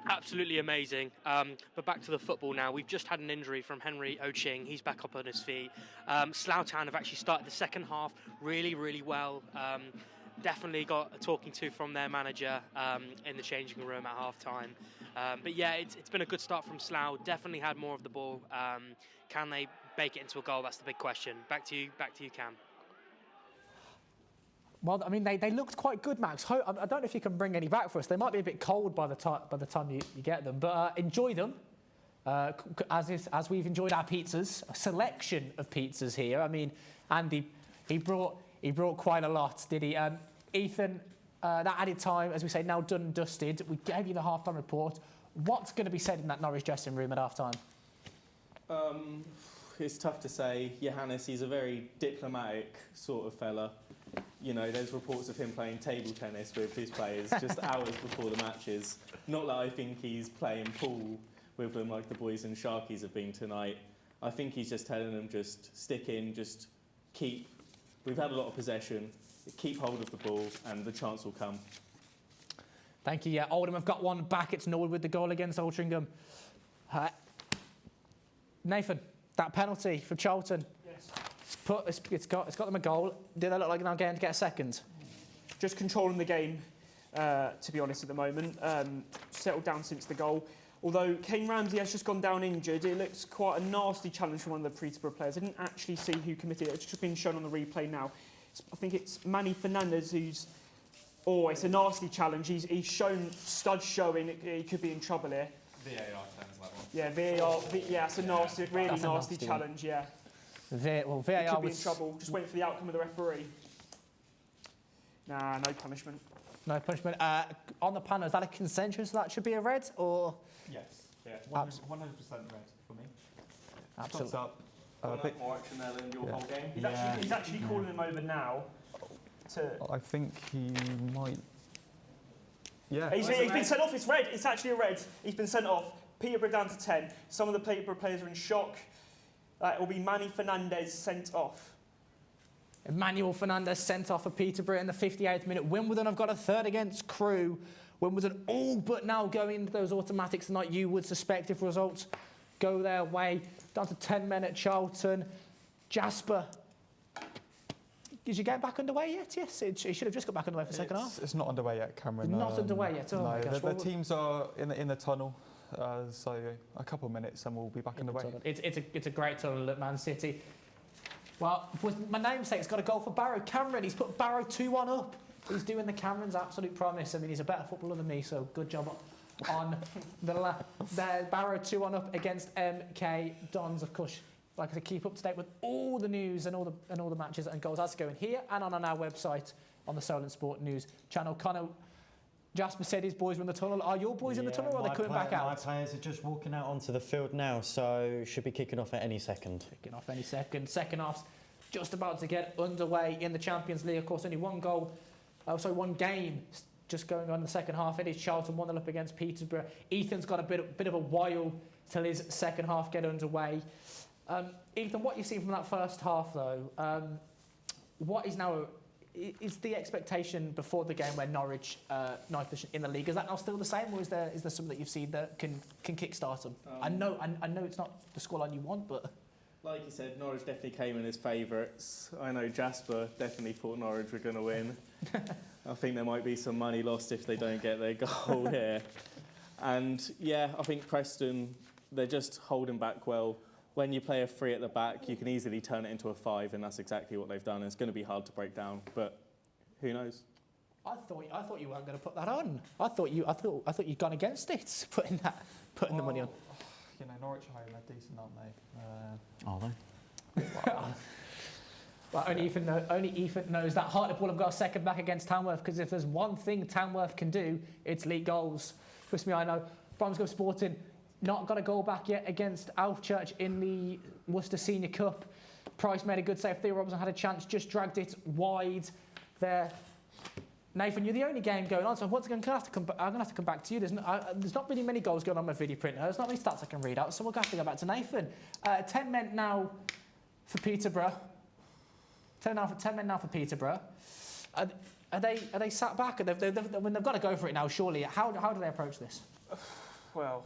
Absolutely amazing. But back to the football now. We've just had an injury from Henry Oching. He's back up on his feet. Slough Town have actually started the second half really, really well. Definitely got a talking to from their manager in the changing room at half-time. But yeah, it's been a good start from Slough. Definitely had more of the ball. Can they bake it into a goal? That's the big question. Back to you, Cam. Well, I mean, they looked quite good, Max. I don't know if you can bring any back for us. They might be a bit cold by the time you get them, but enjoy them. As we've enjoyed our pizzas, a selection of pizzas here. I mean, Andy, he brought quite a lot, did he? Ethan, that added time, as we say, now done and dusted. We gave you the half-time report. What's going to be said in that Norwich dressing room at half-time? It's tough to say. Johannes, he's a very diplomatic sort of fella. You know, there's reports of him playing table tennis with his players just hours before the matches. Not that I think he's playing pool with them like the boys in Sharkies have been tonight. I think he's just telling them just stick in, just keep. We've had a lot of possession. Keep hold of the ball and the chance will come. Thank you. Yeah, Oldham have got one back. It's Norwood with the goal against Altrincham. Nathan, that penalty for Charlton. Yes. It's got them a goal. Do they look like they're going to get a second? Just controlling the game, to be honest, at the moment. Settled down since the goal. Although Kane Ramsey has just gone down injured, it looks quite a nasty challenge from one of the Peterborough players. I didn't actually see who committed it. It's just been shown on the replay now. I think it's Manny Fernandez who's... Oh, it's a nasty challenge. He's shown studs showing he could be in trouble here. VAR turns that one. Yeah, VAR. Yeah, it's a nasty, really nasty challenge. Yeah. VAR he could be in trouble. Just waiting for the outcome of the referee. Nah, no punishment. No punishment. On the panel, is that a consensus that should be a red or? Yes. Yeah. 100% red for me. Absolutely. Stops up. More action there than your whole game. He's actually calling him over now. I think he might. Yeah. He's been sent off. It's red. It's actually a red. He's been sent off. Peterborough down to 10. Some of the Peterborough players are in shock. It will be Manny Fernandez sent off. Emmanuel Fernandez sent off for Peterborough in the 58th minute. Wimbledon have got a third against Crewe. Wimbledon all but now going into those automatics tonight, you would suspect, if results go their way. Down to 10 men at Charlton. Jasper, is your game back underway yet? Yes, it should have just got back underway for the second half. It's not underway yet, Cameron. It's not underway yet. Oh my gosh. The teams are in the tunnel, so a couple of minutes and we'll be back underway. It's a great tunnel at Man City. Well, my namesake's got a goal for Barrow. Cameron, he's put Barrow 2-1 up. He's doing the Cameron's absolute promise. I mean, he's a better footballer than me, so good job on the Barrow 2-1 up against MK Dons, of course. Like I said, keep up to date with all the news and all the matches and goals as going here and on our website on the Solent Sport News channel. Connor, Jasper said his boys were in the tunnel. Are your boys in the tunnel or are they coming back out? My players are just walking out onto the field now, so should be kicking off at any second. Kicking off any second. Second half's just about to get underway in the Champions League. Of course, only one game just going on in the second half. It is Charlton 1-0 up against Peterborough. Ethan's got a bit of a while till his second half get underway. Ethan, what you've seen from that first half, though, what is now is the expectation before the game where Norwich, ninth position in the league, is that now still the same, or is there something that you've seen that can kick-start them? I know it's not the scoreline you want, but... Like you said, Norwich definitely came in as favourites. I know Jasper definitely thought Norwich were going to win. I think there might be some money lost if they don't get their goal here. And yeah, I think Preston, they're just holding back well. When you play a 3 at the back, you can easily turn it into a 5, and that's exactly what they've done. It's going to be hard to break down, but who knows? I thought you weren't going to put that on. I thought you'd gone against it, putting the money on. You know, Norwich are home, they're decent, aren't they? Are they? Well, only Ethan knows that Hartlepool have got a second back against Tamworth, because if there's one thing Tamworth can do, it's leak goals. Trust me, I know. Bromsgrove Sporting not got a goal back yet against Alfchurch in the Worcester Senior Cup. Price made a good save. Theo Robinson had a chance, just dragged it wide there. Nathan, you're the only game going on, so once again, I'm going to have to come back to you. There's not really many goals going on my video printer. There's not many stats I can read out, so we'll have to go back to Nathan. 10 men now for Peterborough. 10 men now for Peterborough. Are they sat back? They've got to go for it now, surely. How do they approach this? Well,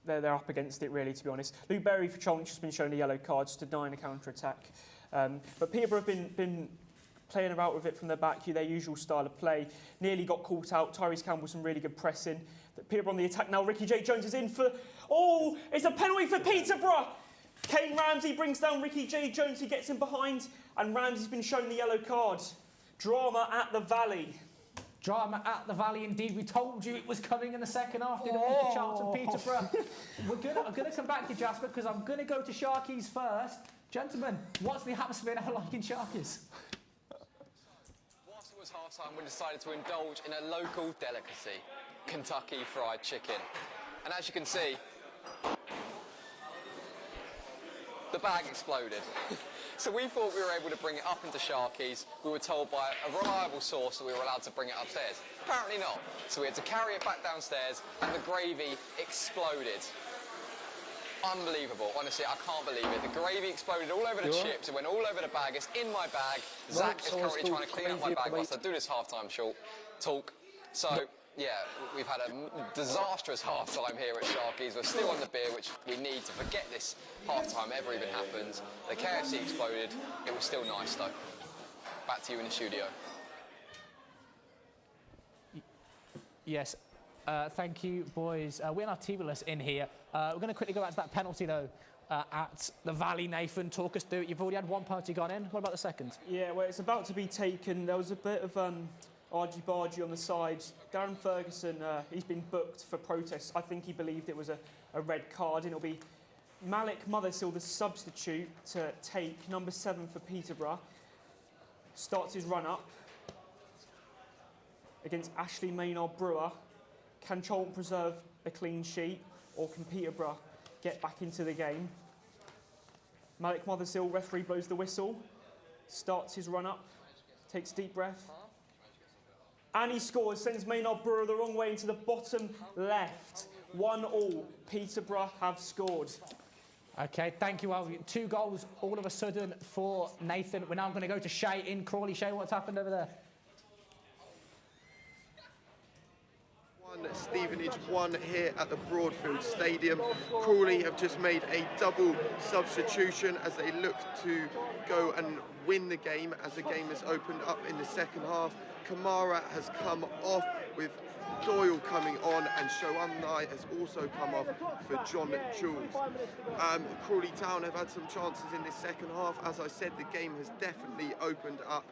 they're up against it, really, to be honest. Luke Berry for Charlton has been shown a yellow card, just denying a counter-attack. But Peterborough have been playing about with it from their back, their usual style of play. Nearly got caught out. Tyrese Campbell, some really good pressing. Peterborough on the attack now. Ricky J. Jones is in for... Oh, it's a penalty for Peterborough! Kane Ramsey brings down Ricky J. Jones. He gets him behind, and Ramsey's been shown the yellow card. Drama at the Valley. Drama at the Valley, indeed. We told you it was coming in the second half, didn't we, for Charlton, Peterborough? I'm going to come back to you, Jasper, because I'm going to go to Sharkies first. Gentlemen, what's the atmosphere now like in Sharkies? Whilst it was half-time, we decided to indulge in a local delicacy, Kentucky Fried Chicken. And as you can see, the bag exploded. So we thought we were able to bring it up into Sharkies. We were told by a reliable source that we were allowed to bring it upstairs. Apparently not. So we had to carry it back downstairs, and the gravy exploded. Unbelievable. Honestly, I can't believe it. The gravy exploded all over the chips. It went all over the bag. It's in my bag. Zach is currently trying to clean up my bag whilst I do this half-time talk. So, yeah, we've had a disastrous half-time here at Sharkies. We're still on the beer, which we need to forget this half-time ever even happened. The KFC exploded. It was still nice, though. Back to you in the studio. Yes. Thank you, boys. We're now teamless in here. We're going to quickly go back to that penalty, though, at the Valley. Nathan, talk us through it. You've already had one penalty gone in. What about the second? Yeah, well, it's about to be taken. There was a bit of argy-bargy on the side. Darren Ferguson, he's been booked for protest. I think he believed it was a red card, and it'll be Malik Mothersill, the substitute, to take number 7 for Peterborough. Starts his run-up against Ashley Maynard Brewer. Can Charlton preserve a clean sheet, or can Peterborough get back into the game? Malik Mothersill, referee blows the whistle, starts his run-up, takes a deep breath, and he scores, sends Maynard Brewer the wrong way into the bottom left. 1-1, Peterborough have scored. OK, thank you. Well, 2 goals all of a sudden for Nathan. We're now going to go to Shay in Crawley. Shay, what's happened over there? Stevenage 1 here at the Broadfield Stadium. Crawley have just made a double substitution as they look to go and win the game as the game has opened up in the second half. Kamara has come off with Doyle coming on, and Shoamnai has also come off for John Jules. Crawley Town have had some chances in this second half. As I said, the game has definitely opened up.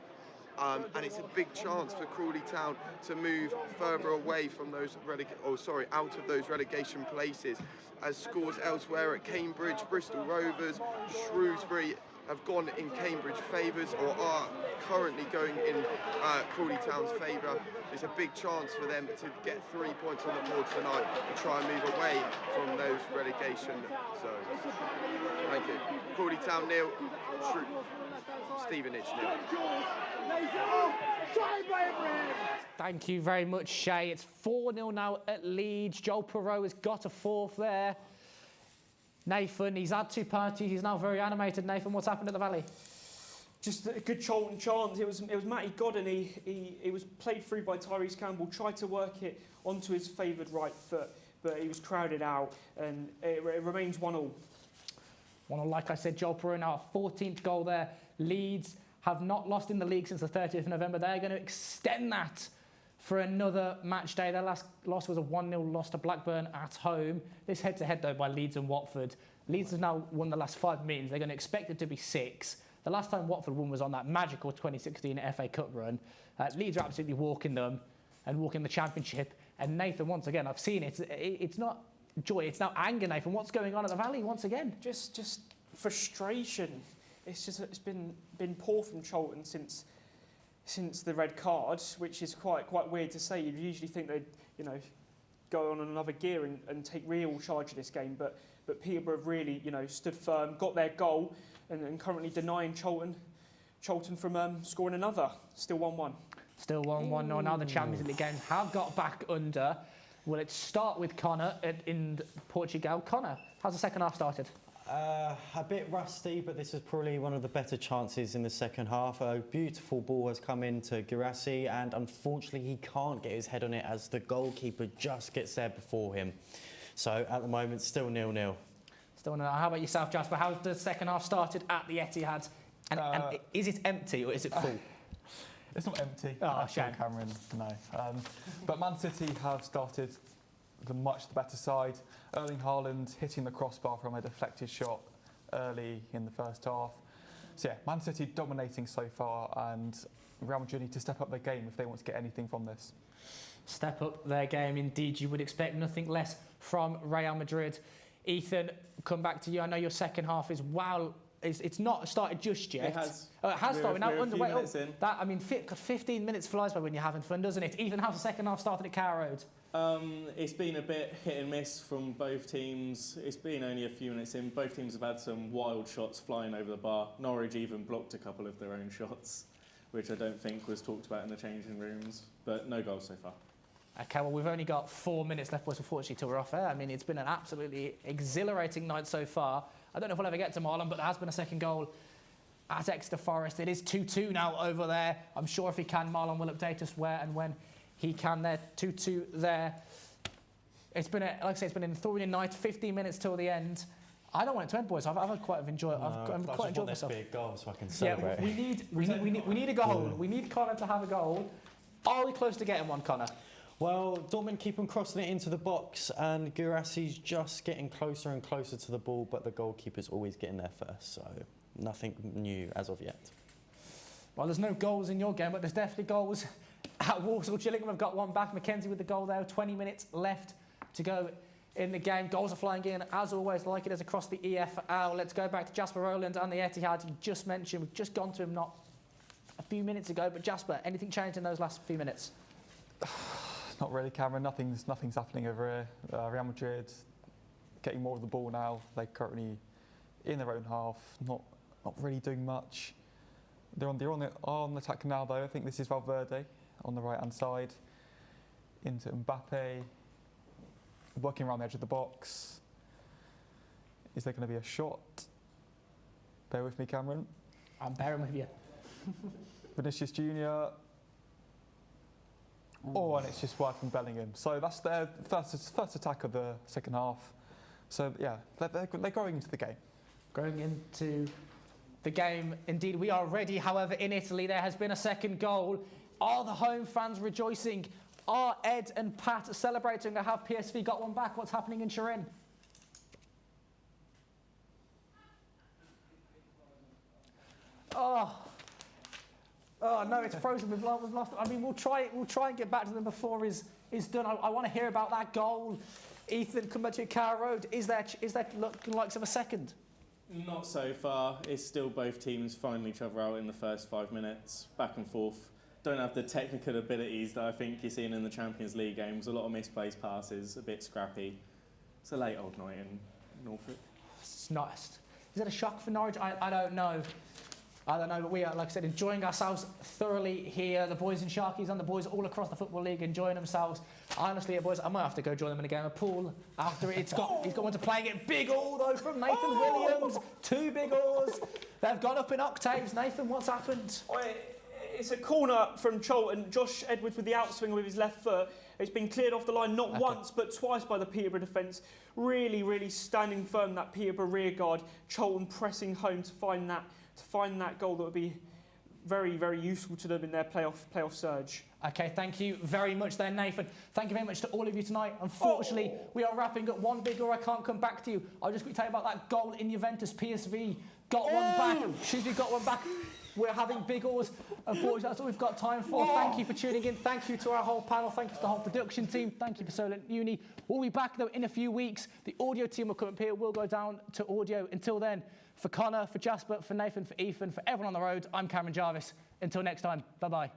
And it's a big chance for Crawley Town to move further away from those out of those relegation places, as scores elsewhere at Cambridge, Bristol Rovers, Shrewsbury have gone in Cambridge favours, or are currently going in Crawley Town's favour. It's a big chance for them to get 3 points on the board tonight and try and move away from those relegation zones. Thank you. Crawley Town 0, Stevenage 0. Thank you very much, Shay. It's 4-0 now at Leeds. Joel Perot has got a 4th there. Nathan, he's had 2 penalties. He's now very animated. Nathan, what's happened at the Valley? just a good Charlton chance. It was Matty Godden. He was played through by Tyrese Campbell. Tried to work it onto his favoured right foot, but he was crowded out, and it remains 1-1. 1-1, like I said, Joel Pereira, our 14th goal there. Leeds have not lost in the league since the 30th of November. They're going to extend that for another match day. Their last loss was a 1-0 loss to Blackburn at home. This head-to-head, though, by Leeds and Watford. Leeds has now won the last 5 meetings. They're going to expect it to be 6. The last time Watford won was on that magical 2016 FA Cup run. Leeds are absolutely walking them and walking the Championship. And Nathan, once again, I've seen it. It's not joy, it's now anger, Nathan. What's going on at the Valley once again? Just frustration. It's been poor from Charlton since the red card, which is quite weird to say. You'd usually think they'd go on another gear and take real charge of this game, but Peterborough have really stood firm, got their goal, and currently denying Charlton from scoring another. Still 1-1. Still 1-1. Now the Champions League games have got back under. Will it start with Connor in Portugal? Connor, how's the second half started? A bit rusty, but this is probably one of the better chances in the second half. A beautiful ball has come into Girassi, and unfortunately he can't get his head on it as the goalkeeper just gets there before him. So at the moment, still 0-0. Still 0-0. How about yourself, Jasper? How's the second half started at the Etihad? And is it empty or is it full? It's not empty. Oh, shame. Cameron, no. But Man City have started the much better side. Erling Haaland hitting the crossbar from a deflected shot early in the first half. So yeah, Man City dominating so far, and Real Madrid need to step up their game if they want to get anything from this. Step up their game, indeed. You would expect nothing less from Real Madrid. Ethan, come back to you. I know your second half is it's not started just yet. It has. Oh, it has started. Now We're a few underway. minutes in. 15 minutes flies by when you're having fun, doesn't it? Ethan, how's the second half started at Carrow Road? It's been a bit hit and miss from both teams. It's been only a few minutes in. Both teams have had some wild shots flying over the bar. Norwich even blocked a couple of their own shots, which I don't think was talked about in the changing rooms. But no goals so far. Okay, well, we've only got 4 minutes left, boys, unfortunately, till we're off air. I mean, it's been an absolutely exhilarating night so far. I don't know if we'll ever get to Marlon, but there has been a second goal at Exeter Forest. It is 2-2 now over there. I'm sure if he can, Marlon will update us where and when he can there. 2-2 there. It's been, like I say, it's been an enthralling night, 15 minutes till the end. I don't want it to end, boys. I've quite enjoyed. I've quite enjoyed myself. Be a goal so I can celebrate. Yeah, we need a goal. We need Connor to have a goal. Are we close to getting one, Connor? Well, Dortmund keep on crossing it into the box, and Gurassi's just getting closer and closer to the ball, but the goalkeeper's always getting there first, so nothing new as of yet. Well, there's no goals in your game, but there's definitely goals at Walsall. Gillingham have got one back. Mackenzie with the goal there. 20 minutes left to go in the game. Goals are flying in, as always, like it is across the EFL. Let's go back to Jasper Rowland and the Etihad. You just mentioned, we've just gone to him not a few minutes ago, but Jasper, anything changed in those last few minutes? Not really, Cameron. Nothing's happening over here. Real Madrid getting more of the ball now. They're currently in their own half, not really doing much. They're on the attack now, though. I think this is Valverde on the right-hand side. Into Mbappe, working around the edge of the box. Is there going to be a shot? Bear with me, Cameron. I'm bearing with you. Vinicius Junior. Oh, and it's just wide from Bellingham. So that's their first attack of the second half. So yeah, they're growing into the game. Growing into the game, indeed. We are ready. However, in Italy, there has been a second goal. Are the home fans rejoicing? Are Ed and Pat celebrating to have PSV got one back? What's happening in Turin? Oh no, it's frozen. We've lost. I mean, we'll try and get back to them before it's done. I want to hear about that goal. Ethan, come back to your Carrow Road. Is there looking like of a second? Not so far. It's still both teams finding each other out in the first 5 minutes, back and forth. Don't have the technical abilities that I think you're seeing in the Champions League games. A lot of misplaced passes, a bit scrappy. It's a late old night in Norfolk. It's nice. Is it a shock for Norwich? I don't know. I don't know, but we are, like I said, enjoying ourselves thoroughly here. The boys in Sharkies and the boys all across the Football League enjoying themselves. Honestly, boys, I might have to go join them in a game of pool after he's got into playing it. Big all though from Nathan Williams. 2 big alls. They've gone up in octaves. Nathan, what's happened? It's a corner from Charlton. Josh Edwards with the outswing with his left foot. It's been cleared off the line not once but twice by the Peterborough defence. Really, really standing firm, that Peterborough rear guard. Charlton pressing home to find that goal that would be very, very useful to them in their playoff surge. Okay, thank you very much there, Nathan. Thank you very much to all of you tonight. Unfortunately, we are wrapping up. One big or I can't come back to you. I'll just quickly tell you about that goal in Juventus. PSV got one back. Shrewsbury got one back. We're having big oars. Unfortunately, that's all we've got time for. Thank you for tuning in. Thank you to our whole panel. Thank you to the whole production team. Thank you for Solent Uni. We'll be back, though, in a few weeks. The audio team will come up here. We'll go down to audio. Until then, for Connor, for Jasper, for Nathan, for Ethan, for everyone on the road, I'm Cameron Jarvis. Until next time, bye-bye.